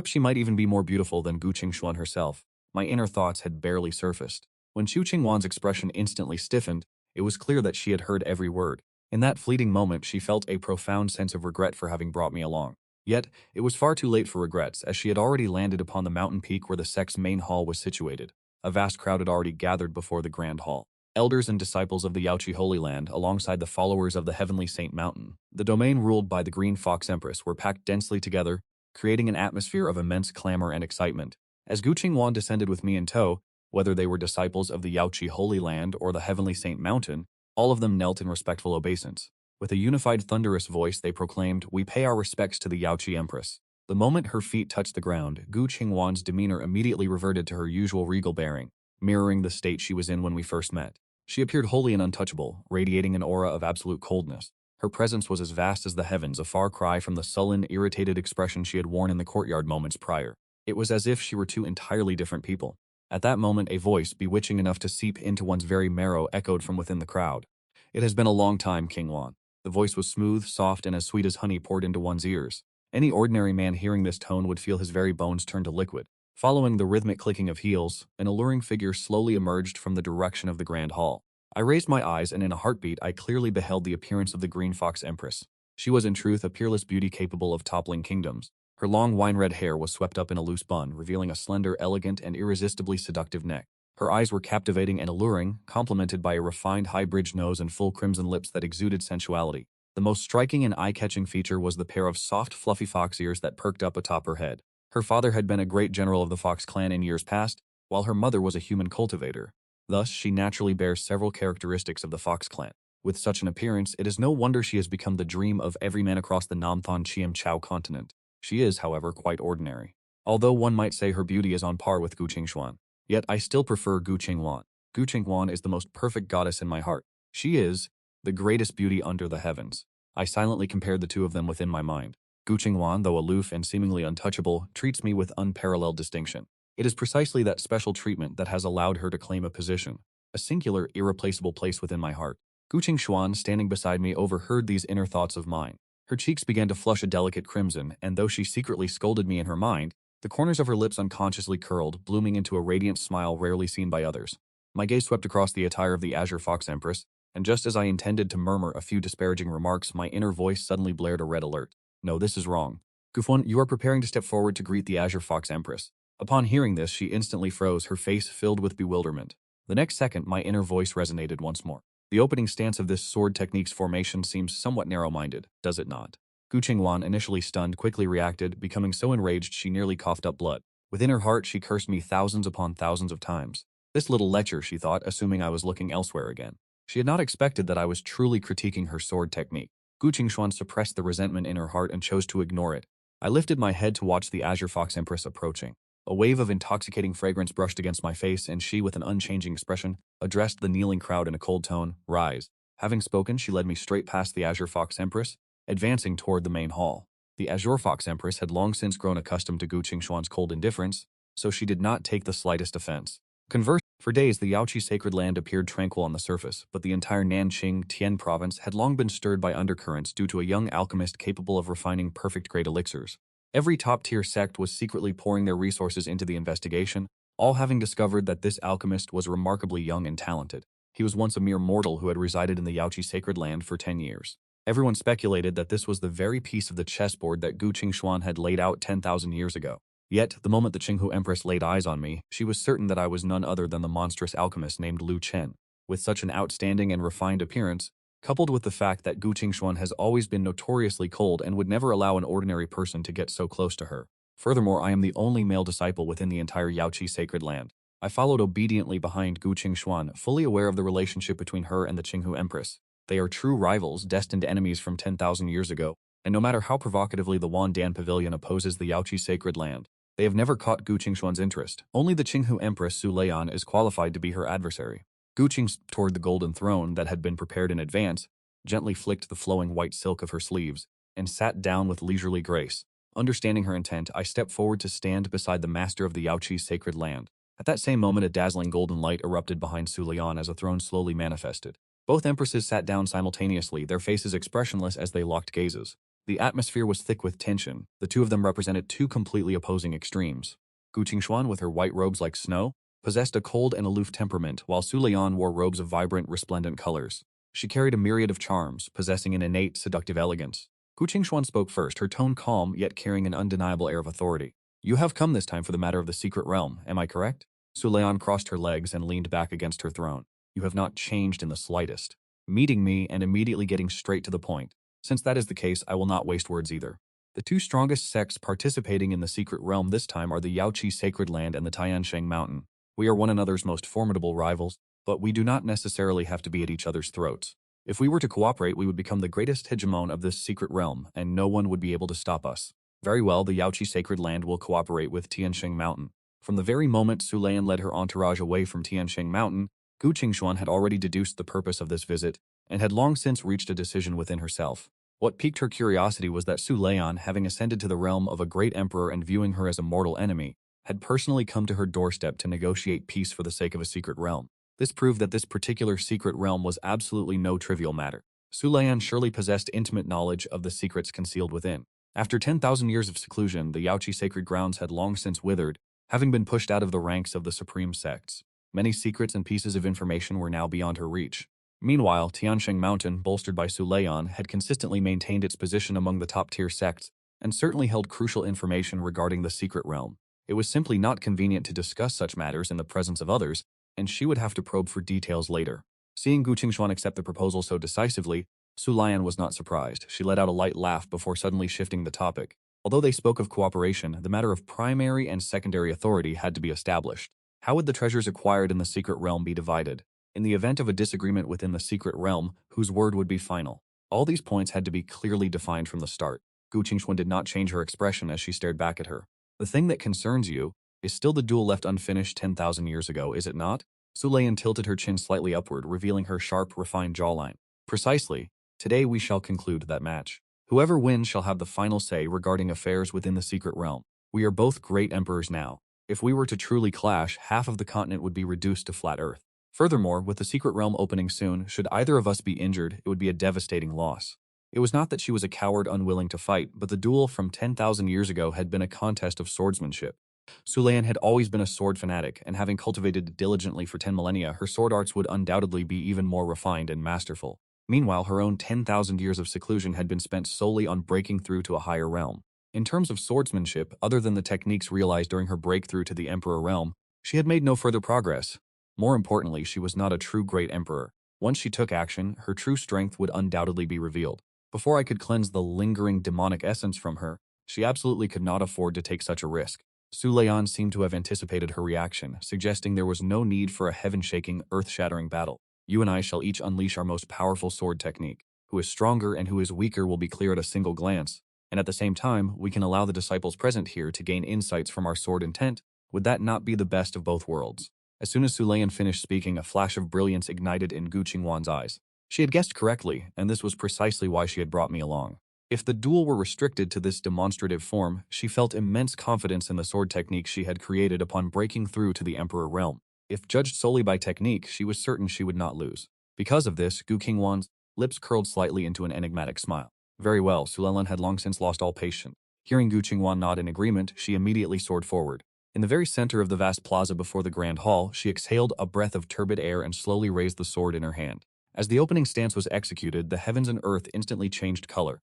she might even be more beautiful than Gu Qingxuan herself. My inner thoughts had barely surfaced. When Gu Qingwan's expression instantly stiffened, it was clear that she had heard every word. In that fleeting moment, she felt a profound sense of regret for having brought me along. Yet, it was far too late for regrets, as she had already landed upon the mountain peak where the Sect's main hall was situated. A vast crowd had already gathered before the grand hall. Elders and disciples of the Yaochi Holy Land, alongside the followers of the Heavenly Saint Mountain, the domain ruled by the Green Fox Empress, were packed densely together, creating an atmosphere of immense clamor and excitement. As Gu Qingwan descended with me in tow, whether they were disciples of the Yaochi Holy Land or the Heavenly Saint Mountain, all of them knelt in respectful obeisance. With a unified thunderous voice, they proclaimed, "We pay our respects to the Yaochi Empress." The moment her feet touched the ground, Gu Qingwan's demeanor immediately reverted to her usual regal bearing, mirroring the state she was in when we first met. She appeared holy and untouchable, radiating an aura of absolute coldness. Her presence was as vast as the heavens, a far cry from the sullen, irritated expression she had worn in the courtyard moments prior. It was as if she were two entirely different people. At that moment, a voice, bewitching enough to seep into one's very marrow, echoed from within the crowd. "It has been a long time, Qingwan." The voice was smooth, soft, and as sweet as honey poured into one's ears. Any ordinary man hearing this tone would feel his very bones turn to liquid. Following the rhythmic clicking of heels, an alluring figure slowly emerged from the direction of the grand hall. I raised my eyes, and in a heartbeat, I clearly beheld the appearance of the Green Fox Empress. She was in truth a peerless beauty capable of toppling kingdoms. Her long wine-red hair was swept up in a loose bun, revealing a slender, elegant, and irresistibly seductive neck. Her eyes were captivating and alluring, complemented by a refined high-bridged nose and full crimson lips that exuded sensuality. The most striking and eye-catching feature was the pair of soft, fluffy fox ears that perked up atop her head. Her father had been a great general of the Fox clan in years past, while her mother was a human cultivator. Thus, she naturally bears several characteristics of the Fox clan. With such an appearance, it is no wonder she has become the dream of every man across the Namthon Chiem Chao continent. She is, however, quite ordinary. Although one might say her beauty is on par with Gu Qingxuan. Yet I still prefer Gu Qingwan. Gu Qingwan is the most perfect goddess in my heart. She is the greatest beauty under the heavens. I silently compared the two of them within my mind. Gu Qingwan, though aloof and seemingly untouchable, treats me with unparalleled distinction. It is precisely that special treatment that has allowed her to claim a position, a singular, irreplaceable place within my heart. Gu Qingxuan, standing beside me, overheard these inner thoughts of mine. Her cheeks began to flush a delicate crimson, and though she secretly scolded me in her mind, the corners of her lips unconsciously curled, blooming into a radiant smile rarely seen by others. My gaze swept across the attire of the Azure Fox Empress, and just as I intended to murmur a few disparaging remarks, my inner voice suddenly blared a red alert. No, this is wrong. Gufwan, you are preparing to step forward to greet the Azure Fox Empress. Upon hearing this, she instantly froze, her face filled with bewilderment. The next second, my inner voice resonated once more. The opening stance of this sword technique's formation seems somewhat narrow-minded, does it not? Gu Qingwan, initially stunned, quickly reacted, becoming so enraged she nearly coughed up blood. Within her heart, she cursed me thousands upon thousands of times. This little lecher, she thought, assuming I was looking elsewhere again. She had not expected that I was truly critiquing her sword technique. Gu Qingwan suppressed the resentment in her heart and chose to ignore it. I lifted my head to watch the Azure Fox Empress approaching. A wave of intoxicating fragrance brushed against my face, and she, with an unchanging expression, addressed the kneeling crowd in a cold tone, "Rise." Having spoken, she led me straight past the Azure Fox Empress, advancing toward the main hall. The Azure Fox Empress had long since grown accustomed to Gu Qingxuan's cold indifference, so she did not take the slightest offense. Conversely, for days the Yaochi Sacred Land appeared tranquil on the surface, but the entire Nanqing Tian province had long been stirred by undercurrents due to a young alchemist capable of refining perfect-grade elixirs. Every top-tier sect was secretly pouring their resources into the investigation, all having discovered that this alchemist was remarkably young and talented. He was once a mere mortal who had resided in the Yaochi Sacred Land for 10 years. Everyone speculated that this was the very piece of the chessboard that Gu Qingxuan had laid out 10,000 years ago. Yet, the moment the Qinghu Empress laid eyes on me, she was certain that I was none other than the monstrous alchemist named Lu Chen. With such an outstanding and refined appearance, coupled with the fact that Gu Qingxuan has always been notoriously cold and would never allow an ordinary person to get so close to her. Furthermore, I am the only male disciple within the entire Yaochi Sacred Land. I followed obediently behind Gu Qingxuan, fully aware of the relationship between her and the Qinghu Empress. They are true rivals, destined enemies from 10,000 years ago, and no matter how provocatively the Wandan Pavilion opposes the Yaochi Sacred Land, they have never caught Gu Qingxuan's interest. Only the Qinghu Empress Su Leian is qualified to be her adversary. Gu Qing toward the golden throne that had been prepared in advance, gently flicked the flowing white silk of her sleeves, and sat down with leisurely grace. Understanding her intent, I stepped forward to stand beside the master of the Yaochi Sacred Land. At that same moment, a dazzling golden light erupted behind Su Leian as a throne slowly manifested. Both empresses sat down simultaneously, their faces expressionless as they locked gazes. The atmosphere was thick with tension. The two of them represented two completely opposing extremes. Gu Qingxuan, with her white robes like snow, possessed a cold and aloof temperament, while Su Leian wore robes of vibrant, resplendent colors. She carried a myriad of charms, possessing an innate, seductive elegance. Gu Qingxuan spoke first, her tone calm, yet carrying an undeniable air of authority. "You have come this time for the matter of the secret realm, am I correct?" Su Leian crossed her legs and leaned back against her throne. "You have not changed in the slightest. Meeting me and immediately getting straight to the point. Since that is the case, I will not waste words either. The two strongest sects participating in the secret realm this time are the Yaochi Sacred Land and the Tiansheng Mountain. We are one another's most formidable rivals, but we do not necessarily have to be at each other's throats. If we were to cooperate, we would become the greatest hegemon of this secret realm, and no one would be able to stop us. Very well, the Yaochi Sacred Land will cooperate with Tiansheng Mountain." From the very moment Su Leian led her entourage away from Tiansheng Mountain, Gu Qingxuan had already deduced the purpose of this visit, and had long since reached a decision within herself. What piqued her curiosity was that Su Leian, having ascended to the realm of a great emperor and viewing her as a mortal enemy, had personally come to her doorstep to negotiate peace for the sake of a secret realm. This proved that this particular secret realm was absolutely no trivial matter. Su Leian surely possessed intimate knowledge of the secrets concealed within. After 10,000 years of seclusion, the Yaochi sacred grounds had long since withered, having been pushed out of the ranks of the supreme sects. Many secrets and pieces of information were now beyond her reach. Meanwhile, Tiansheng Mountain, bolstered by Su Leian, had consistently maintained its position among the top-tier sects, and certainly held crucial information regarding the secret realm. It was simply not convenient to discuss such matters in the presence of others, and she would have to probe for details later. Seeing Gu Qingxuan accept the proposal so decisively, Su Leian was not surprised. She let out a light laugh before suddenly shifting the topic. Although they spoke of cooperation, the matter of primary and secondary authority had to be established. How would the treasures acquired in the secret realm be divided? In the event of a disagreement within the secret realm, whose word would be final? All these points had to be clearly defined from the start. Gu Qingxuan did not change her expression as she stared back at her. "The thing that concerns you is still the duel left unfinished 10,000 years ago, is it not?" Su Leian tilted her chin slightly upward, revealing her sharp, refined jawline. "Precisely. Today we shall conclude that match. Whoever wins shall have the final say regarding affairs within the secret realm. We are both great emperors now. If we were to truly clash, half of the continent would be reduced to flat Earth. Furthermore, with the secret realm opening soon, should either of us be injured, it would be a devastating loss." It was not that she was a coward unwilling to fight, but the duel from 10,000 years ago had been a contest of swordsmanship. Su Leian had always been a sword fanatic, and having cultivated it diligently for 10 millennia, her sword arts would undoubtedly be even more refined and masterful. Meanwhile, her own 10,000 years of seclusion had been spent solely on breaking through to a higher realm. In terms of swordsmanship, other than the techniques realized during her breakthrough to the Emperor realm, she had made no further progress. More importantly, she was not a true great emperor. Once she took action, her true strength would undoubtedly be revealed. Before I could cleanse the lingering demonic essence from her, she absolutely could not afford to take such a risk. Su Leon seemed to have anticipated her reaction, suggesting there was no need for a heaven-shaking, earth-shattering battle. You and I shall each unleash our most powerful sword technique. Who is stronger and who is weaker will be clear at a single glance, and at the same time, we can allow the disciples present here to gain insights from our sword intent. Would that not be the best of both worlds? As soon as Su Leon finished speaking, a flash of brilliance ignited in Gu Qingwan's eyes. She had guessed correctly, and this was precisely why she had brought me along. If the duel were restricted to this demonstrative form, she felt immense confidence in the sword technique she had created upon breaking through to the Emperor realm. If judged solely by technique, she was certain she would not lose. Because of this, Gu Qingwan's lips curled slightly into an enigmatic smile. Very well, Su Leon had long since lost all patience. Hearing Gu Qingwan nod in agreement, she immediately soared forward. In the very center of the vast plaza before the Grand Hall, she exhaled a breath of turbid air and slowly raised the sword in her hand. As the opening stance was executed, the heavens and earth instantly changed color.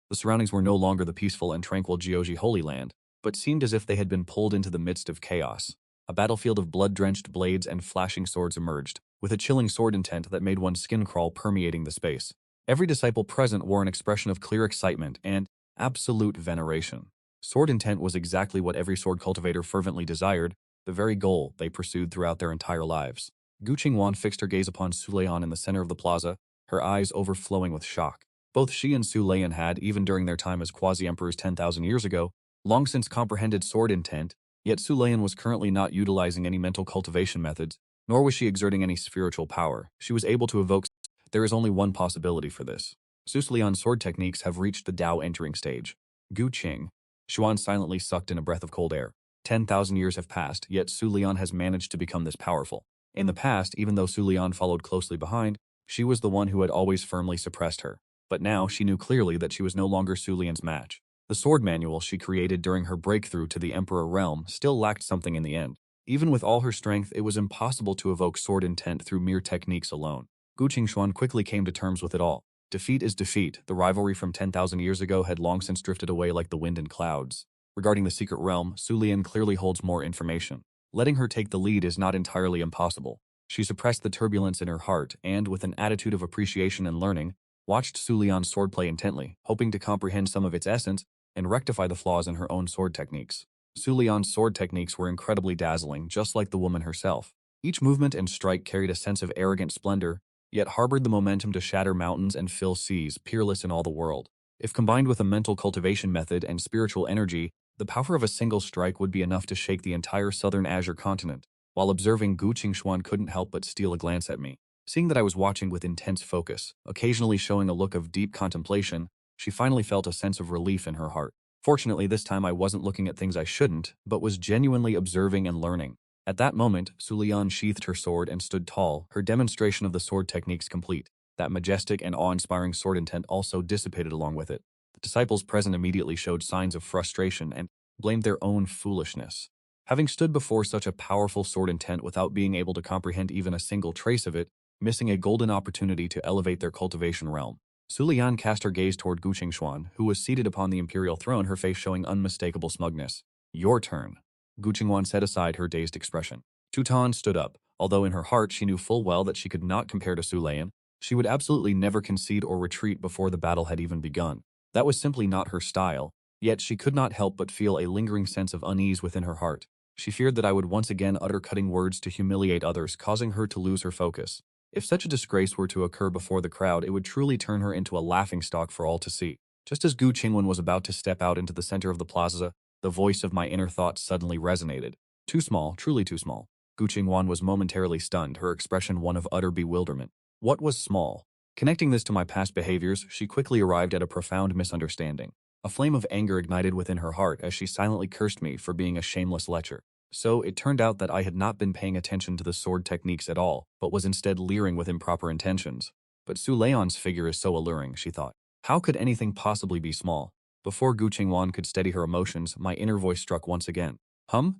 The surroundings were no longer the peaceful and tranquil Yaochi Holy Land, but seemed as if they had been pulled into the midst of chaos. A battlefield of blood-drenched blades and flashing swords emerged, with a chilling sword intent that made one's skin crawl permeating the space. Every disciple present wore an expression of clear excitement and absolute veneration. Sword intent was exactly what every sword cultivator fervently desired, the very goal they pursued throughout their entire lives. Gu Qingwan fixed her gaze upon Su Leon in the center of the plaza, her eyes overflowing with shock. Both she and Su Leon had, even during their time as quasi-emperors 10,000 years ago, long since comprehended sword intent, yet Su Leon was currently not utilizing any mental cultivation methods, nor was she exerting any spiritual power. She was able to evoke. There is only one possibility for this. Su Leon's sword techniques have reached the Tao entering stage. Gu Qing. Xuan silently sucked in a breath of cold air. 10,000 years have passed, yet Su Leon has managed to become this powerful. In the past, even though Su Leon followed closely behind, she was the one who had always firmly suppressed her. But now she knew clearly that she was no longer Su Leon's match. The sword manual she created during her breakthrough to the Emperor realm still lacked something in the end. Even with all her strength, it was impossible to evoke sword intent through mere techniques alone. Gu Qingxuan quickly came to terms with it all. Defeat is defeat. The rivalry from 10,000 years ago had long since drifted away like the wind and clouds. Regarding the secret realm, Su Lian clearly holds more information. Letting her take the lead is not entirely impossible. She suppressed the turbulence in her heart and, with an attitude of appreciation and learning, watched Su Lian's swordplay intently, hoping to comprehend some of its essence and rectify the flaws in her own sword techniques. Su Lian's sword techniques were incredibly dazzling, just like the woman herself. Each movement and strike carried a sense of arrogant splendor, yet harbored the momentum to shatter mountains and fill seas, peerless in all the world. If combined with a mental cultivation method and spiritual energy, the power of a single strike would be enough to shake the entire southern Azure continent. While observing, Gu Qingxuan couldn't help but steal a glance at me. Seeing that I was watching with intense focus, occasionally showing a look of deep contemplation, she finally felt a sense of relief in her heart. Fortunately, this time I wasn't looking at things I shouldn't, but was genuinely observing and learning. At that moment, Su Lian sheathed her sword and stood tall, her demonstration of the sword techniques complete. That majestic and awe-inspiring sword intent also dissipated along with it. The disciples present immediately showed signs of frustration and blamed their own foolishness. Having stood before such a powerful sword intent without being able to comprehend even a single trace of it, missing a golden opportunity to elevate their cultivation realm. Su Lian cast her gaze toward Gu Qingxuan, who was seated upon the imperial throne, her face showing unmistakable smugness. Your turn. Gu Qingwan set aside her dazed expression. Tutan stood up. Although in her heart she knew full well that she could not compare to Su Lian, she would absolutely never concede or retreat before the battle had even begun. That was simply not her style, yet she could not help but feel a lingering sense of unease within her heart. She feared that I would once again utter cutting words to humiliate others, causing her to lose her focus. If such a disgrace were to occur before the crowd, it would truly turn her into a laughingstock for all to see. Just as Gu Qingwan was about to step out into the center of the plaza, the voice of my inner thoughts suddenly resonated. Too small, truly too small. Gu Qingwan was momentarily stunned, her expression one of utter bewilderment. What was small? Connecting this to my past behaviors, she quickly arrived at a profound misunderstanding. A flame of anger ignited within her heart as she silently cursed me for being a shameless lecher. So, it turned out that I had not been paying attention to the sword techniques at all, but was instead leering with improper intentions. But Su Leon's figure is so alluring, she thought. How could anything possibly be small? Before Gu Qingwan could steady her emotions, my inner voice struck once again.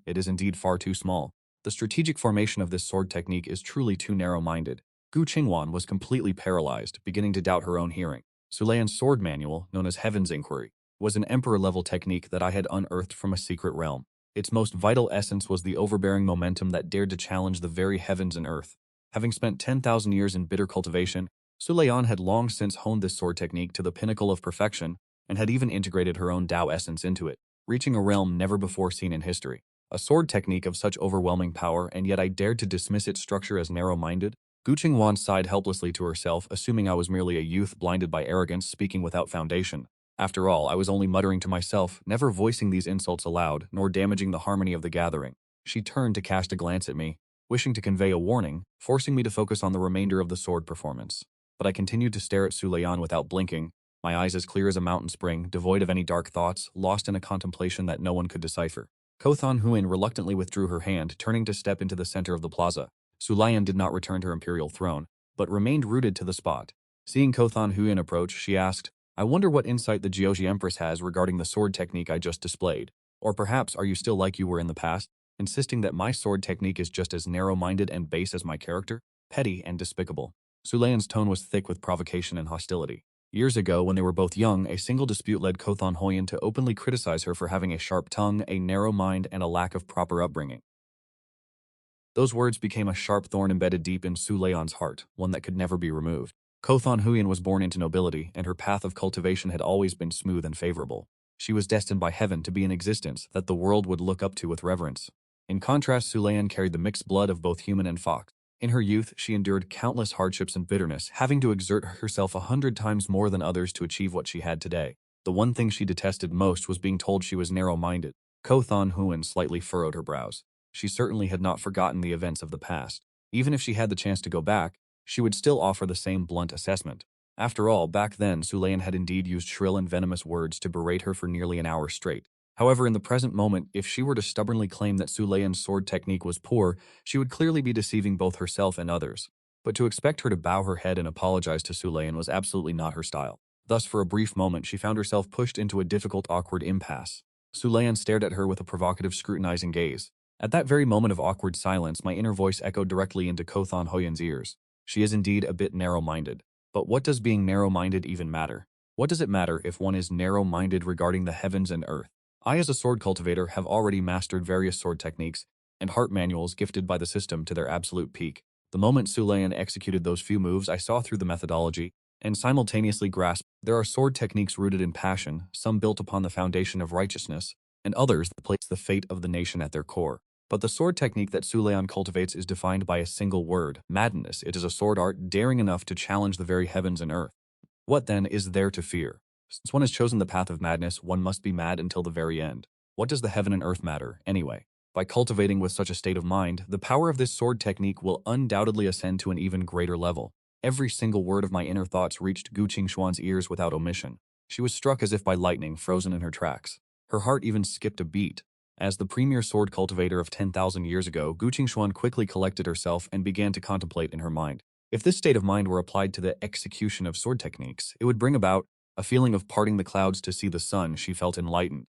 It is indeed far too small. The strategic formation of this sword technique is truly too narrow-minded. Gu Qingwan was completely paralyzed, beginning to doubt her own hearing. Su Lian's sword manual, known as Heaven's Inquiry, was an emperor-level technique that I had unearthed from a secret realm. Its most vital essence was the overbearing momentum that dared to challenge the very heavens and earth. Having spent 10,000 years in bitter cultivation, Su Lian had long since honed this sword technique to the pinnacle of perfection and had even integrated her own Tao essence into it, reaching a realm never before seen in history. A sword technique of such overwhelming power, and yet I dared to dismiss its structure as narrow-minded? Gu Qingwan sighed helplessly to herself, assuming I was merely a youth blinded by arrogance speaking without foundation. After all, I was only muttering to myself, never voicing these insults aloud, nor damaging the harmony of the gathering. She turned to cast a glance at me, wishing to convey a warning, forcing me to focus on the remainder of the sword performance. But I continued to stare at Su Lian without blinking, my eyes as clear as a mountain spring, devoid of any dark thoughts, lost in a contemplation that no one could decipher. Kothan Huin reluctantly withdrew her hand, turning to step into the center of the plaza. Su Lian did not return to her imperial throne, but remained rooted to the spot. Seeing Kothan Huin approach, she asked, "I wonder what insight the Yaochi Empress has regarding the sword technique I just displayed. Or perhaps are you still like you were in the past, insisting that my sword technique is just as narrow-minded and base as my character? Petty and despicable." Su Lian's tone was thick with provocation and hostility. Years ago, when they were both young, a single dispute led Kothan Huin to openly criticize her for having a sharp tongue, a narrow mind, and a lack of proper upbringing. Those words became a sharp thorn embedded deep in Su Lian's heart, one that could never be removed. Kothan Huyen was born into nobility, and her path of cultivation had always been smooth and favorable. She was destined by heaven to be an existence that the world would look up to with reverence. In contrast, Su Lian carried the mixed blood of both human and fox. In her youth, she endured countless hardships and bitterness, having to exert herself 100 times more than others to achieve what she had today. The one thing she detested most was being told she was narrow-minded. Kothan Huyen slightly furrowed her brows. She certainly had not forgotten the events of the past. Even if she had the chance to go back, she would still offer the same blunt assessment. After all, back then, Su Lian had indeed used shrill and venomous words to berate her for nearly an hour straight. However, in the present moment, if she were to stubbornly claim that Su Lian's sword technique was poor, she would clearly be deceiving both herself and others. But to expect her to bow her head and apologize to Su Lian was absolutely not her style. Thus, for a brief moment, she found herself pushed into a difficult, awkward impasse. Su Lian stared at her with a provocative, scrutinizing gaze. At that very moment of awkward silence, my inner voice echoed directly into Kothan Huyen's ears. She is indeed a bit narrow-minded. But what does being narrow-minded even matter? What does it matter if one is narrow-minded regarding the heavens and earth? I, as a sword cultivator, have already mastered various sword techniques and heart manuals gifted by the system to their absolute peak. The moment Su Lian executed those few moves, I saw through the methodology and simultaneously grasped there are sword techniques rooted in passion, some built upon the foundation of righteousness, and others that place the fate of the nation at their core. But the sword technique that Su Lian cultivates is defined by a single word, madness. It is a sword art daring enough to challenge the very heavens and earth. What, then, is there to fear? Since one has chosen the path of madness, one must be mad until the very end. What does the heaven and earth matter, anyway? By cultivating with such a state of mind, the power of this sword technique will undoubtedly ascend to an even greater level. Every single word of my inner thoughts reached Gu Qingwan's ears without omission. She was struck as if by lightning, frozen in her tracks. Her heart even skipped a beat. As the premier sword cultivator of 10,000 years ago, Gu Qingwan quickly collected herself and began to contemplate in her mind. If this state of mind were applied to the execution of sword techniques, it would bring about a feeling of parting the clouds to see the sun. She felt enlightened.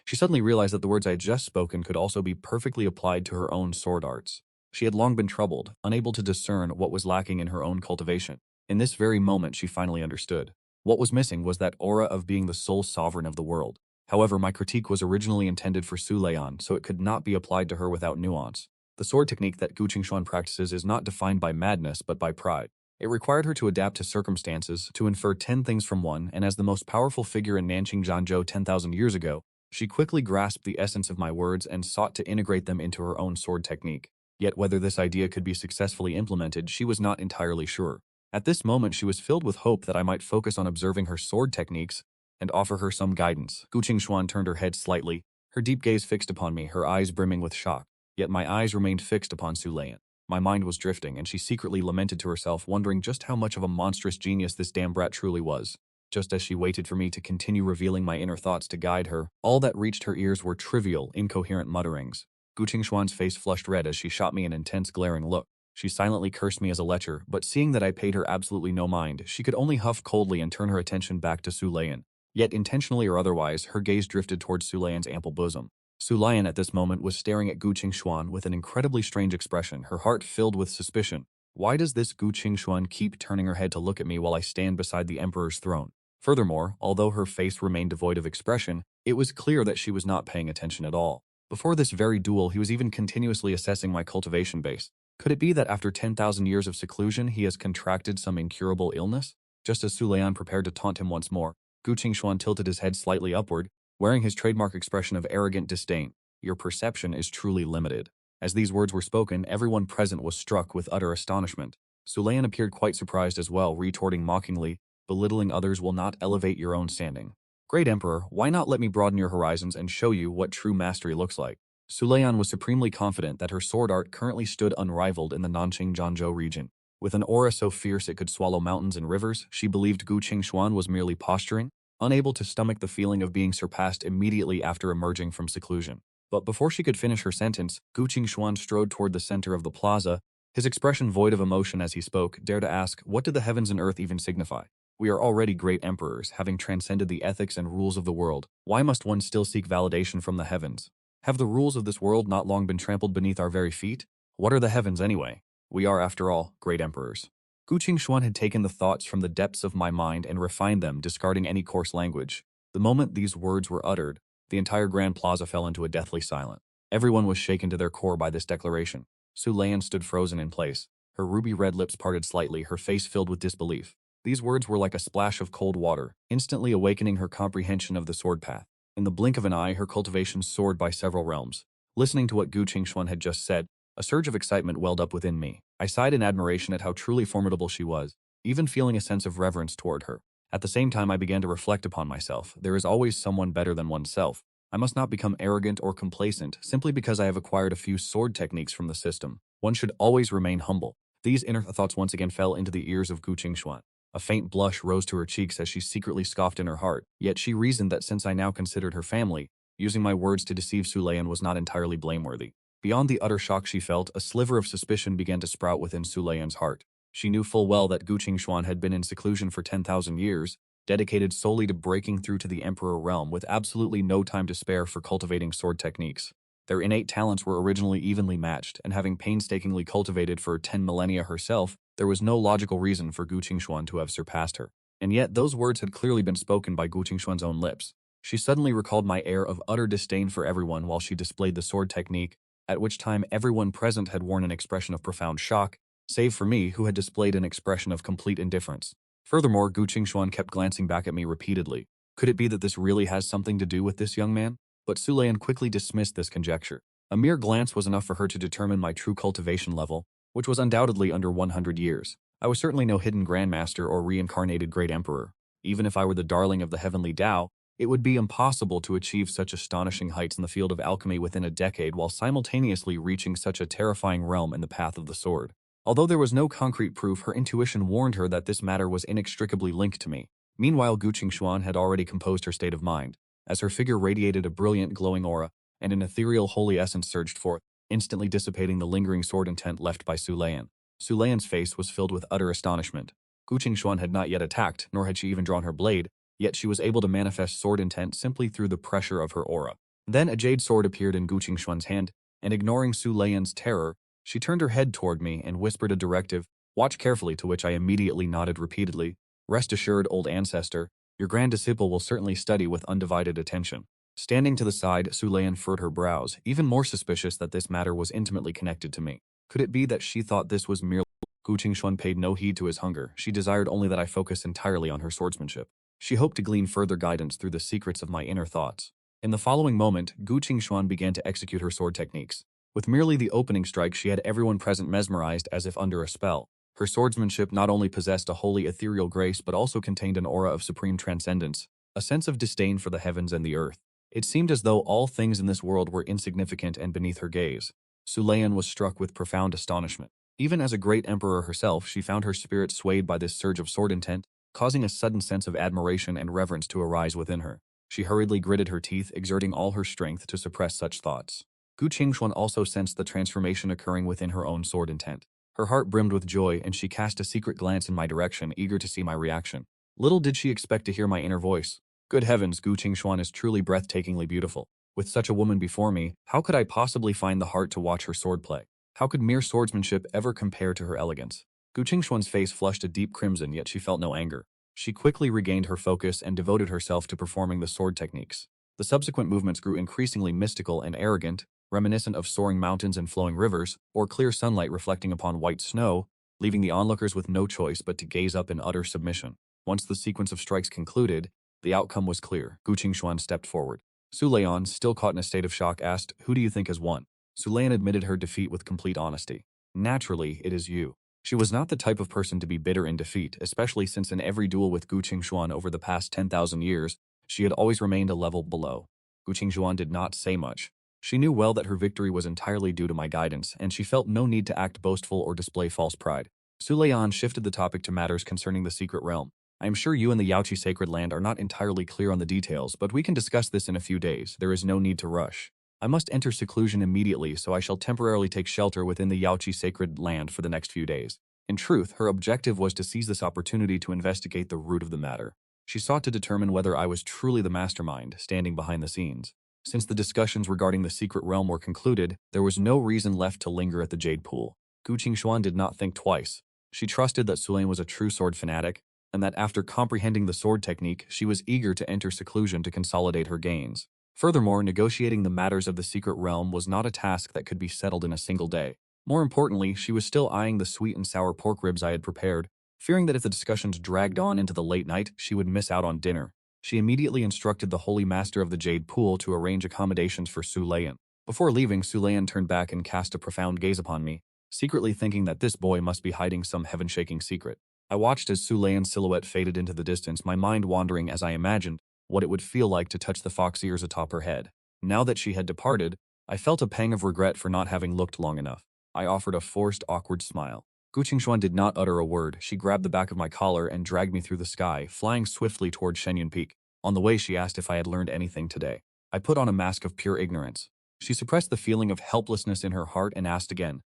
She suddenly realized that the words I had just spoken could also be perfectly applied to her own sword arts. She had long been troubled, unable to discern what was lacking in her own cultivation. In this very moment, she finally understood. What was missing was that aura of being the sole sovereign of the world. However, my critique was originally intended for Su Lian, so it could not be applied to her without nuance. The sword technique that Gu Qingwan practices is not defined by madness, but by pride. It required her to adapt to circumstances, to infer 10 things from one, and as the most powerful figure in Nanqing Zhanzhou 10,000 years ago, she quickly grasped the essence of my words and sought to integrate them into her own sword technique. Yet whether this idea could be successfully implemented, she was not entirely sure. At this moment, she was filled with hope that I might focus on observing her sword techniques and offer her some guidance. Gu Qingwan turned her head slightly, her deep gaze fixed upon me, her eyes brimming with shock. Yet my eyes remained fixed upon Su Lian. My mind was drifting, and she secretly lamented to herself, wondering just how much of a monstrous genius this damn brat truly was. Just as she waited for me to continue revealing my inner thoughts to guide her, all that reached her ears were trivial, incoherent mutterings. Gu Qingwan's face flushed red as she shot me an intense, glaring look. She silently cursed me as a lecher, but seeing that I paid her absolutely no mind, she could only huff coldly and turn her attention back to Su Lian. Yet, intentionally or otherwise, her gaze drifted towards Su Lian's ample bosom. Su Lian at this moment was staring at Gu Qingwan with an incredibly strange expression, her heart filled with suspicion. Why does this Gu Qingxuan keep turning her head to look at me while I stand beside the Emperor's throne? Furthermore, although her face remained devoid of expression, it was clear that she was not paying attention at all. Before this very duel, he was even continuously assessing my cultivation base. Could it be that after 10,000 years of seclusion, he has contracted some incurable illness? Just as Su Lian prepared to taunt him once more, Gu Qingxuan tilted his head slightly upward, wearing his trademark expression of arrogant disdain. Your perception is truly limited. As these words were spoken, everyone present was struck with utter astonishment. Su Lian appeared quite surprised as well, retorting mockingly, belittling others will not elevate your own standing. Great Emperor, why not let me broaden your horizons and show you what true mastery looks like? Su Lian was supremely confident that her sword art currently stood unrivaled in the Nanqing Zhangzhou region. With an aura so fierce it could swallow mountains and rivers, she believed Gu Qingxuan was merely posturing, unable to stomach the feeling of being surpassed immediately after emerging from seclusion. But before she could finish her sentence, Gu Qingxuan strode toward the center of the plaza, his expression void of emotion as he spoke, dare to ask, what do the heavens and earth even signify? We are already great emperors, having transcended the ethics and rules of the world. Why must one still seek validation from the heavens? Have the rules of this world not long been trampled beneath our very feet? What are the heavens anyway? We are, after all, great emperors. Gu Qingxuan had taken the thoughts from the depths of my mind and refined them, discarding any coarse language. The moment these words were uttered, the entire Grand Plaza fell into a deathly silence. Everyone was shaken to their core by this declaration. Su Lian stood frozen in place. Her ruby-red lips parted slightly, her face filled with disbelief. These words were like a splash of cold water, instantly awakening her comprehension of the sword path. In the blink of an eye, her cultivation soared by several realms. Listening to what Gu Qingxuan had just said, a surge of excitement welled up within me. I sighed in admiration at how truly formidable she was, even feeling a sense of reverence toward her. At the same time, I began to reflect upon myself. There is always someone better than oneself. I must not become arrogant or complacent simply because I have acquired a few sword techniques from the system. One should always remain humble. These inner thoughts once again fell into the ears of Gu Qingxuan. A faint blush rose to her cheeks as she secretly scoffed in her heart, yet she reasoned that since I now considered her family, using my words to deceive Su Lian was not entirely blameworthy. Beyond the utter shock she felt, a sliver of suspicion began to sprout within Su Lian's heart. She knew full well that Gu Qingxuan had been in seclusion for 10,000 years, dedicated solely to breaking through to the Emperor realm with absolutely no time to spare for cultivating sword techniques. Their innate talents were originally evenly matched, and having painstakingly cultivated for 10 millennia herself, there was no logical reason for Gu Qingxuan to have surpassed her. And yet, those words had clearly been spoken by Gu Qingxuan's own lips. She suddenly recalled my air of utter disdain for everyone while she displayed the sword technique, at which time everyone present had worn an expression of profound shock, save for me, who had displayed an expression of complete indifference. Furthermore, Gu Qingxuan kept glancing back at me repeatedly. Could it be that this really has something to do with this young man? But Su Lian quickly dismissed this conjecture. A mere glance was enough for her to determine my true cultivation level, which was undoubtedly under 100 years. I was certainly no hidden grandmaster or reincarnated great emperor. Even if I were the darling of the heavenly Tao, it would be impossible to achieve such astonishing heights in the field of alchemy within a decade while simultaneously reaching such a terrifying realm in the path of the sword. Although there was no concrete proof, her intuition warned her that this matter was inextricably linked to me. Meanwhile, Gu Qingxuan had already composed her state of mind. As her figure radiated a brilliant glowing aura, and an ethereal holy essence surged forth, instantly dissipating the lingering sword intent left by Su Lian. Su Lian's face was filled with utter astonishment. Gu Qingxuan had not yet attacked, nor had she even drawn her blade, yet she was able to manifest sword intent simply through the pressure of her aura. Then a jade sword appeared in Gu Qingxuan's hand, and ignoring Su Lian's terror, she turned her head toward me and whispered a directive, "Watch carefully," to which I immediately nodded repeatedly. "Rest assured, old ancestor, your grand disciple will certainly study with undivided attention." Standing to the side, Su Lian furrowed her brows, even more suspicious that this matter was intimately connected to me. Could it be that she thought this was merely... Gu Qingxuan paid no heed to his hunger. She desired only that I focus entirely on her swordsmanship. She hoped to glean further guidance through the secrets of my inner thoughts. In the following moment, Gu Qingxuan began to execute her sword techniques. With merely the opening strike, she had everyone present mesmerized as if under a spell. Her swordsmanship not only possessed a wholly ethereal grace but also contained an aura of supreme transcendence, a sense of disdain for the heavens and the earth. It seemed as though all things in this world were insignificant and beneath her gaze. Su Lian was struck with profound astonishment. Even as a great emperor herself, she found her spirit swayed by this surge of sword intent, causing a sudden sense of admiration and reverence to arise within her. She hurriedly gritted her teeth, exerting all her strength to suppress such thoughts. Gu Qingxuan also sensed the transformation occurring within her own sword intent. Her heart brimmed with joy, and she cast a secret glance in my direction, eager to see my reaction. Little did she expect to hear my inner voice. Good heavens, Gu Qingxuan is truly breathtakingly beautiful. With such a woman before me, how could I possibly find the heart to watch her swordplay? How could mere swordsmanship ever compare to her elegance? Gu Qingxuan's face flushed a deep crimson, yet she felt no anger. She quickly regained her focus and devoted herself to performing the sword techniques. The subsequent movements grew increasingly mystical and arrogant, reminiscent of soaring mountains and flowing rivers, or clear sunlight reflecting upon white snow, leaving the onlookers with no choice but to gaze up in utter submission. Once the sequence of strikes concluded, the outcome was clear. Gu Qingxuan stepped forward. Su Leon, still caught in a state of shock, asked, "Who do you think has won?" Su Leon admitted her defeat with complete honesty. "Naturally, it is you." She was not the type of person to be bitter in defeat, especially since in every duel with Gu Qingxuan over the past 10,000 years, she had always remained a level below. Gu Qingxuan did not say much. She knew well that her victory was entirely due to my guidance, and she felt no need to act boastful or display false pride. Su Leon shifted the topic to matters concerning the secret realm. "I am sure you and the Yaochi Sacred Land are not entirely clear on the details, but we can discuss this in a few days. There is no need to rush. I must enter seclusion immediately, so I shall temporarily take shelter within the Yaochi Sacred Land for the next few days." In truth, her objective was to seize this opportunity to investigate the root of the matter. She sought to determine whether I was truly the mastermind, standing behind the scenes. Since the discussions regarding the secret realm were concluded, there was no reason left to linger at the Jade Pool. Gu Qingxuan did not think twice. She trusted that Sulain was a true sword fanatic, and that after comprehending the sword technique, she was eager to enter seclusion to consolidate her gains. Furthermore, negotiating the matters of the secret realm was not a task that could be settled in a single day. More importantly, she was still eyeing the sweet and sour pork ribs I had prepared, fearing that if the discussions dragged on into the late night, she would miss out on dinner. She immediately instructed the Holy Master of the Jade Pool to arrange accommodations for Su Leon. Before leaving, Su Leon turned back and cast a profound gaze upon me, secretly thinking that this boy must be hiding some heaven-shaking secret. I watched as Su Leon's silhouette faded into the distance, my mind wandering as I imagined what it would feel like to touch the fox ears atop her head. Now that she had departed, I felt a pang of regret for not having looked long enough. I offered a forced, awkward smile. Gu Qingxuan did not utter a word. She grabbed the back of my collar and dragged me through the sky, flying swiftly toward Shenyun Peak. On the way, she asked if I had learned anything today. I put on a mask of pure ignorance. She suppressed the feeling of helplessness in her heart and asked again,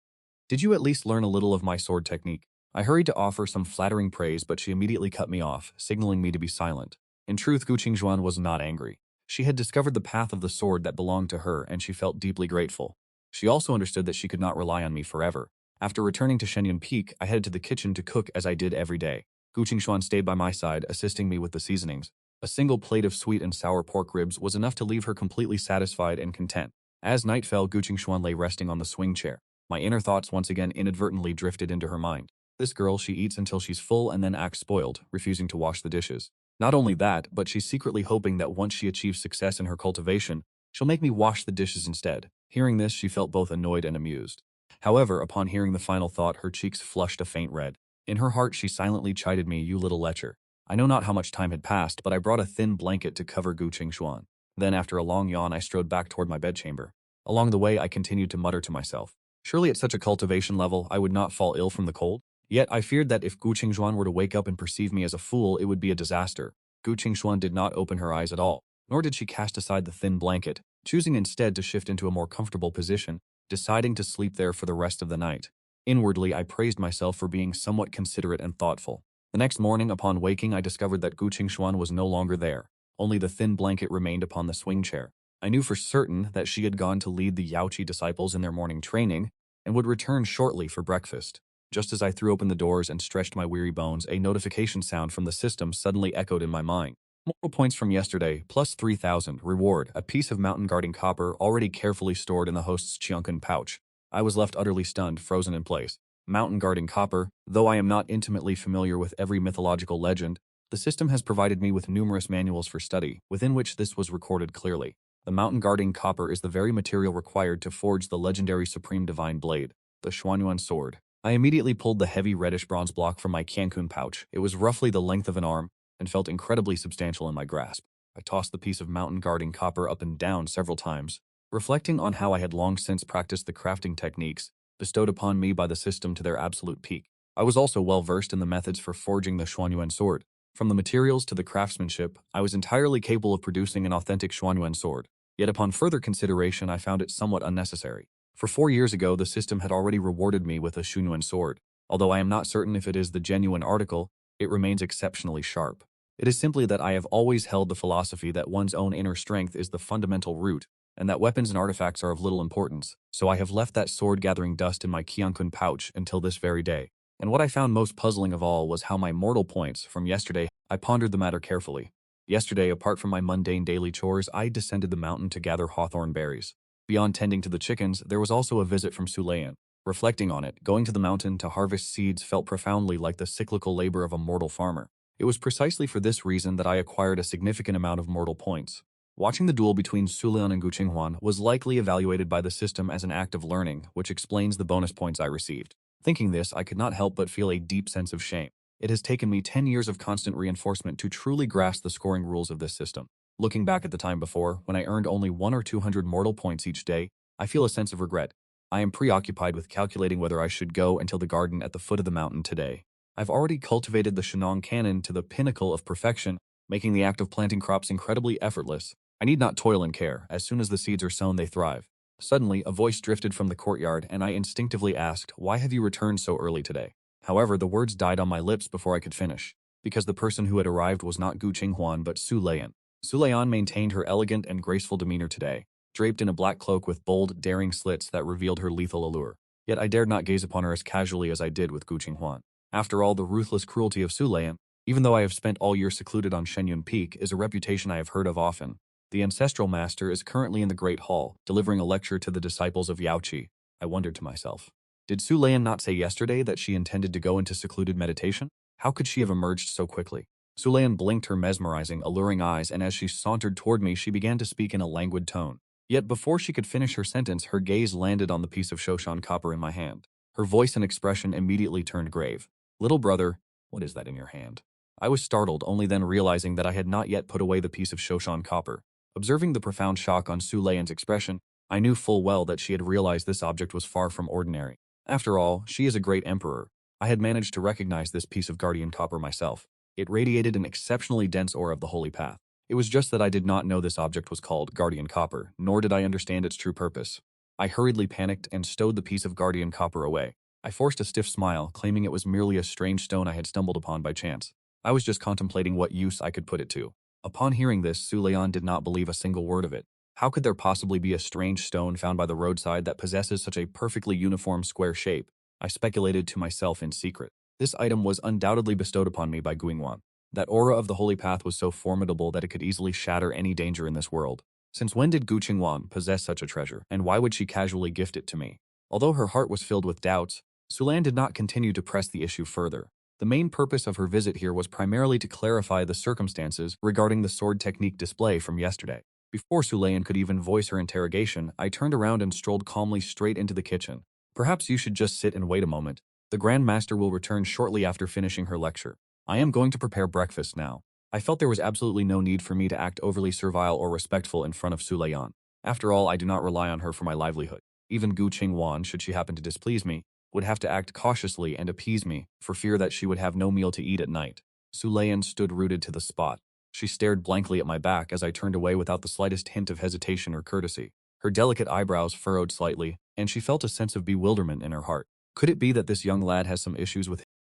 "Did you at least learn a little of my sword technique?" I hurried to offer some flattering praise, but she immediately cut me off, signaling me to be silent. In truth, Gu Qingxuan was not angry. She had discovered the path of the sword that belonged to her, and she felt deeply grateful. She also understood that she could not rely on me forever. After returning to Shenyun Peak, I headed to the kitchen to cook as I did every day. Gu Qingxuan stayed by my side, assisting me with the seasonings. A single plate of sweet and sour pork ribs was enough to leave her completely satisfied and content. As night fell, Gu Qingxuan lay resting on the swing chair. My inner thoughts once again inadvertently drifted into her mind. This girl, she eats until she's full and then acts spoiled, refusing to wash the dishes. Not only that, but she's secretly hoping that once she achieves success in her cultivation, she'll make me wash the dishes instead. Hearing this, she felt both annoyed and amused. However, upon hearing the final thought, her cheeks flushed a faint red. In her heart, she silently chided me, "You little lecher." I know not how much time had passed, but I brought a thin blanket to cover Gu Qingxuan. Then, after a long yawn, I strode back toward my bedchamber. Along the way, I continued to mutter to myself. Surely at such a cultivation level, I would not fall ill from the cold? Yet I feared that if Gu Qingxuan were to wake up and perceive me as a fool, it would be a disaster. Gu Qingxuan did not open her eyes at all, nor did she cast aside the thin blanket, choosing instead to shift into a more comfortable position, deciding to sleep there for the rest of the night. Inwardly, I praised myself for being somewhat considerate and thoughtful. The next morning, upon waking, I discovered that Gu Qingxuan was no longer there. Only the thin blanket remained upon the swing chair. I knew for certain that she had gone to lead the Yaochi disciples in their morning training and would return shortly for breakfast. Just as I threw open the doors and stretched my weary bones, a notification sound from the system suddenly echoed in my mind. Moral points from yesterday, plus 3,000, reward, a piece of mountain guarding copper already carefully stored in the host's Qiankun pouch. I was left utterly stunned, frozen in place. Mountain guarding copper, though I am not intimately familiar with every mythological legend, the system has provided me with numerous manuals for study, within which this was recorded clearly. The mountain guarding copper is the very material required to forge the legendary Supreme Divine Blade, the Xuanyuan Sword. I immediately pulled the heavy reddish bronze block from my Qiankun pouch. It was roughly the length of an arm, and felt incredibly substantial in my grasp. I tossed the piece of mountain guarding copper up and down several times, reflecting on how I had long since practiced the crafting techniques bestowed upon me by the system to their absolute peak. I was also well versed in the methods for forging the Xuanyuan sword. From the materials to the craftsmanship, I was entirely capable of producing an authentic Xuanyuan sword. Yet upon further consideration, I found it somewhat unnecessary. For 4 years ago, the system had already rewarded me with a Xuanyuan sword. Although I am not certain if it is the genuine article, it remains exceptionally sharp. It is simply that I have always held the philosophy that one's own inner strength is the fundamental root, and that weapons and artifacts are of little importance, so I have left that sword gathering dust in my Qiankun pouch until this very day. And what I found most puzzling of all was how my mortal points from yesterday. I pondered the matter carefully. Yesterday, apart from my mundane daily chores, I descended the mountain to gather hawthorn berries. Beyond tending to the chickens, there was also a visit from Sulayan. Reflecting on it, going to the mountain to harvest seeds felt profoundly like the cyclical labor of a mortal farmer. It was precisely for this reason that I acquired a significant amount of mortal points. Watching the duel between Sulayan and Gu Qingwan was likely evaluated by the system as an act of learning, which explains the bonus points I received. Thinking this, I could not help but feel a deep sense of shame. It has taken me 10 years of constant reinforcement to truly grasp the scoring rules of this system. Looking back at the time before, when I earned only 100 or 200 mortal points each day, I feel a sense of regret. I am preoccupied with calculating whether I should go until the garden at the foot of the mountain today. I've already cultivated the Shenong cannon to the pinnacle of perfection, making the act of planting crops incredibly effortless. I need not toil and care. As soon as the seeds are sown, they thrive. Suddenly, a voice drifted from the courtyard, and I instinctively asked, "Why have you returned so early today?" However, the words died on my lips before I could finish, because the person who had arrived was not Gu Qingwan but Sulayan. Sulayan maintained her elegant and graceful demeanor today, draped in a black cloak with bold, daring slits that revealed her lethal allure. Yet I dared not gaze upon her as casually as I did with Gu Qingwan. After all, the ruthless cruelty of Sulayan, even though I have spent all year secluded on Shenyun Peak, is a reputation I have heard of often. The ancestral master is currently in the Great Hall, delivering a lecture to the disciples of Yaochi. I wondered to myself, did Sulayan not say yesterday that she intended to go into secluded meditation? How could she have emerged so quickly? Sulayan blinked her mesmerizing, alluring eyes, and as she sauntered toward me, she began to speak in a languid tone. Yet before she could finish her sentence, her gaze landed on the piece of Shoshan copper in my hand. Her voice and expression immediately turned grave. "Little brother, what is that in your hand?" I was startled, only then realizing that I had not yet put away the piece of Shoshan copper. Observing the profound shock on Sulayan's expression, I knew full well that she had realized this object was far from ordinary. After all, she is a great emperor. I had managed to recognize this piece of guardian copper myself. It radiated an exceptionally dense aura of the holy path. It was just that I did not know this object was called guardian copper, nor did I understand its true purpose. I hurriedly panicked and stowed the piece of guardian copper away. I forced a stiff smile, claiming it was merely a strange stone I had stumbled upon by chance. I was just contemplating what use I could put it to. Upon hearing this, Sulayan did not believe a single word of it. How could there possibly be a strange stone found by the roadside that possesses such a perfectly uniform square shape? I speculated to myself in secret. This item was undoubtedly bestowed upon me by Gu Qingwan. That aura of the holy path was so formidable that it could easily shatter any danger in this world. Since when did Gu Qingwan possess such a treasure, and why would she casually gift it to me? Although her heart was filled with doubts, Sulayan did not continue to press the issue further. The main purpose of her visit here was primarily to clarify the circumstances regarding the sword technique display from yesterday. Before Sulayan could even voice her interrogation, I turned around and strolled calmly straight into the kitchen. "Perhaps you should just sit and wait a moment. The Grand Master will return shortly after finishing her lecture. I am going to prepare breakfast now." I felt there was absolutely no need for me to act overly servile or respectful in front of Sulayan. After all, I do not rely on her for my livelihood. Even Gu Qingwan, should she happen to displease me, would have to act cautiously and appease me, for fear that she would have no meal to eat at night. Sulayan stood rooted to the spot. She stared blankly at my back as I turned away without the slightest hint of hesitation or courtesy. Her delicate eyebrows furrowed slightly, and she felt a sense of bewilderment in her heart. Could it be that this young lad has some issues with